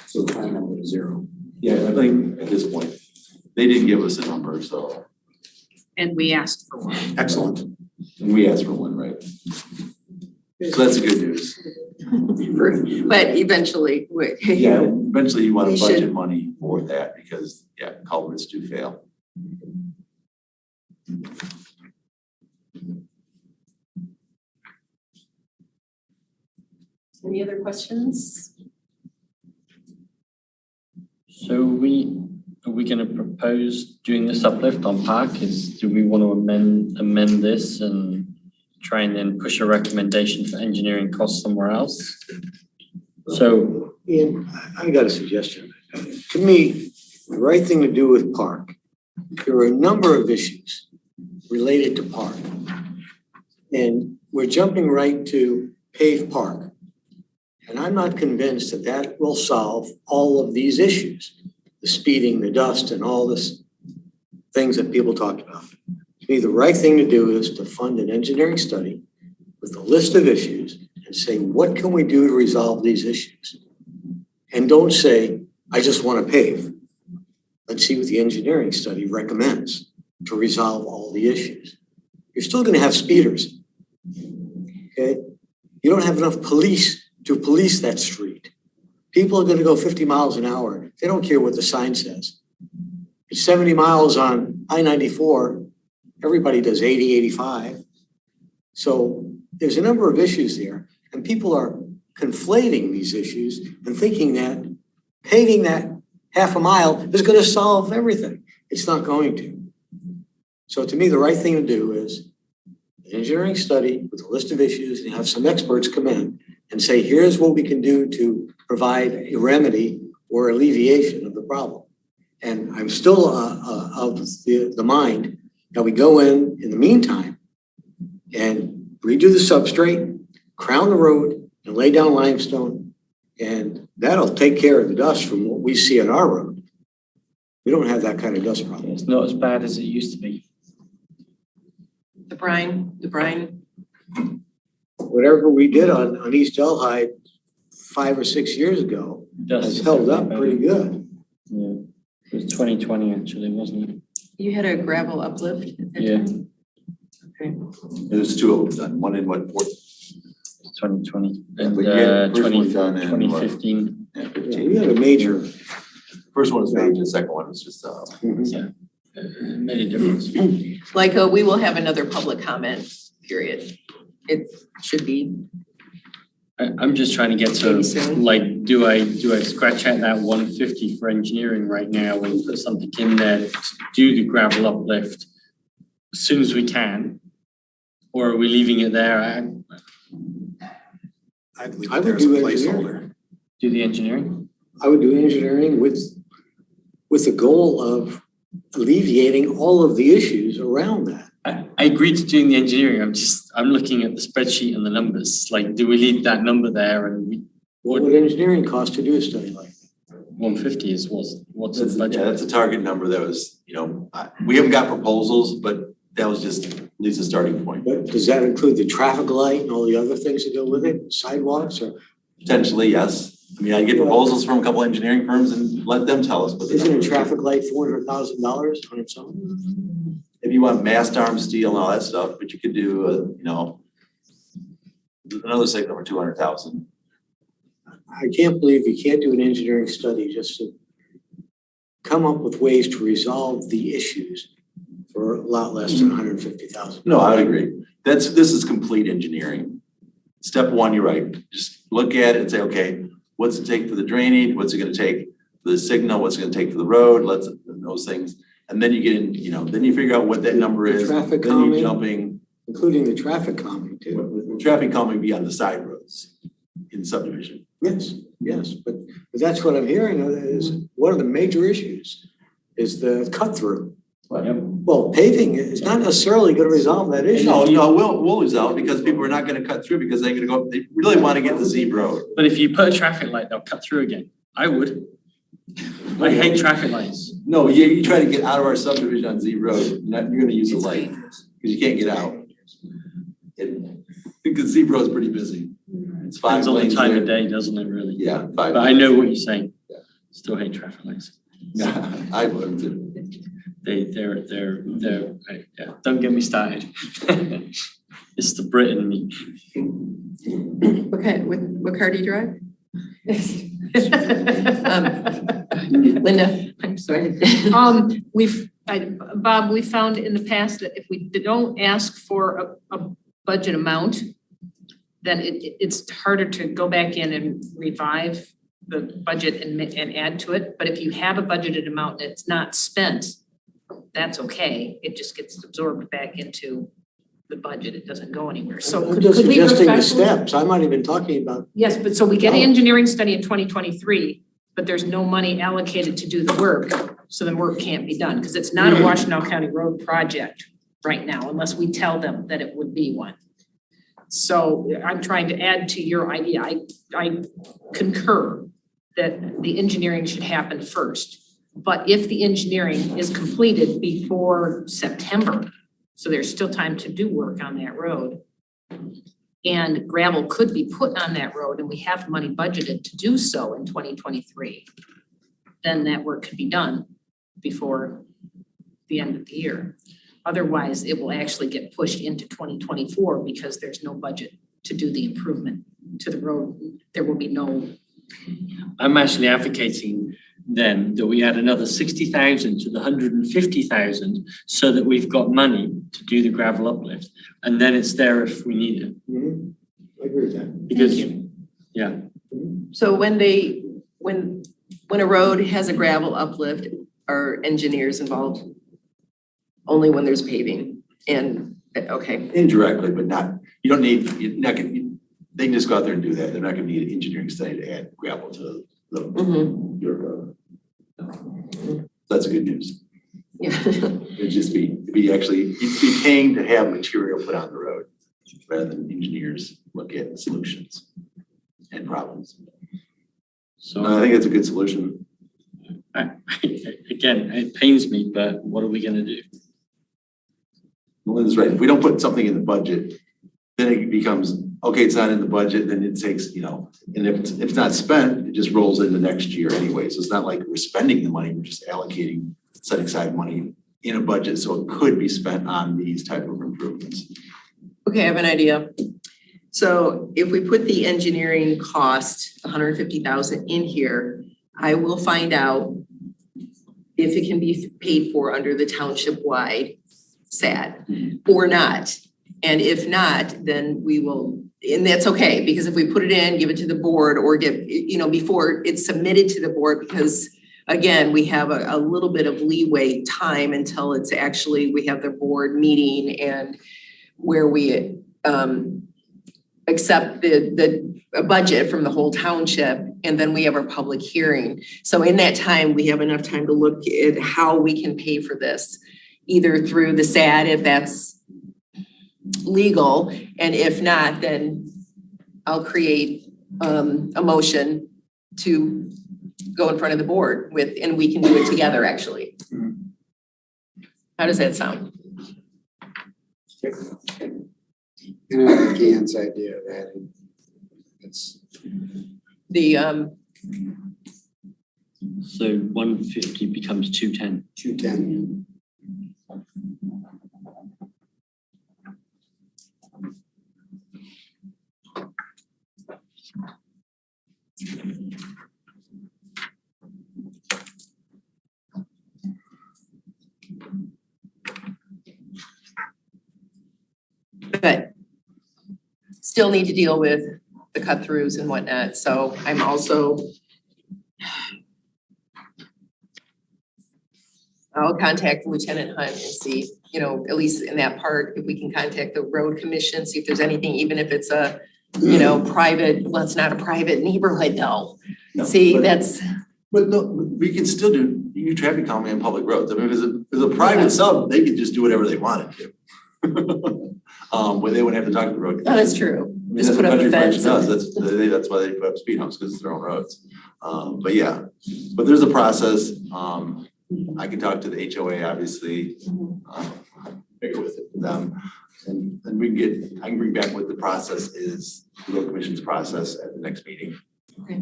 So the final number is 0. Yeah, I think at this point, they didn't give us a number, so. And we asked for one. Excellent. And we asked for one, right? So that's the good news. But eventually, Yeah, eventually you want we to budget should- money for that because, culverts do fail. Any other questions? So are we going to propose doing this uplift on Park? Do we want to amend this and try and then push a recommendation for engineering costs somewhere else? So Ian, I got a suggestion. To me, the right thing to do with Park, there are a number of issues related to Park. And we're jumping right to pave Park. And I'm not convinced that that will solve all of these issues. The speeding, the dust, and all this things that people talk about. To me, the right thing to do is to fund an engineering study with a list of issues and say, what can we do to resolve these issues? And don't say, I just want to pave. Let's see what the engineering study recommends to resolve all the issues. You're still going to have speeders. Okay? You don't have enough police to police that street. People are going to go 50 miles an hour. They don't care what the sign says. It's 70 miles on I-94. Everybody does 80, 85. So there's a number of issues there, and people are conflating these issues and thinking that paving that half a mile is going to solve everything. It's not going to. So to me, the right thing to do is an engineering study with a list of issues and have some experts come in and say, here's what we can do to provide a remedy or alleviation of the problem. And I'm still of the mind that we go in the meantime, and redo the substrate, crown the road, and lay down limestone, and that'll take care of the dust from what we see on our road. We don't have that kind of dust problem. It's not as bad as it used to be. The brine. Whatever we did on East Delhi 5 or 6 years ago has held up pretty good. Yeah, it was 2020 actually, wasn't it? You had a gravel uplift at that Yeah. time? Okay. There's two of them done, one in what, 2020 Yeah, and but you had the first one 20 done in what? 2015. Yeah, We had a major. First one was major, the second one was just, Yeah, made a difference. Like, we will have another public comment period. It should be. I'm just trying to get to, Maybe soon. like, do I scratch out that 150 for engineering right now and put something in there to do the gravel uplift as soon as we can? Or are we leaving it there? I'd leave I it there would as a do placeholder. Do the engineering? I would do engineering with the goal of alleviating all of the issues around that. I agree to doing the engineering. I'm looking at the spreadsheet and the numbers. Like, do we leave that number there and What would engineering cost to do a study like that? 150 is what's in the budget? yeah, that's a target number that was, we haven't got proposals, but that was just at least a starting point. But does that include the traffic light and all the other things that go with it, sidewalks, or? Potentially, yes. I mean, I get proposals from a couple engineering firms and let them tell us. What Isn't a traffic light $400,000 on its own? If you want mast arm steel and all that stuff, but you could do, another signal for 200,000. I can't believe you can't do an engineering study just to come up with ways to resolve the issues for a lot less than $150,000. No, I would agree. This is complete engineering. Step one, you're right. Just look at it and say, okay, what's it take for the drainage? What's it gonna take for the signal? What's it gonna take for the road? Those things. And then you get in, then you figure out what that number is. Traffic Then calming. you're jumping. Including the traffic calming too. Traffic calming be on the side roads in subdivision. Yes, but that's what I'm hearing is one of the major issues is the cut through. Well, paving is not necessarily gonna resolve that issue. No, we'll resolve because people are not gonna cut through because they're gonna go, they really wanna get to Z Road. But if you put a traffic light, they'll cut through again. I would. I hate traffic lights. No, you try to get out of our subdivision on Z Road, you're gonna use a light because you can't get out. Because Z Road's pretty busy. It's 5 Depends on the lanes time there. of day, doesn't it, really? Yeah, 5. But I know what you're saying. Still hate traffic lights. I would too. They're, yeah, don't get me started. It's the Brit in me. What car do you drive? Linda, I'm sorry. Bob, we found in the past that if we don't ask for a budget amount, then it's harder to go back in and revive the budget and add to it. But if you have a budgeted amount and it's not spent, that's okay. It just gets absorbed back into the budget. It doesn't go anywhere. So I'm just suggesting the respectfully- steps. I'm not even talking about. Yes, but so we get an engineering study in 2023, but there's no money allocated to do the work, so the work can't be done, because it's not a Washtenaw County Road project right now, unless we tell them that it would be one. So I'm trying to add to your idea. I concur that the engineering should happen first. But if the engineering is completed before September, so there's still time to do work on that road, and gravel could be put on that road and we have money budgeted to do so in 2023, then that work could be done before the end of the year. Otherwise, it will actually get pushed into 2024 because there's no budget to do the improvement to the road. There will be no. I'm actually advocating then that we add another 60,000 to the 150,000 so that we've got money to do the gravel uplift, and then it's there if we need it. I agree with that. Because, yeah. So when a road has a gravel uplift, are engineers involved? Only when there's paving and, okay. Indirectly, but not, you're not they can just go out there and do that. They're not gonna need an engineering study to add gravel to your road. That's good news. Yeah. It'd just be actually, you'd be paying to have material put on the road rather than engineers look at solutions and problems. So I think it's a good solution. Again, it pains me, but what are we gonna do? Melinda's right. If we don't put something in the budget, then it becomes, okay, it's not in the budget, then it takes, and if it's not spent, it just rolls into next year anyway. So it's not like we're spending the money, we're just allocating, setting aside money in a budget so it could be spent on these type of improvements. Okay, I have an idea. So if we put the engineering cost, 150,000 in here, I will find out if it can be paid for under the township-wide SAD or not. And if not, then we will, and that's okay, because if we put it in, give it to the board or before it's submitted to the board, because again, we have a little bit of leeway time until it's actually, we have the board meeting and where we accept the budget from the whole township, and then we have our public hearing. So in that time, we have enough time to look at how we can pay for this, either through the SAD if that's legal, and if not, then I'll create a motion to go in front of the board with, and we can do it together, actually. How does that sound? You know, Gan's idea that it's The So 150 becomes 210. 210. But still need to deal with the cut throughs and whatnot, so I'm also I'll contact Lieutenant Hunt and see, at least in that part, if we can contact the road commission, see if there's anything, even if it's a, private, well, it's not a private neighborhood though. No, See, but- that's, But no, we can still do, you can do traffic calming on public roads. I mean, if it's a private sub, they could just do whatever they wanted to. Where they wouldn't have to talk to the road. oh, that's true. I mean, Just that's put what up a Country French fence. does. That's why they put up speed humps, because it's their own roads. But yeah, but there's a process. I can talk to the HOA, obviously, figure with them. And I can bring back what the process is, the road commission's process at the next meeting. Okay.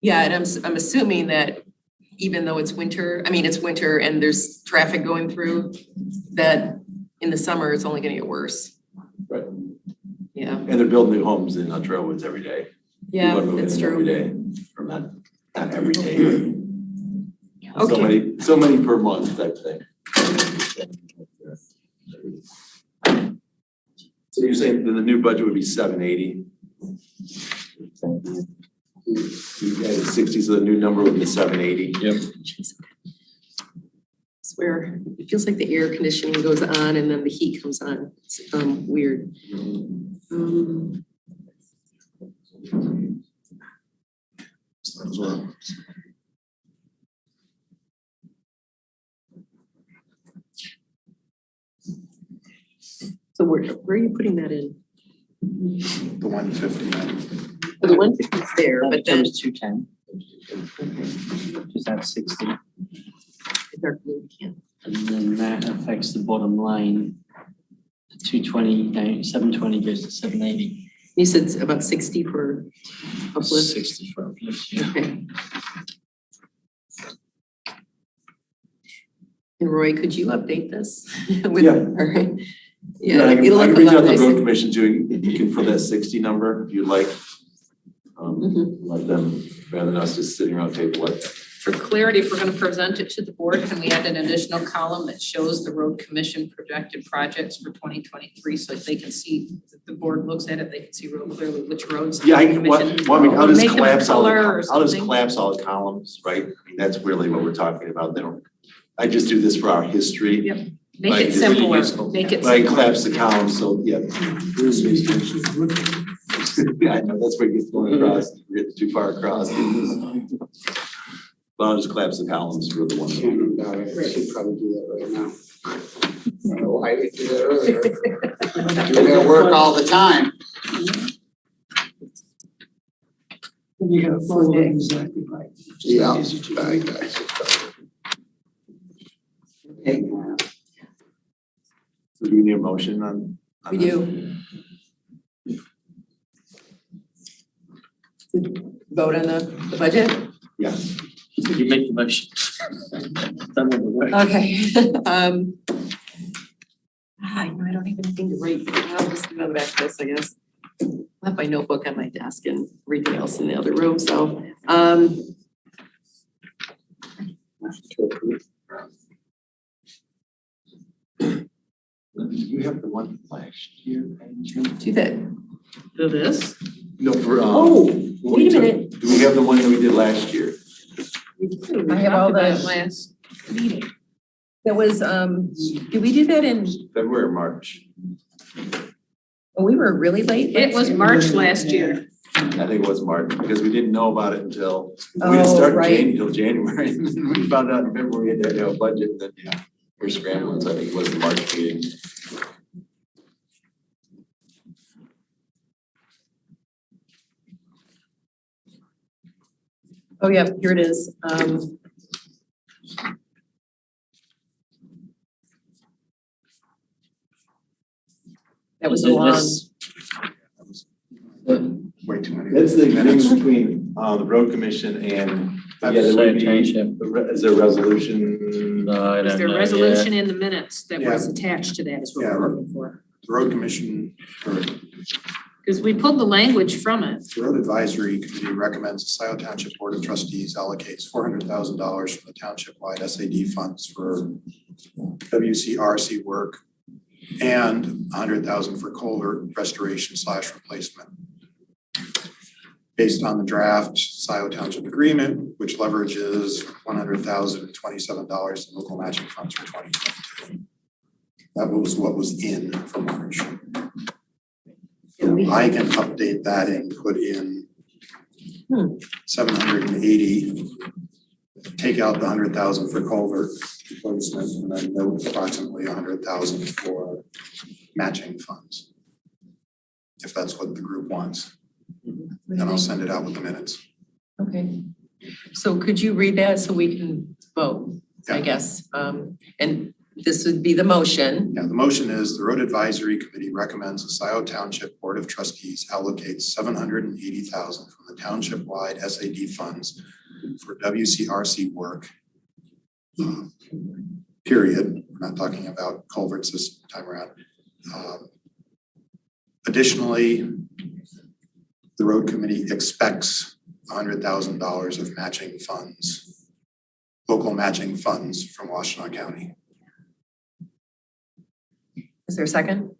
Yeah, and I'm assuming that even though it's winter and there's traffic going through, that in the summer, it's only gonna get worse. Right. Yeah. And they're building new homes in Trail Woods every day. Yeah, People are moving that's in true. every day, or not every day. Okay. So many per month type thing. So you're saying that the new budget would be 780? You added 60, so the new number would be 780. Yep. Swear, it feels like the air conditioning goes on and then the heat comes on. It's weird. As well. So where are you putting that in? The 150. So the 150 is there, but then becomes 210. Just add 60. dark blue, we can't. And then that affects the bottom line. 220, 720 goes to 780. You said it's about 60 for uplift? 60 for uplift, yeah. Okay. And Roy, could you update this? With, Yeah. All right. Yeah, I can it'll look a reach lot out to the road nicer. commission too, you can for that 60 number, if you'd like. Let them, rather than us just sitting around table it. For clarity, if we're gonna present it to the board, can we add an additional column that shows the road commission projected projects for 2023, so if they can see, if the board looks at it, they can see real clearly which roads. the Yeah, road commission- I'll just Make them collapse all, color or I'll just something. collapse all the columns, right? I mean, that's really what we're talking about. I just do this for our history. Yep. Make Like, it it's really simpler, useful. make it Like simpler. collapse the column, so yeah. Yeah, I know, that's where it gets going across, you get too far across. Well, I'll just collapse the columns for the one. Can't doubt it. I should probably do that right now. I don't know why we did that earlier. Do that work all the time. You gotta follow it exactly right. Yeah. Okay. So do we need a motion on? We do. Vote on the budget? Yes. You make the motion. Done with the work. Okay. I don't even think to write. I'll just go back to this, I guess. I have my notebook on my desk and everything else in the other room, so, You have the one from last year. do that. Do this? No, for, Oh, wait a minute. Do we have the one that we did last year? I have all the, Last meeting. that was, did we do that in, February or March? oh, we were really late? It was March last year. I think it was March, because we didn't know about it until, we Oh, didn't start right. until January, and then we found out in February we had to have a budget, and then, yeah, we're scrambling, so I think it was the March meeting. Oh, yeah, here it is. That was a long, Way too many. That's the difference between, the road commission and, yeah, there would be, is there a resolution? No, I Is don't there know. a resolution in the minutes that Yeah. was attached to that is what Yeah. we're looking for? The road commission, or Because we pulled the language from it. the road advisory committee recommends the Scio Township Board of Trustees allocates $400,000 from the township-wide SAD funds for WCRC work and $100,000 for culvert restoration / replacement. Based on the draft Scio Township agreement, which leverages $100,027 in local matching funds for 2022. That was what was in for March. I can update that and put in 780, take out the 100,000 for culvert replacement, and then note approximately 100,000 for matching funds. If that's what the group wants. Then I'll send it out with the minutes. okay. So could you read that so we can vote, I Yeah. guess? And this would be the motion. Yeah, the motion is the road advisory committee recommends the Scio Township Board of Trustees allocates $780,000 from the township-wide SAD funds for WCRC work. Period. We're not talking about culverts this time around. Additionally, the road committee expects $100,000 of matching funds, local matching funds from Washtenaw County. Is there a second?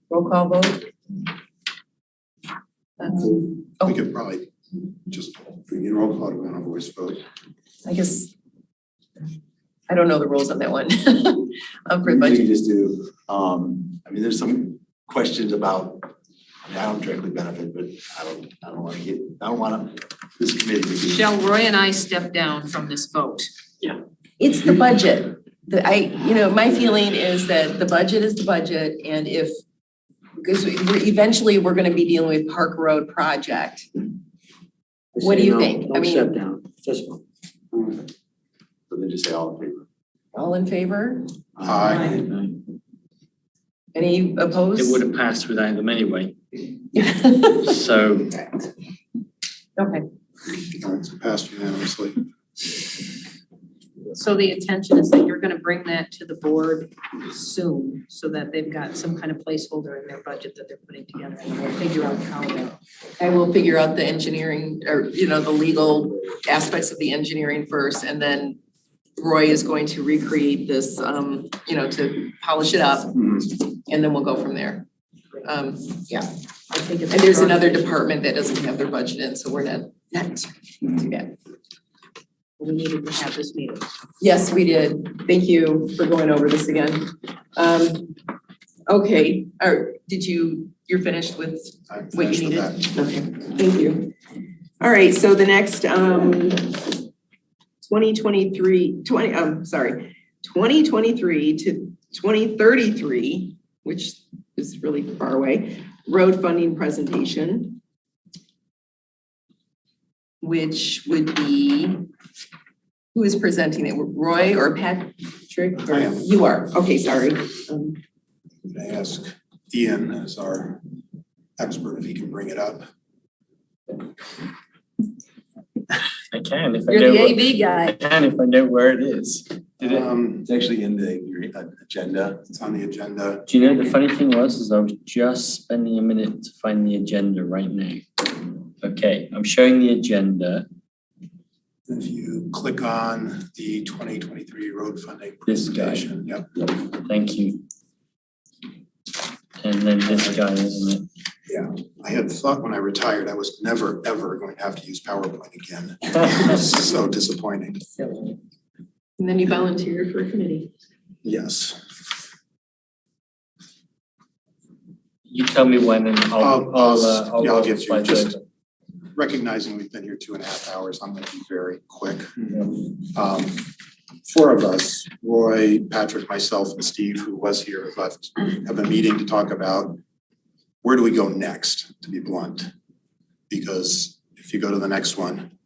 Roll call vote? We could probably just, if we need a roll call to go on a voice vote. I guess, I don't know the rules on that one. For We budget. can just do, I mean, there's some questions about, I mean, I don't directly benefit, but I don't wanna this committee to be. Shall Roy and I step down from this vote? It's the budget. My feeling is that the budget is the budget, and if, because eventually we're gonna be dealing with Park Road project. What do you think? I mean, Step down, just one. So they just say all in favor. all in favor? Aye. Any opposed? It would have passed without them anyway. So Okay. It's passed unanimously. So the intention is that you're gonna bring that to the board soon, so that they've got some kind of placeholder in their budget that they're putting together, and we'll figure out how that. I will figure out the engineering or, the legal aspects of the engineering first, and then Roy is going to recreate this, to polish it up, and then we'll go from there. Yeah. And there's another department that doesn't have their budget in, so we're not too bad. We needed to have this meeting. Yes, we did. Thank you for going over this again. Okay, you're finished with what you needed? Okay, thank you. All right, so the next 2023 to 2033, which is really far away, road funding presentation, which would be, who is presenting it? Roy or Patrick? I am. You are. Okay, sorry. I ask Ian as our expert if he can bring it up. I can if I You're know. the AV guy. I can if I know where it is. It's actually in the agenda. It's on the agenda. Do you know the funny thing was I was just spending a minute to find the agenda right now. Okay, I'm showing the agenda. If you click on the 2023 road funding This guy. presentation, yep. Thank you. And then this guy, isn't it? Yeah, I had thought when I retired, I was never, ever going to have to use PowerPoint again. So disappointing. And then you volunteered for a committee. Yes. You tell me when and I'll I'll get you, slide just over. recognizing we've been here 2.5 hours, I'm gonna be very quick. Four of us, Roy, Patrick, myself, and Steve, who was here, left, have a meeting to talk about where do we go next, to be blunt. Because if you go to the next one,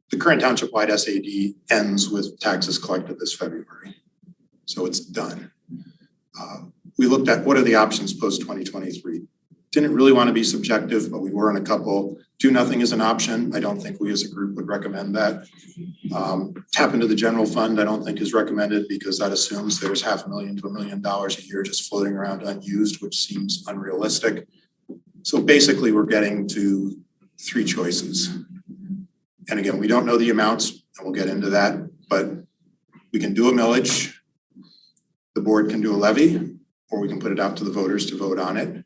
the current township-wide SAD ends with taxes collected this February. So it's done. We looked at what are the options post 2023. Didn't really want to be subjective, but we were in a couple. Do nothing is an option. I don't think we as a group would recommend that. Tap into the general fund, I don't think is recommended because that assumes there's $500,000 to $1 million a year just floating around unused, which seems unrealistic. So basically we're getting to 3 choices. And again, we don't know the amounts and we'll get into that, but we can do a millage. The board can do a levy, or we can put it out to the voters to vote on it.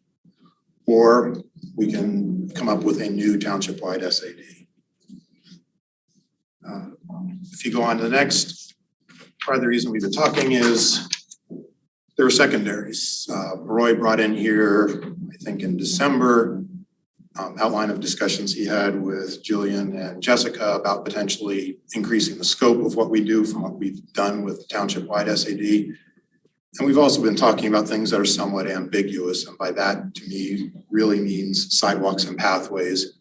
Or we can come up with a new township-wide SAD. If you go on to the next, part of the reason we've been talking is there are secondaries. Roy brought in here, I think in December, outline of discussions he had with Jillian and Jessica about potentially increasing the scope of what we do from what we've done with township-wide SAD. And we've also been talking about things that are somewhat ambiguous. And by that, to me, really means sidewalks and pathways.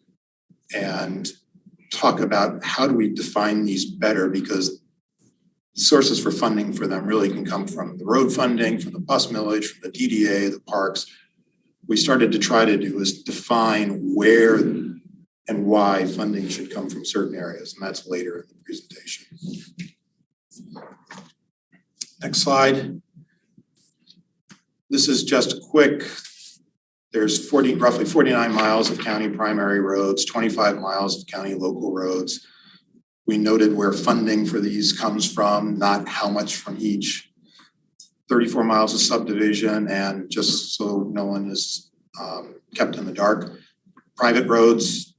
And talk about how do we define these better, because sources for funding for them really can come from the road funding, from the bus millage, from the DDA, the parks. We started to try to do is define where and why funding should come from certain areas. And that's later in the presentation. Next slide. This is just quick. There's roughly 49 miles of county primary roads, 25 miles of county local roads. We noted where funding for these comes from, not how much from each. 34 miles of subdivision, and just so no one is kept in the dark, private roads,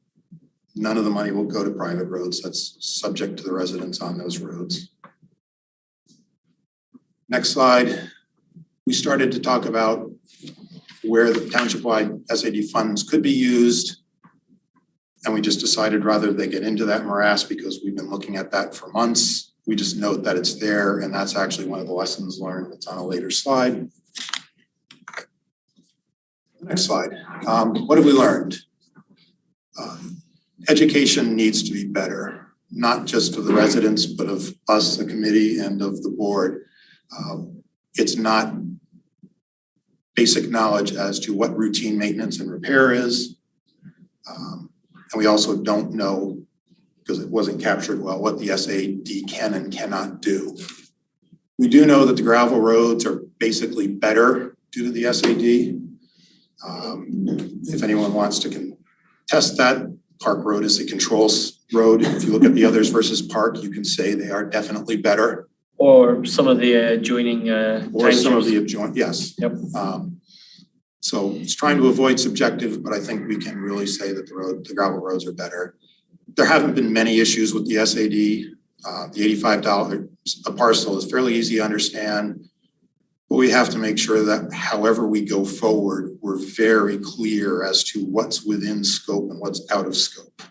none of the money will go to private roads. That's subject to the residents on those roads. Next slide. We started to talk about where the township-wide SAD funds could be used. And we just decided rather than get into that morass, because we've been looking at that for months, we just note that it's there, and that's actually one of the lessons learned that's on a later slide. Next slide. What have we learned? Education needs to be better, not just of the residents, but of us, the committee, and of the board. It's not basic knowledge as to what routine maintenance and repair is. And we also don't know, because it wasn't captured well, what the SAD can and cannot do. We do know that the gravel roads are basically better due to the SAD. If anyone wants to contest that, Park Road is a control Road, if you look at the others versus Park, you can say they are definitely better. Or some of the adjoining Or some of townships. the adjoint, yes. Yep. So it's trying to avoid subjective, but I think we can really say that the gravel roads are better. There haven't been many issues with the SAD. The $85 a parcel is fairly easy to understand. But we have to make sure that however we go forward, we're very clear as to what's within scope and what's out of scope,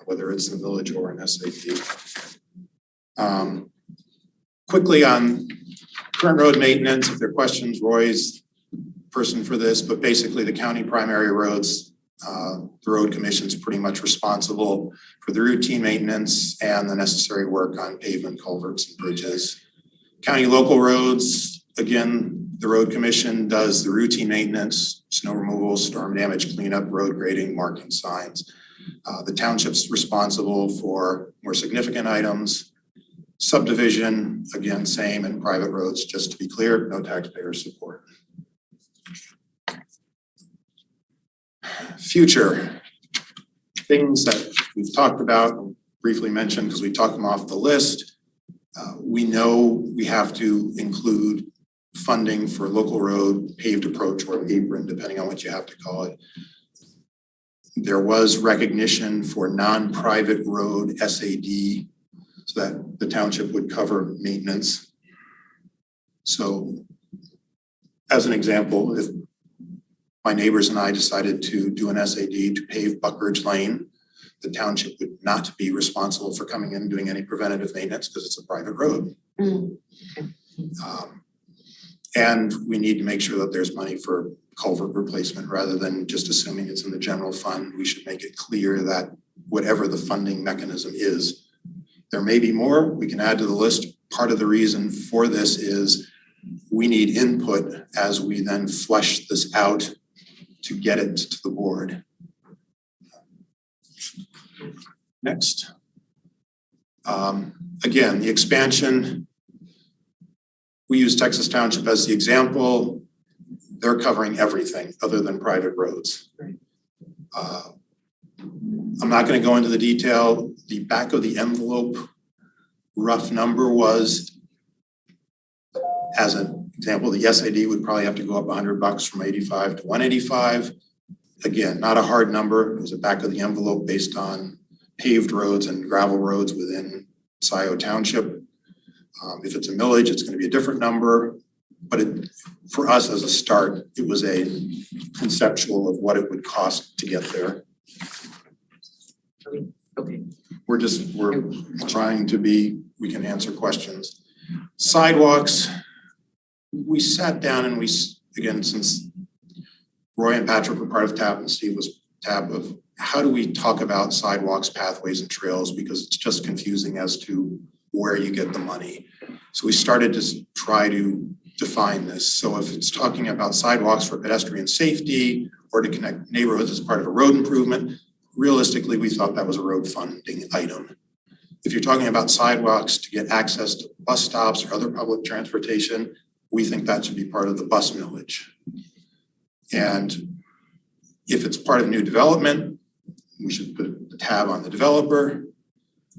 whether it's the village or an SAD. Quickly on current road maintenance, if there are questions, Roy's person for this, but basically the county primary roads, the road commission's pretty much responsible for the routine maintenance and the necessary work on pavement, culverts, and bridges. County local roads, again, the road commission does the routine maintenance, snow removal, storm damage cleanup, road grading, marking signs. The township's responsible for more significant items. Subdivision, again, same, and private roads, just to be clear, no taxpayer support. Future things that we've talked about, briefly mentioned because we talked them off the list. We know we have to include funding for local road, paved approach, or apron, depending on what you have to call it. There was recognition for non-private road SAD so that the township would cover maintenance. So as an example, if my neighbors and I decided to do an SAD to pave Buckridge Lane, the township would not be responsible for coming in and doing any preventative maintenance because it's a private road. And we need to make sure that there's money for culvert replacement rather than just assuming it's in the general fund. We should make it clear that whatever the funding mechanism is, there may be more we can add to the list. Part of the reason for this is we need input as we then flesh this out to get it to the board. Next. Again, the expansion, we use Texas Township as the example. They're covering everything other than private roads. I'm not going to go into the detail. The back of the envelope rough number was, as an example, the SAD would probably have to go up $100 from 85 to 185. Again, not a hard number. It was a back of the envelope based on paved roads and gravel roads within Scio Township. If it's a millage, it's going to be a different number. But for us as a start, it was a conceptual of what it would cost to get there. Okay. We're trying to be, we can answer questions. Sidewalks, we sat down and we, again, since Roy and Patrick were part of TAP and Steve was TAP, of how do we talk about sidewalks, pathways, and trails, because it's just confusing as to where you get the money. So we started to try to define this. So if it's talking about sidewalks for pedestrian safety or to connect neighborhoods as part of a road improvement, realistically, we thought that was a road funding item. If you're talking about sidewalks to get access to bus stops or other public transportation, we think that should be part of the bus millage. And if it's part of new development, we should put a tab on the developer.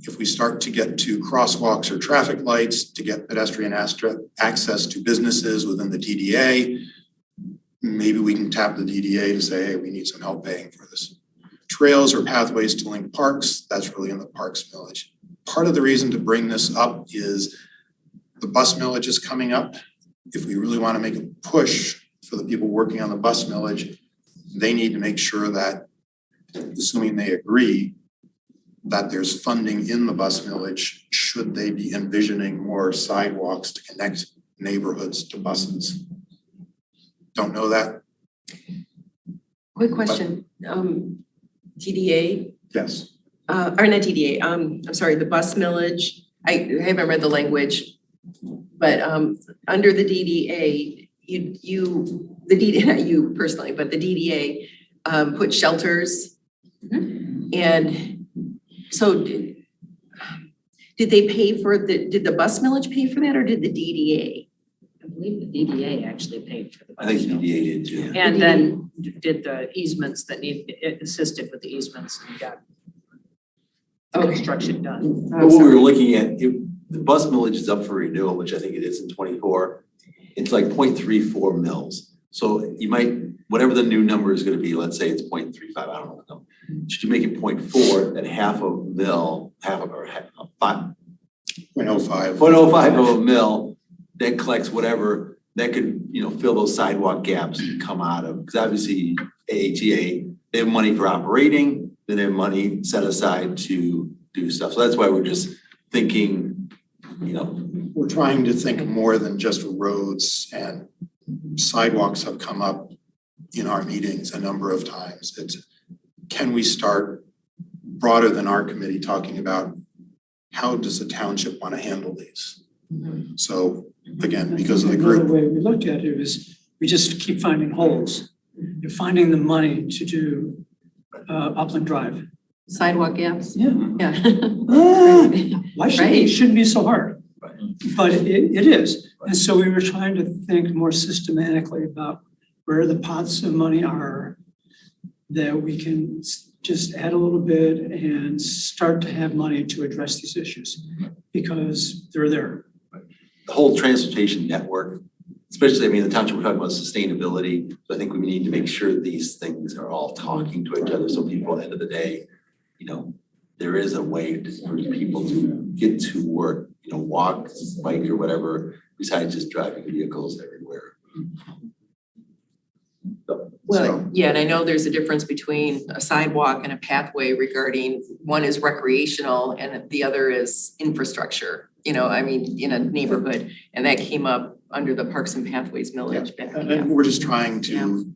If we start to get to crosswalks or traffic lights to get pedestrian access to businesses within the DDA, maybe we can tap the DDA to say, hey, we need some help paying for this. Trails or pathways to link parks, that's really in the parks millage. Part of the reason to bring this up is the bus millage is coming up. If we really want to make a push for the people working on the bus millage, they need to make sure that, assuming they agree, that there's funding in the bus millage should they be envisioning more sidewalks to connect neighborhoods to buses. Don't know that. Quick question, TDA? Yes. Or not TDA, I'm sorry, the bus millage, I haven't read the language, but under the DDA, the DDA, not you personally, but the DDA put shelters. And so did they pay for did the bus millage pay for that or did the DDA? I believe the DDA actually paid for the bus. I think the DDA did too. And then did the easements that assisted with the easements and got the construction done. But what we were looking at, if the bus millage is up for renewal, which I think it is in 24, it's like 0.34 mils. So you might, whatever the new number is gonna be, let's say it's 0.35, I don't know. Should you make it 0.4, then half a mil, half of, or half, 0.05. 0.05 of a mil, that collects whatever, that could, you know, fill those sidewalk gaps and come out of, because obviously AATA, they have money for operating, then they have money set aside to do stuff. So that's why we're just thinking, you know. We're trying to think more than just roads, and sidewalks have come up in our meetings a number of times. It's, can we start broader than our committee talking about how does the township want to handle these? So again, because of the group. Another way we looked at it is we just keep finding holes. You're finding the money to do Upland Drive. Sidewalk gaps? Yeah. Yeah. Why should it shouldn't be so hard? But it is. And so we were trying to think more systematically about where the pots of money are that we can just add a little bit and start to have money to address these issues because they're there. The whole transportation network, especially, I mean, the township, we're talking about sustainability. So I think we need to make sure these things are all talking to each other. So people, at the end of the day, you know, there is a way for people to get to work, you know, walk, bike or whatever, besides just driving vehicles everywhere. Well, yeah, and I know there's a difference between a sidewalk and a pathway regarding, one is recreational and the other is infrastructure, you know, I mean, in a neighborhood. And that came up under the Parks and Pathways millage back. And we're just trying to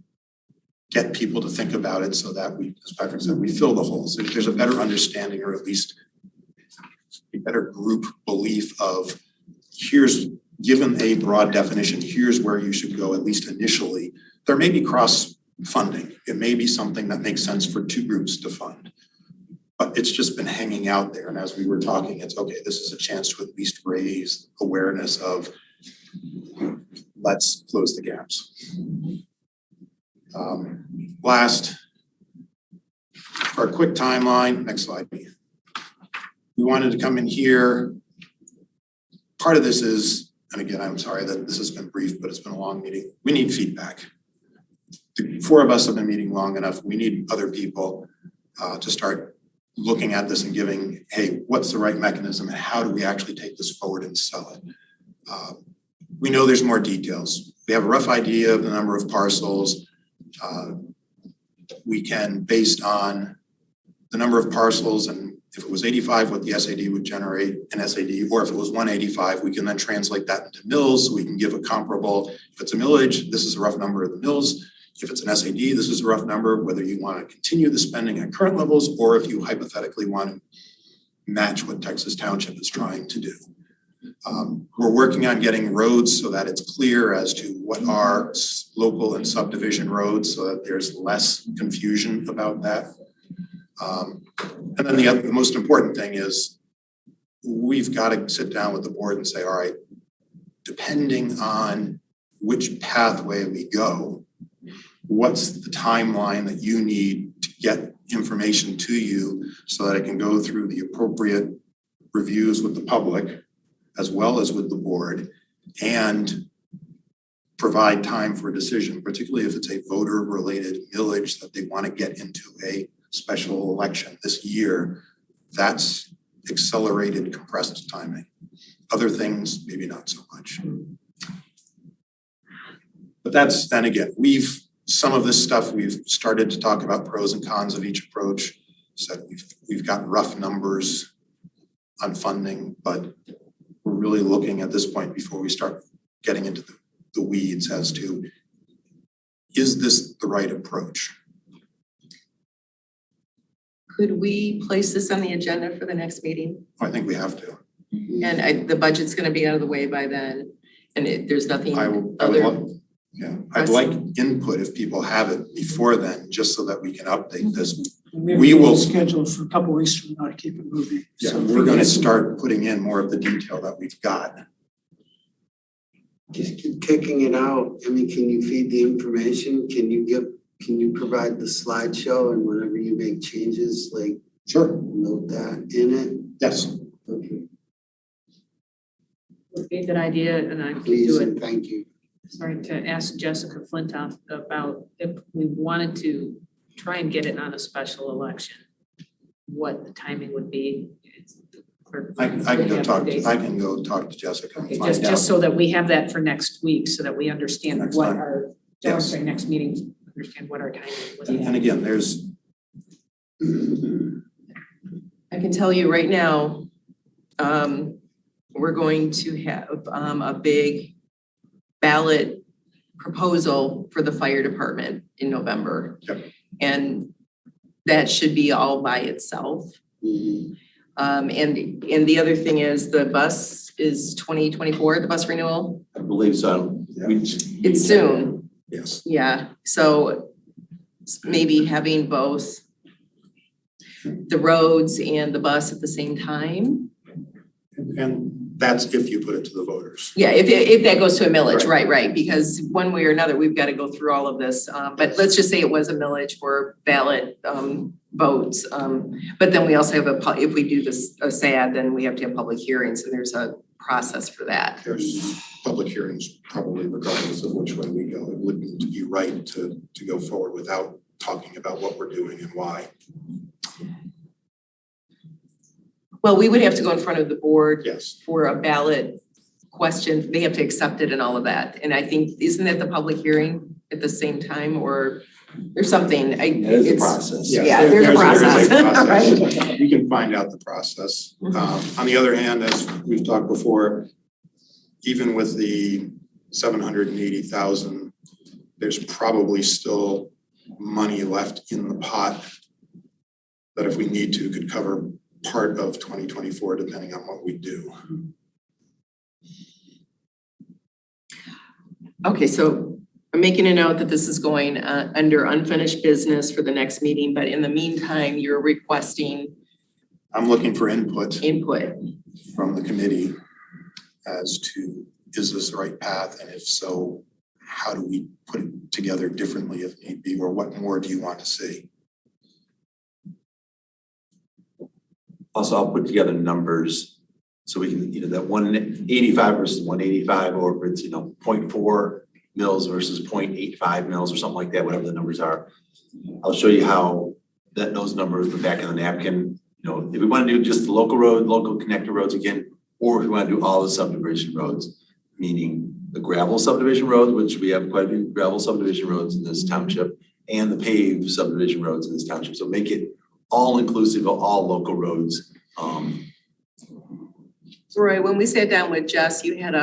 get people to think about it so that we, as Patrick said, we fill the holes. There's a better understanding, or at least a better group belief of, here's, given a broad definition, here's where you should go, at least initially. There may be cross funding. It may be something that makes sense for two groups to fund. But it's just been hanging out there. And as we were talking, it's okay, this is a chance to at least raise awareness of, let's close the gaps. Last, for a quick timeline, next slide. We wanted to come in here. Part of this is, and again, I'm sorry that this has been brief, but it's been a long meeting. We need feedback. The four of us have been meeting long enough. We need other people to start looking at this and giving, hey, what's the right mechanism and how do we actually take this forward and sell it? We know there's more details. We have a rough idea of the number of parcels. We can, based on the number of parcels, and if it was 85, what the SAD would generate an SAD, or if it was 185, we can then translate that into mills so we can give a comparable. If it's a millage, this is a rough number of the mills. If it's an SAD, this is a rough number, whether you want to continue the spending at current levels or if you hypothetically want to match what Texas Township is trying to do. We're working on getting roads so that it's clear as to what are local and subdivision roads so that there's less confusion about that. And then the most important thing is we've got to sit down with the board and say, all right, depending on which pathway we go, what's the timeline that you need to get information to you so that it can go through the appropriate reviews with the public as well as with the board and provide time for a decision, particularly if it's a voter related millage that they want to get into a special election this year. That's accelerated, compressed timing. Other things, maybe not so much. But that's, then again, some of this stuff we've started to talk about pros and cons of each approach. So we've got rough numbers on funding, but we're really looking at this point before we start getting into the weeds as to, is this the right approach? Could we place this on the agenda for the next meeting? I think we have to. And the budget's gonna be out of the way by then, and there's nothing I'd like input if people have it before then, just so that we can update this. Maybe We will schedule for a couple of weeks from now to keep it moving. Yeah, So we're gonna start putting in more of the detail that we've got. Just keep kicking it out. I mean, can you feed the information? Can you provide the slideshow, and whenever you make changes, like Sure. Note that in it. Yes. Okay, Okay, good idea, and I can please do it. and thank you. Sorry to ask Jessica Flintoff about if we wanted to try and get it on a special election, what the timing would be. It's the clerk I can would go have talk, the dates. I can go talk to Jessica and Okay, find out. just so that we have that for next week, so that we understand Next what time. our, Yes. sorry, next meeting, understand what our timing was. And again, there's, I can tell you right now, we're going to have a big ballot proposal for the fire department in November. Yep. And that should be all by itself. And the other thing is the bus is 2024, the bus renewal. I believe so. It's soon. yes. Yeah, so maybe having both the roads and the bus at the same time. And that's if you put it to the voters. Yeah, if that goes to a millage, right, because one way or another, we've got to go through all of this. But let's just say it was a millage for ballot votes. But then we also have if we do this a SAD, then we have to have public hearings, and there's a process for that. There's public hearings probably regardless of which way we go. It wouldn't be right to go forward without talking about what we're doing and why. Well, we would have to go in front of the board Yes. for a ballot question. They have to accept it and all of that. And I think, isn't that the public hearing at the same time, or there's something? There's a process. Yeah, there's a process, right? You can find out the process. On the other hand, as we've talked before, even with the 780,000, there's probably still money left in the pot that if we need to could cover part of 2024 depending on what we do. Okay, so I'm making a note that this is going under unfinished business for the next meeting, but in the meantime, you're requesting I'm looking for input input. from the committee as to, is this the right path? And if so, how do we put it together differently if need be, or what more do you want to see? Also, I'll put together numbers so we can, that 185 versus 185, or if it's, 0.4 mils versus 0.85 mils or something like that, whatever the numbers are. I'll show you how those numbers are back in the napkin. If we want to do just the local road, local connector roads again, or if we want to do all the subdivision roads, meaning the gravel subdivision roads, which we have quite a few gravel subdivision roads in this township, and the paved subdivision roads in this township. So make it all inclusive of all local roads. Roy, when we sat down with Jess, you had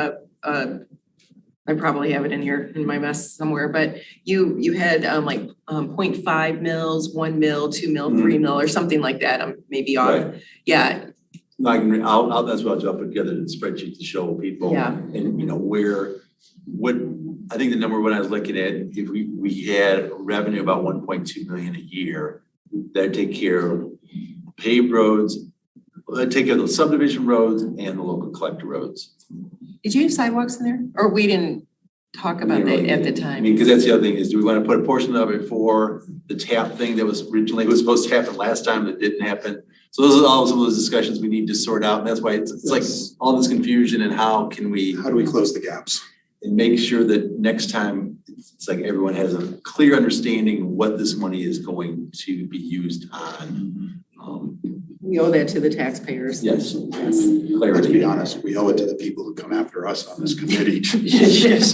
I probably have it in here in my mess somewhere, but you had like 0.5 mils, 1 mil, 2 mil, 3 mil, or something like that. Maybe off. Right. Yeah. I'll that's what I'll put together the spreadsheet to show people. Yeah. And I think the number when I was looking at, if we had revenue about 1.2 million a year, that'd take care of paved roads, take care of the subdivision roads and the local collector roads. Did you have sidewalks in there? Or we didn't talk about that at the time? Because that's the other thing is, do we want to put a portion of it for the tap thing that was supposed to happen last time that didn't happen? So those are all some of those discussions we need to sort out. And that's why it's like all this confusion and how do we close the gaps? And make sure that next time it's like everyone has a clear understanding of what this money is going to be used on. We owe that to the taxpayers. Yes. Let's be honest, we owe it to the people who come after us on this committee.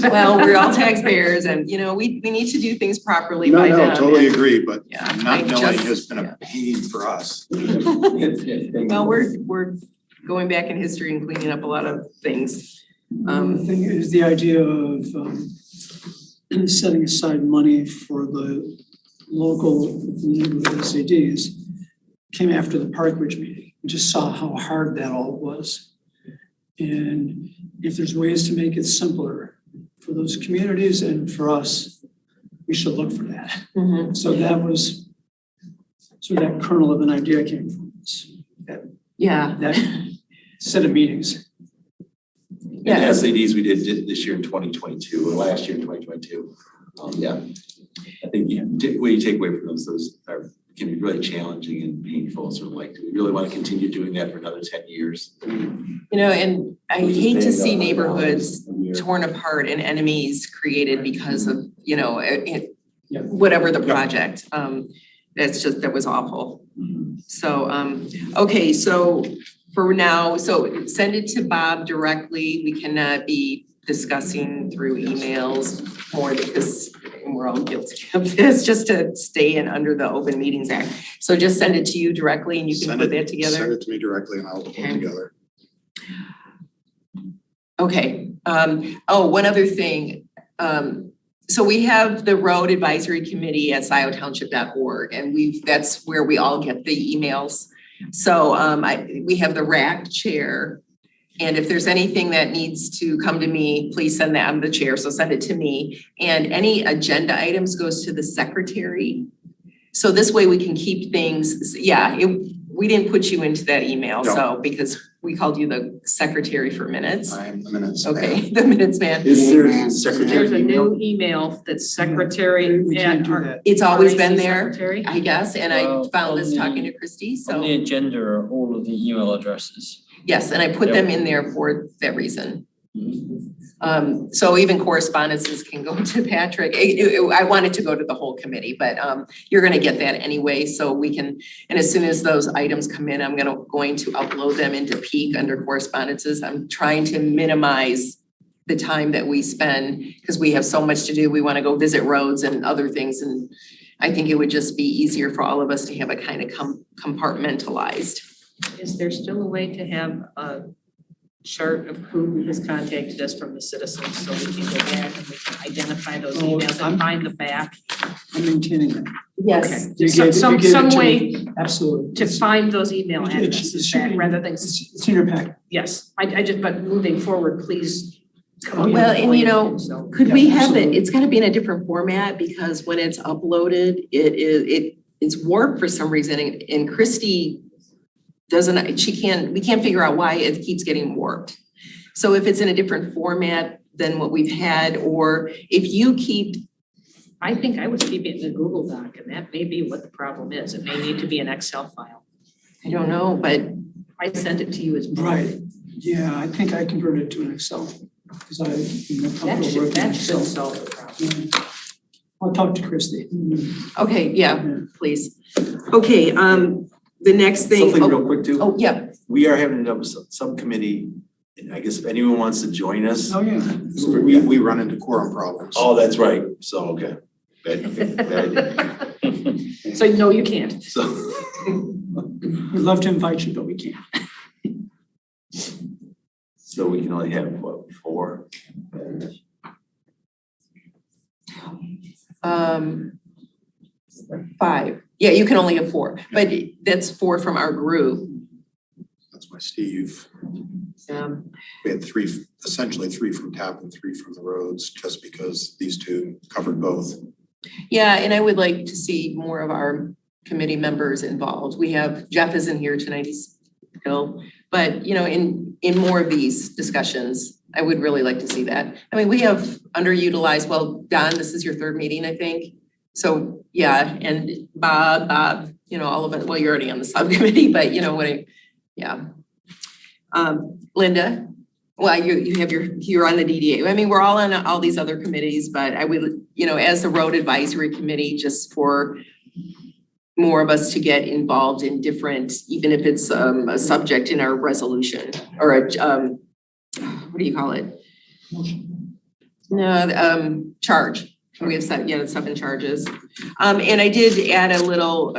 Well, we're all taxpayers and, we need to do things properly by them. No, totally agree, but Yeah, not knowing has been a pain for us. Well, we're going back in history and cleaning up a lot of things. The thing is the idea of setting aside money for the local neighborhood SADs came after the Park Ridge meeting. We just saw how hard that all was. And if there's ways to make it simpler for those communities and for us, we should look for that. Mm-hmm. So that was sort of that kernel of an idea came from this. That set of meetings. And SADs we did this year in 2022 or last year in 2022. I think what you take away from those are can be really challenging and painful. So like, do we really want to continue doing that for another 10 years? You know, and I hate to see neighborhoods torn apart and enemies created because of, you know, whatever the project. That was awful. So, okay, so for now, so send it to Bob directly. We cannot be discussing through emails more because we're all guilty of this, just to stay in under the Open Meetings Act. So just send it to you directly and you can put that together? Send it to me directly and I'll put it together. Okay, one other thing. So we have the Road Advisory Committee at sciotownship.org, and that's where we all get the emails. So we have the RAC chair, and if there's anything that needs to come to me, please send that. I'm the chair, so send it to me. And any agenda items goes to the secretary. So this way we can keep things, we didn't put you into that email, so because we called you the secretary for minutes. I am the minutes. Okay, the minutes man. Is there secretary There's a email? new email that's secretary We can't do at that. It's always been RAC there, secretary. I guess, and I Well, found this on the- talking to Christy, On so the agenda are all of the email addresses. yes, and I put them in there for that reason. So even correspondences can go to Patrick. I wanted to go to the whole committee, but you're gonna get that anyway, so we can, and as soon as those items come in, I'm going to upload them into Peak under correspondences. I'm trying to minimize the time that we spend, because we have so much to do. We wanna go visit roads and other things, and I think it would just be easier for all of us to have it kind of compartmentalized. Is there still a way to have a chart of who has contacted us from the citizens, so we can go back and we can identify those emails and find the back? I'm maintaining that. Yes. You Some, gave it- some, you gave it some to way me. Absolutely. to find those email It- it- addresses it should back be- rather than, It's in your pack. yes, I just, but moving forward, please come up with Well, a and you plan, know, so. could Yeah, we have it, absolutely. it's gotta be in a different format, because when it's uploaded, it's warped for some reason, and Christy we can't figure out why it keeps getting warped. So if it's in a different format than what we've had, or if you keep, I think I was keeping it in a Google Doc, and that may be what the problem is. It may need to be an Excel file. I don't know, but I sent it to you as. Right. Yeah, I think I converted it to an Excel. Because I'm comfortable working in That should Excel. solve the problem. Yeah. I'll talk to Christy. okay, yeah, please. Okay, the next thing. Something real quick too. Oh, yeah, We are having a subcommittee, and I guess if anyone wants to join us. Oh, yeah. We run into quorum problems. Oh, that's right. So, okay. Bad idea. So no, you can't. So. We'd love to invite you, but we can't. So we can only have what, 4? 5. Yeah, you can only have 4, but that's 4 from our group. That's why Steve, we had essentially 3 from TAP and 3 from the roads, just because these two covered both. Yeah, and I would like to see more of our committee members involved. We have, Jeff isn't here tonight, he's ill, but you know, in more of these discussions, I would really like to see that. I mean, we have underutilized, well, Don, this is your 3rd meeting, I think. So, yeah, and Bob, you know, all of it, well, you're already on the subcommittee, but you know, Linda, well, you're on the DDA. I mean, we're all on all these other committees, but I would, you know, as the Road Advisory Committee, just for more of us to get involved in different, even if it's a subject in our resolution or a, what do you call it? No, charge. We have 7 charges. And I did add a little,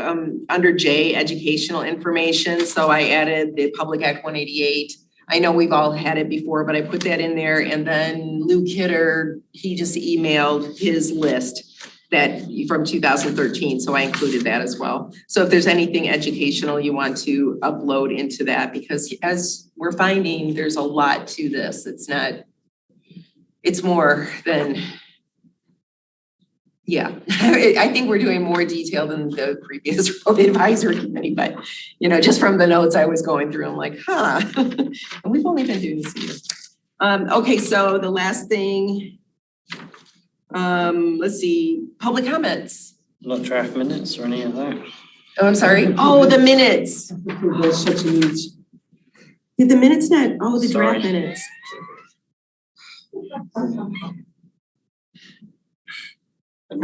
under J, educational information. So I added the Public Act 188. I know we've all had it before, but I put that in there. And then Lou Kidder, he just emailed his list that from 2013. So I included that as well. So if there's anything educational you want to upload into that, because as we're finding, there's a lot to this. It's more than, yeah, I think we're doing more detail than the previous Road Advisory Committee, but you know, just from the notes I was going through, I'm like, huh, and we've only been doing this a year. Okay, so the last thing, let's see, public comments. Not draft minutes or any of that. Oh, I'm sorry. Oh, the minutes. Both sets of minutes. Did the minutes not, oh, the Sorry. draft minutes.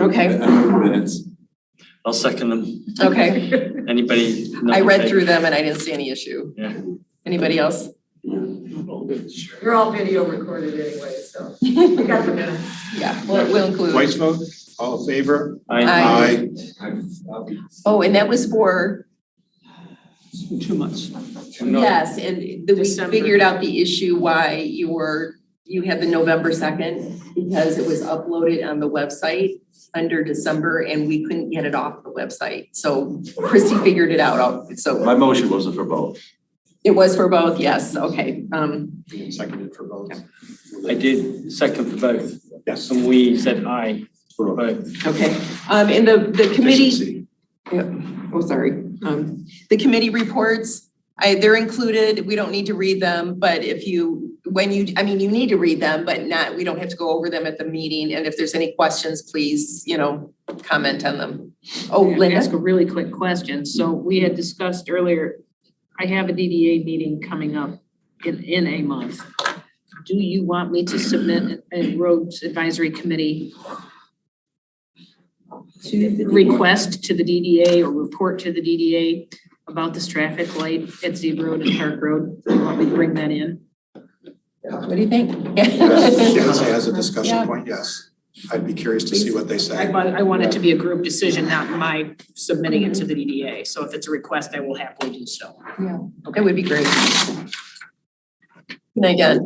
Okay. Minutes. I'll second them. Okay. Anybody? I read through them and I didn't see any issue. Yeah. Anybody else? You're all video recorded anyway, so. We got the minutes. Yeah, we'll include. Voice vote, all in favor? Aye. Oh, and that was for, 2 months. yes, and we figured out the issue why you had the November 2nd, because it was uploaded on the website under December and we couldn't get it off the website. So Christy figured it out, so. My motion wasn't for both. It was for both, yes, okay. Seconded for both. I did second for both. Yes. And we said aye for both. Okay, and the committee. Efficiency. Yeah, oh, sorry. The committee reports, they're included. We don't need to read them, but you need to read them, but we don't have to go over them at the meeting. And if there's any questions, please, comment on them. Oh, I'll Linda? ask a really quick question. So we had discussed earlier, I have a DDA meeting coming up in a month. Do you want me to submit a roads advisory committee request to the DDA or report to the DDA about this traffic light at Zebra Road and Park Road? Do you want me to bring that in? What do you think? Yes, as a discussion point, yes. I'd be curious to see what they say. I want it to be a group decision, not my submitting it to the DDA. So if it's a request, I will happily do so. Yeah, that would be great. Good night, again.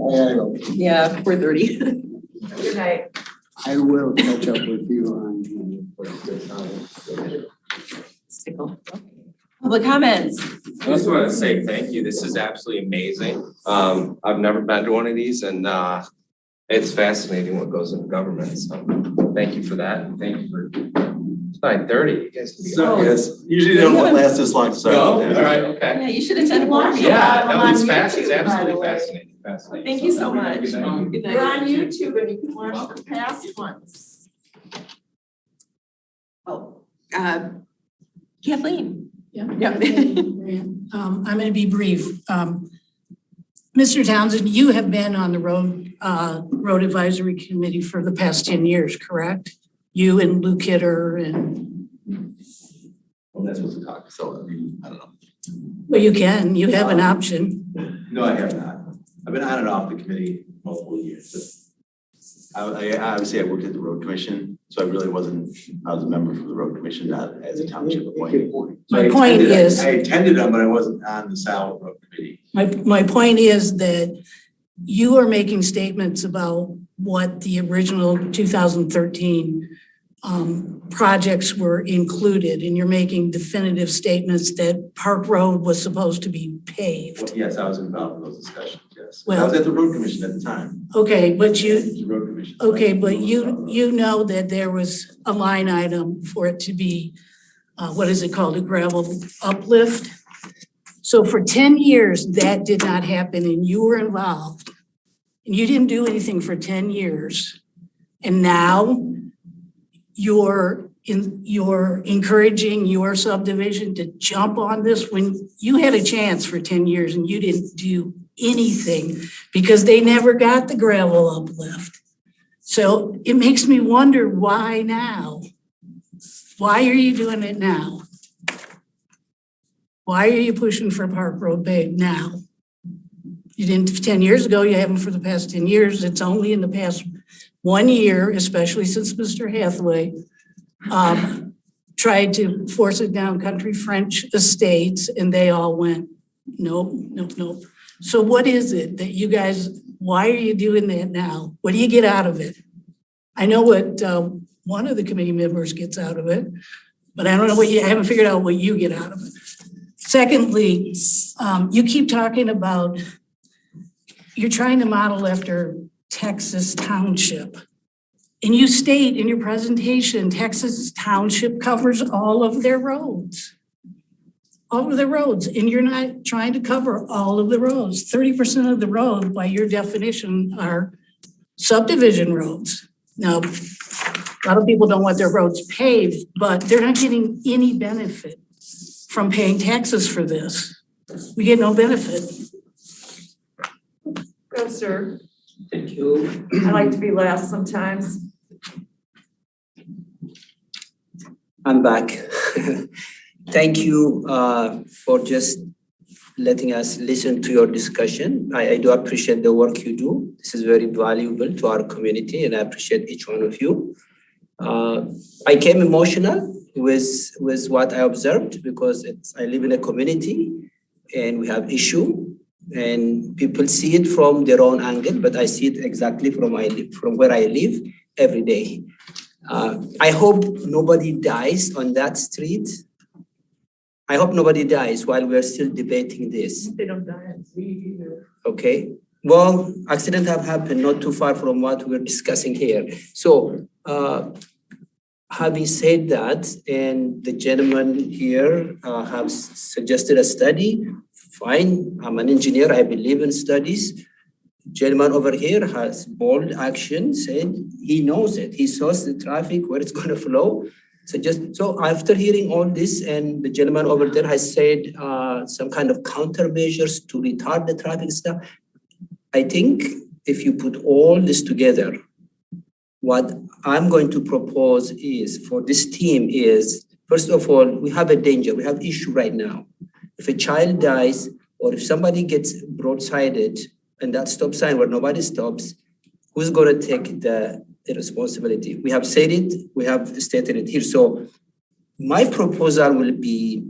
Yeah, 4:30. Good night. I will catch up with you on. Public comments. I just want to say thank you. This is absolutely amazing. I've never been to one of these and it's fascinating what goes into government. So thank you for that. And thank you for, it's 9:30. You guys can be on. Yes, usually they don't last this long, so. No? All right, okay. Yeah, you should attend more. Yeah, no, it's fascinating. It's absolutely fascinating. Fascinating. Thank you so much. Good night. We're on YouTube and you can watch the past ones. Oh, Kathleen. Yeah. Yeah. I'm gonna be brief. Mr. Townsend, you have been on the road advisory committee for the past 10 years, correct? You and Luke Kidder and. Well, that's supposed to talk, so I don't know. Well, you have an option. No, I have not. I've been on and off the committee multiple years. I obviously I worked at the road commission, so I really wasn't, I was a member for the road commission, not as a township appointed. My point is. I attended them, but I wasn't on the Scio road committee. My point is that you are making statements about what the original 2013 projects were included, and you're making definitive statements that Park Road was supposed to be paved. Well, yes, I was involved in those discussions, yes. Well, I was at the road commission at the time. Okay, but The road commission. you know that there was a line item for it to be, what is it called, a gravel uplift? So for 10 years, that did not happen and you were involved. And you didn't do anything for 10 years. And now you're encouraging your subdivision to jump on this when you had a chance for 10 years and you didn't do anything because they never got the gravel uplift. So it makes me wonder, why now? Why are you doing it now? Why are you pushing for Park Road paved now? You didn't 10 years ago, you haven't for the past 10 years. It's only in the past 1 year, especially since Mr. Hathaway tried to force it down Country French estates and they all went, nope, nope, nope. So what is it that you guys, why are you doing that now? What do you get out of it? I know what one of the committee members gets out of it, but I don't know I haven't figured out what you get out of it. Secondly, you keep talking about, you're trying to model after Texas Township. And you state in your presentation, Texas Township covers all of their roads. All of the roads, and you're not trying to cover all of the roads. 30% of the road, by your definition, are subdivision roads. Now, a lot of people don't want their roads paved, but they're not getting any benefit. from paying taxes for this. We get no benefit. Go, sir. Thank you. I like to be last sometimes. I'm back. Thank you for just letting us listen to your discussion. I do appreciate the work you do. This is very valuable to our community, and I appreciate each one of you. I came emotional with what I observed because I live in a community and we have issue, and people see it from their own angle, but I see it exactly from where I live every day. I hope nobody dies on that street. I hope nobody dies while we're still debating this. They don't die at sea either. Okay. Well, accidents have happened not too far from what we're discussing here. So, having said that, and the gentleman here have suggested a study, fine. I'm an engineer. I believe in studies. Gentleman over here has bold action, said he knows it. He saws the traffic, where it's going to flow. So after hearing all this, and the gentleman over there has said some kind of countermeasures to retard the traffic stuff, I think if you put all this together, what I'm going to propose is for this team is, first of all, we have a danger, we have issue right now. If a child dies or if somebody gets broadsided and that stop sign where nobody stops, who's going to take the responsibility? We have said it, we have stated it here. So my proposal will be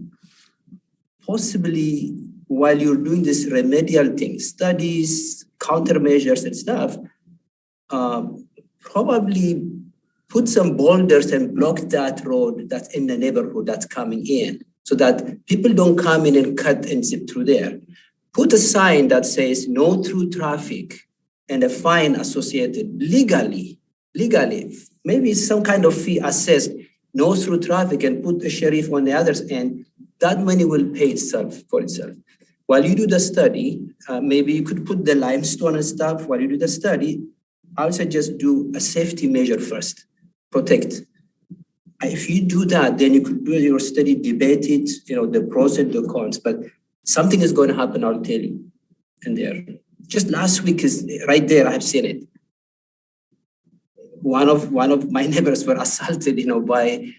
possibly while you're doing this remedial thing, studies, countermeasures and stuff, probably put some boulders and block that road that's in the neighborhood that's coming in so that people don't come in and cut and zip through there. Put a sign that says no through traffic and a fine associated legally, maybe some kind of fee assessed, no through traffic, and put a sheriff on the other end. That money will pay itself for itself. While you do the study, maybe you could put the limestone and stuff. While you do the study, I would suggest do a safety measure first, protect. If you do that, then you could do your study, debate it, the pros and the cons, but something is going to happen, I'll tell you, in there. Just last week is right there, I've seen it. One of my neighbors were assaulted, by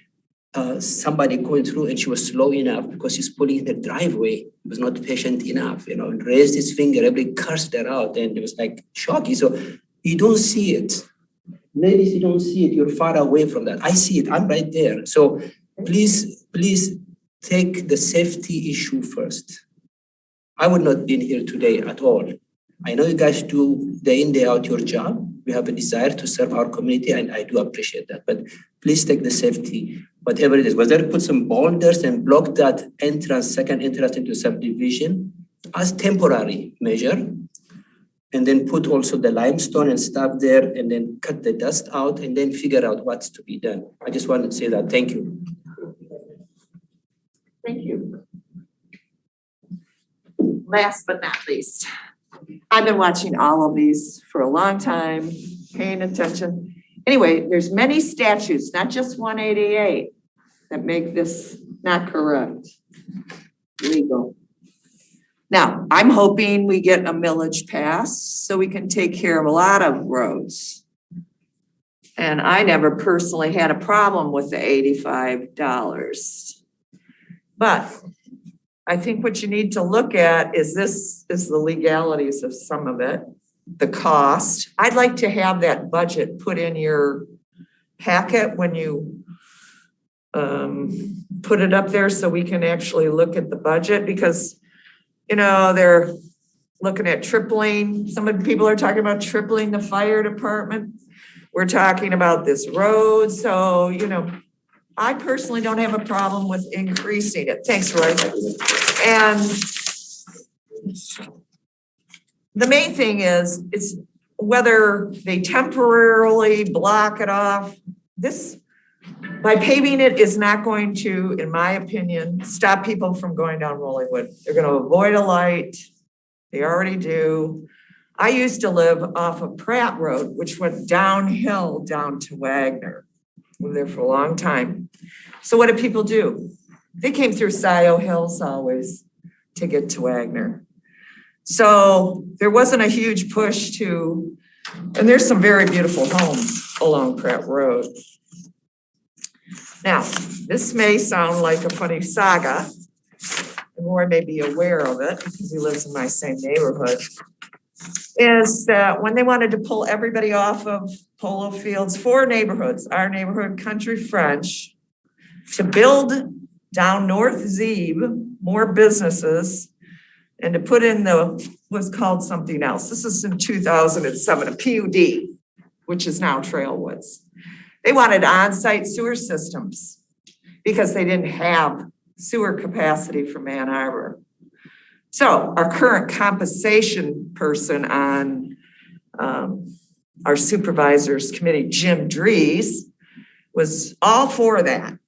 somebody going through, and she was slow enough because she's pulling in the driveway. He was not patient enough, and raised his finger, everybody cursed her out, and it was like shocking. So you don't see it. Ladies, you don't see it. You're far away from that. I see it. I'm right there. So please take the safety issue first. I would not be here today at all. I know you guys do day in, day out your job. We have a desire to serve our community, and I do appreciate that. But please take the safety, whatever it is. Whether put some boulders and block that second entrance into subdivision as temporary measure, and then put also the limestone and stuff there, and then cut the dust out, and then figure out what's to be done. I just wanted to say that. Thank you. Thank you. Last but not least, I've been watching all of these for a long time, paying attention. Anyway, there's many statutes, not just 188, that make this not correct, legal. Now, I'm hoping we get a millage passed so we can take care of a lot of roads. And I never personally had a problem with the $85. But I think what you need to look at is the legalities of some of it, the cost. I'd like to have that budget put in your packet when you put it up there so we can actually look at the budget, because they're looking at tripling. Some of the people are talking about tripling the fire department. We're talking about this road. So, I personally don't have a problem with increasing it. Thanks, Roy. And the main thing is whether they temporarily block it off. This, by paving it, is not going to, in my opinion, stop people from going down Rollingwood. They're going to avoid a light. They already do. I used to live off of Pratt Road, which went downhill down to Wagner. Lived there for a long time. So what do people do? They came through Scio Hills always to get to Wagner. So there wasn't a huge push to, and there's some very beautiful homes along Pratt Road. Now, this may sound like a funny saga, and Roy may be aware of it because he lives in my same neighborhood, is that when they wanted to pull everybody off of Polo Fields, 4 neighborhoods, our neighborhood, Country French, to build down North Zeeb, more businesses, and to put in what's called something else. This is in 2007, a PUD, which is now Trailwoods. They wanted on-site sewer systems because they didn't have sewer capacity from Ann Arbor. So our current compensation person on our supervisors committee, Jim Dries, was all for that.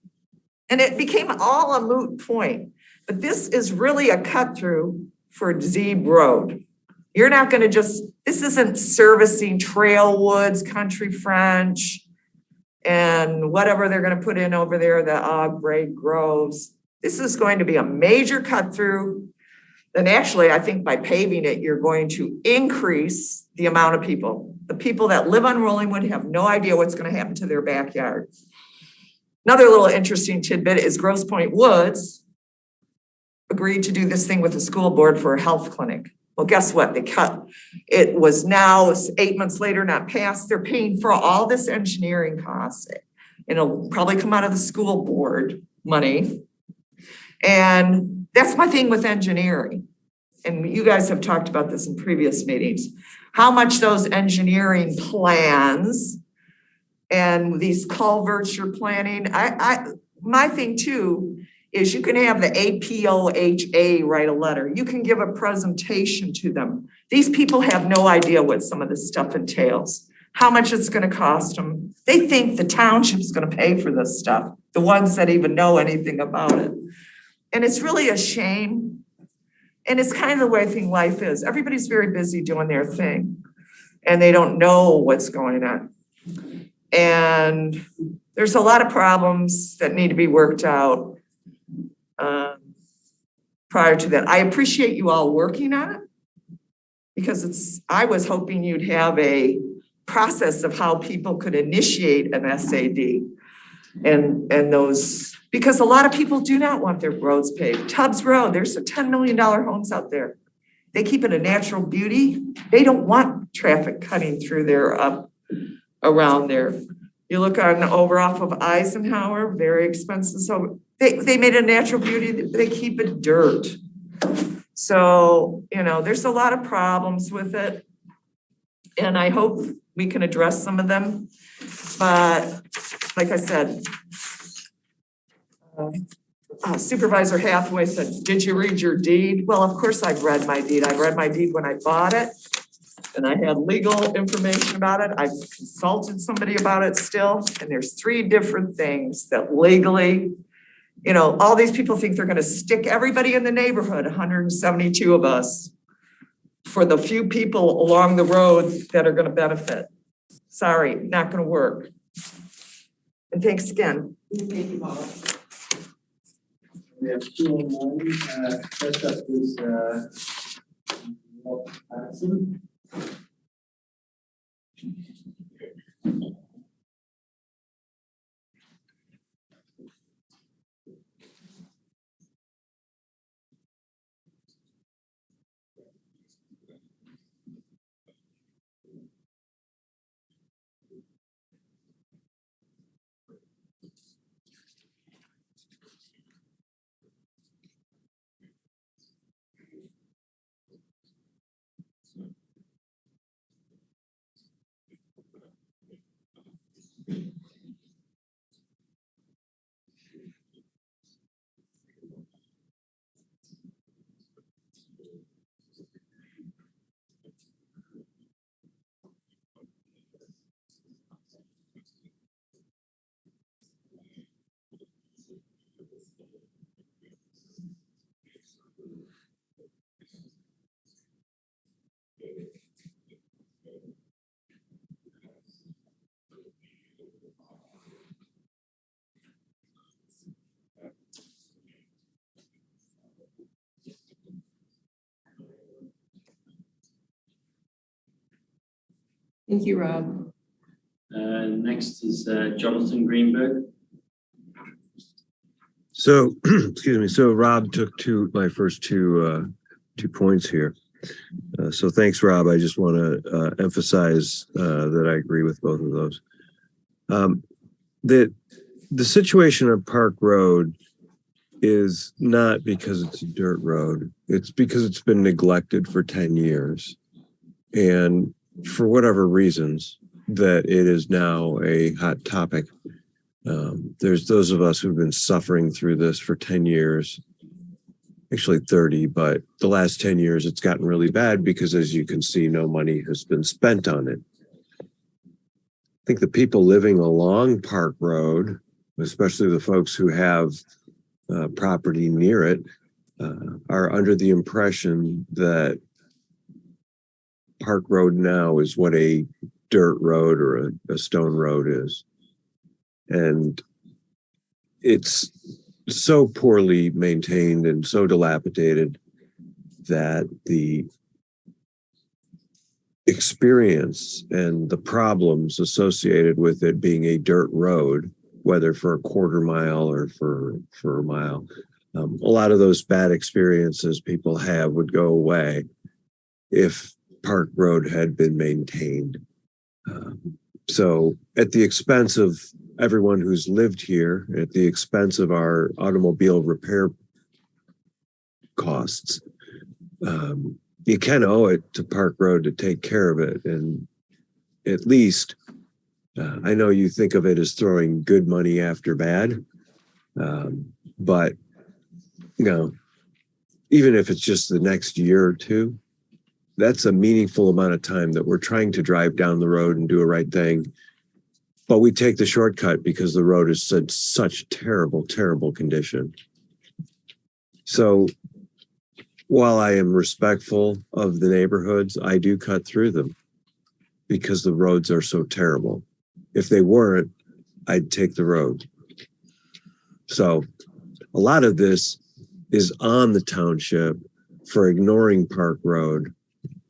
And it became all a moot point. But this is really a cut through for Zeeb Road. You're not gonna this isn't servicing Trailwoods, Country French, and whatever they're gonna put in over there, the Great Groves. This is going to be a major cut through. And actually, I think by paving it, you're going to increase the amount of people. The people that live on Rollingwood have no idea what's gonna happen to their backyard. Another little interesting tidbit is Grosse Pointe Woods agreed to do this thing with the school board for a health clinic. Well, guess what? They cut. It was now 8 months later, not passed. They're paying for all this engineering costs. It'll probably come out of the school board money. And that's my thing with engineering. And you guys have talked about this in previous meetings. How much those engineering plans and these culverts you're planning. My thing too is you can have the APOHA write a letter. You can give a presentation to them. These people have no idea what some of this stuff entails, how much it's gonna cost them. They think the township's gonna pay for this stuff, the ones that even know anything about it. And it's really a shame. And it's kind of the way life is. Everybody's very busy doing their thing and they don't know what's going on. And there's a lot of problems that need to be worked out prior to that. I appreciate you all working on it because I was hoping you'd have a process of how people could initiate an SAD and those, because a lot of people do not want their roads paved. Tubbs Road, there's a $10 million homes out there. They keep it a natural beauty. They don't want traffic cutting through there around there. You look over off of Eisenhower, very expensive. So they made a natural beauty, they keep it dirt. So, there's a lot of problems with it. And I hope we can address some of them. But like I said, Supervisor Hathaway said, did you read your deed? Well, of course I've read my deed. I read my deed when I bought it. And I had legal information about it. I've consulted somebody about it still. And there's 3 different things that legally, all these people think they're gonna stick everybody in the neighborhood, 172 of us, for the few people along the road that are gonna benefit. Sorry, not gonna work. And thanks again. Thank you, Paula. We have 2 online. First up is Walt Patterson. Thank you, Rob. Next is Jonathan Greenberg. So, excuse me, so Rob took my first two points here. So thanks, Rob. I just want to emphasize that I agree with both of those. The situation on Park Road is not because it's a dirt road. It's because it's been neglected for 10 years. And for whatever reasons, that it is now a hot topic. There's those of us who've been suffering through this for 10 years, actually 30, but the last 10 years it's gotten really bad because, as you can see, no money has been spent on it. I think the people living along Park Road, especially the folks who have property near it, are under the impression that Park Road now is what a dirt road or a stone road is. And it's so poorly maintained and so dilapidated that the experience and the problems associated with it being a dirt road, whether for a quarter mile or for a mile, a lot of those bad experiences people have would go away if Park Road had been maintained. So at the expense of everyone who's lived here, at the expense of our automobile repair costs, you kind of owe it to Park Road to take care of it. And at least, I know you think of it as throwing good money after bad, but you know, even if it's just the next year or two, that's a meaningful amount of time that we're trying to drive down the road and do a right thing. But we take the shortcut because the road is in such terrible, terrible condition. So while I am respectful of the neighborhoods, I do cut through them because the roads are so terrible. If they weren't, I'd take the road. So a lot of this is on the township for ignoring Park Road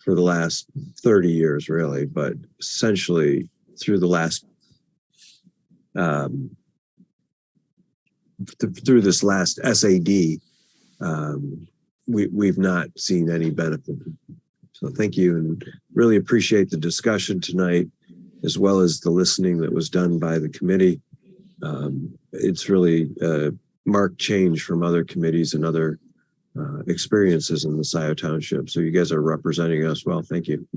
for the last 30 years, really, but essentially through the last through this last SAD, we've not seen any benefit. So thank you, and really appreciate the discussion tonight, as well as the listening that was done by the committee. It's really a marked change from other committees and other experiences in the Scio Township. So you guys are representing us well. Thank you.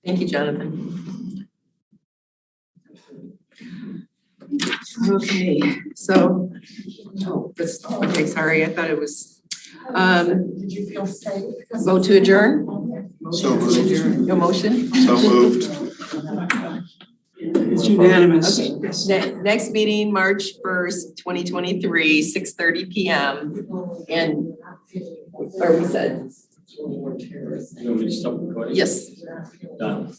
Thank you, Jonathan. Okay, so, okay, sorry, I thought it was, Did you feel safe? vote to adjourn? So moved. No motion? So moved. It's unanimous. Okay, next meeting, March 1st, 2023, 6:30 PM. And, or we said? You want me to stop recording? Yes. Done.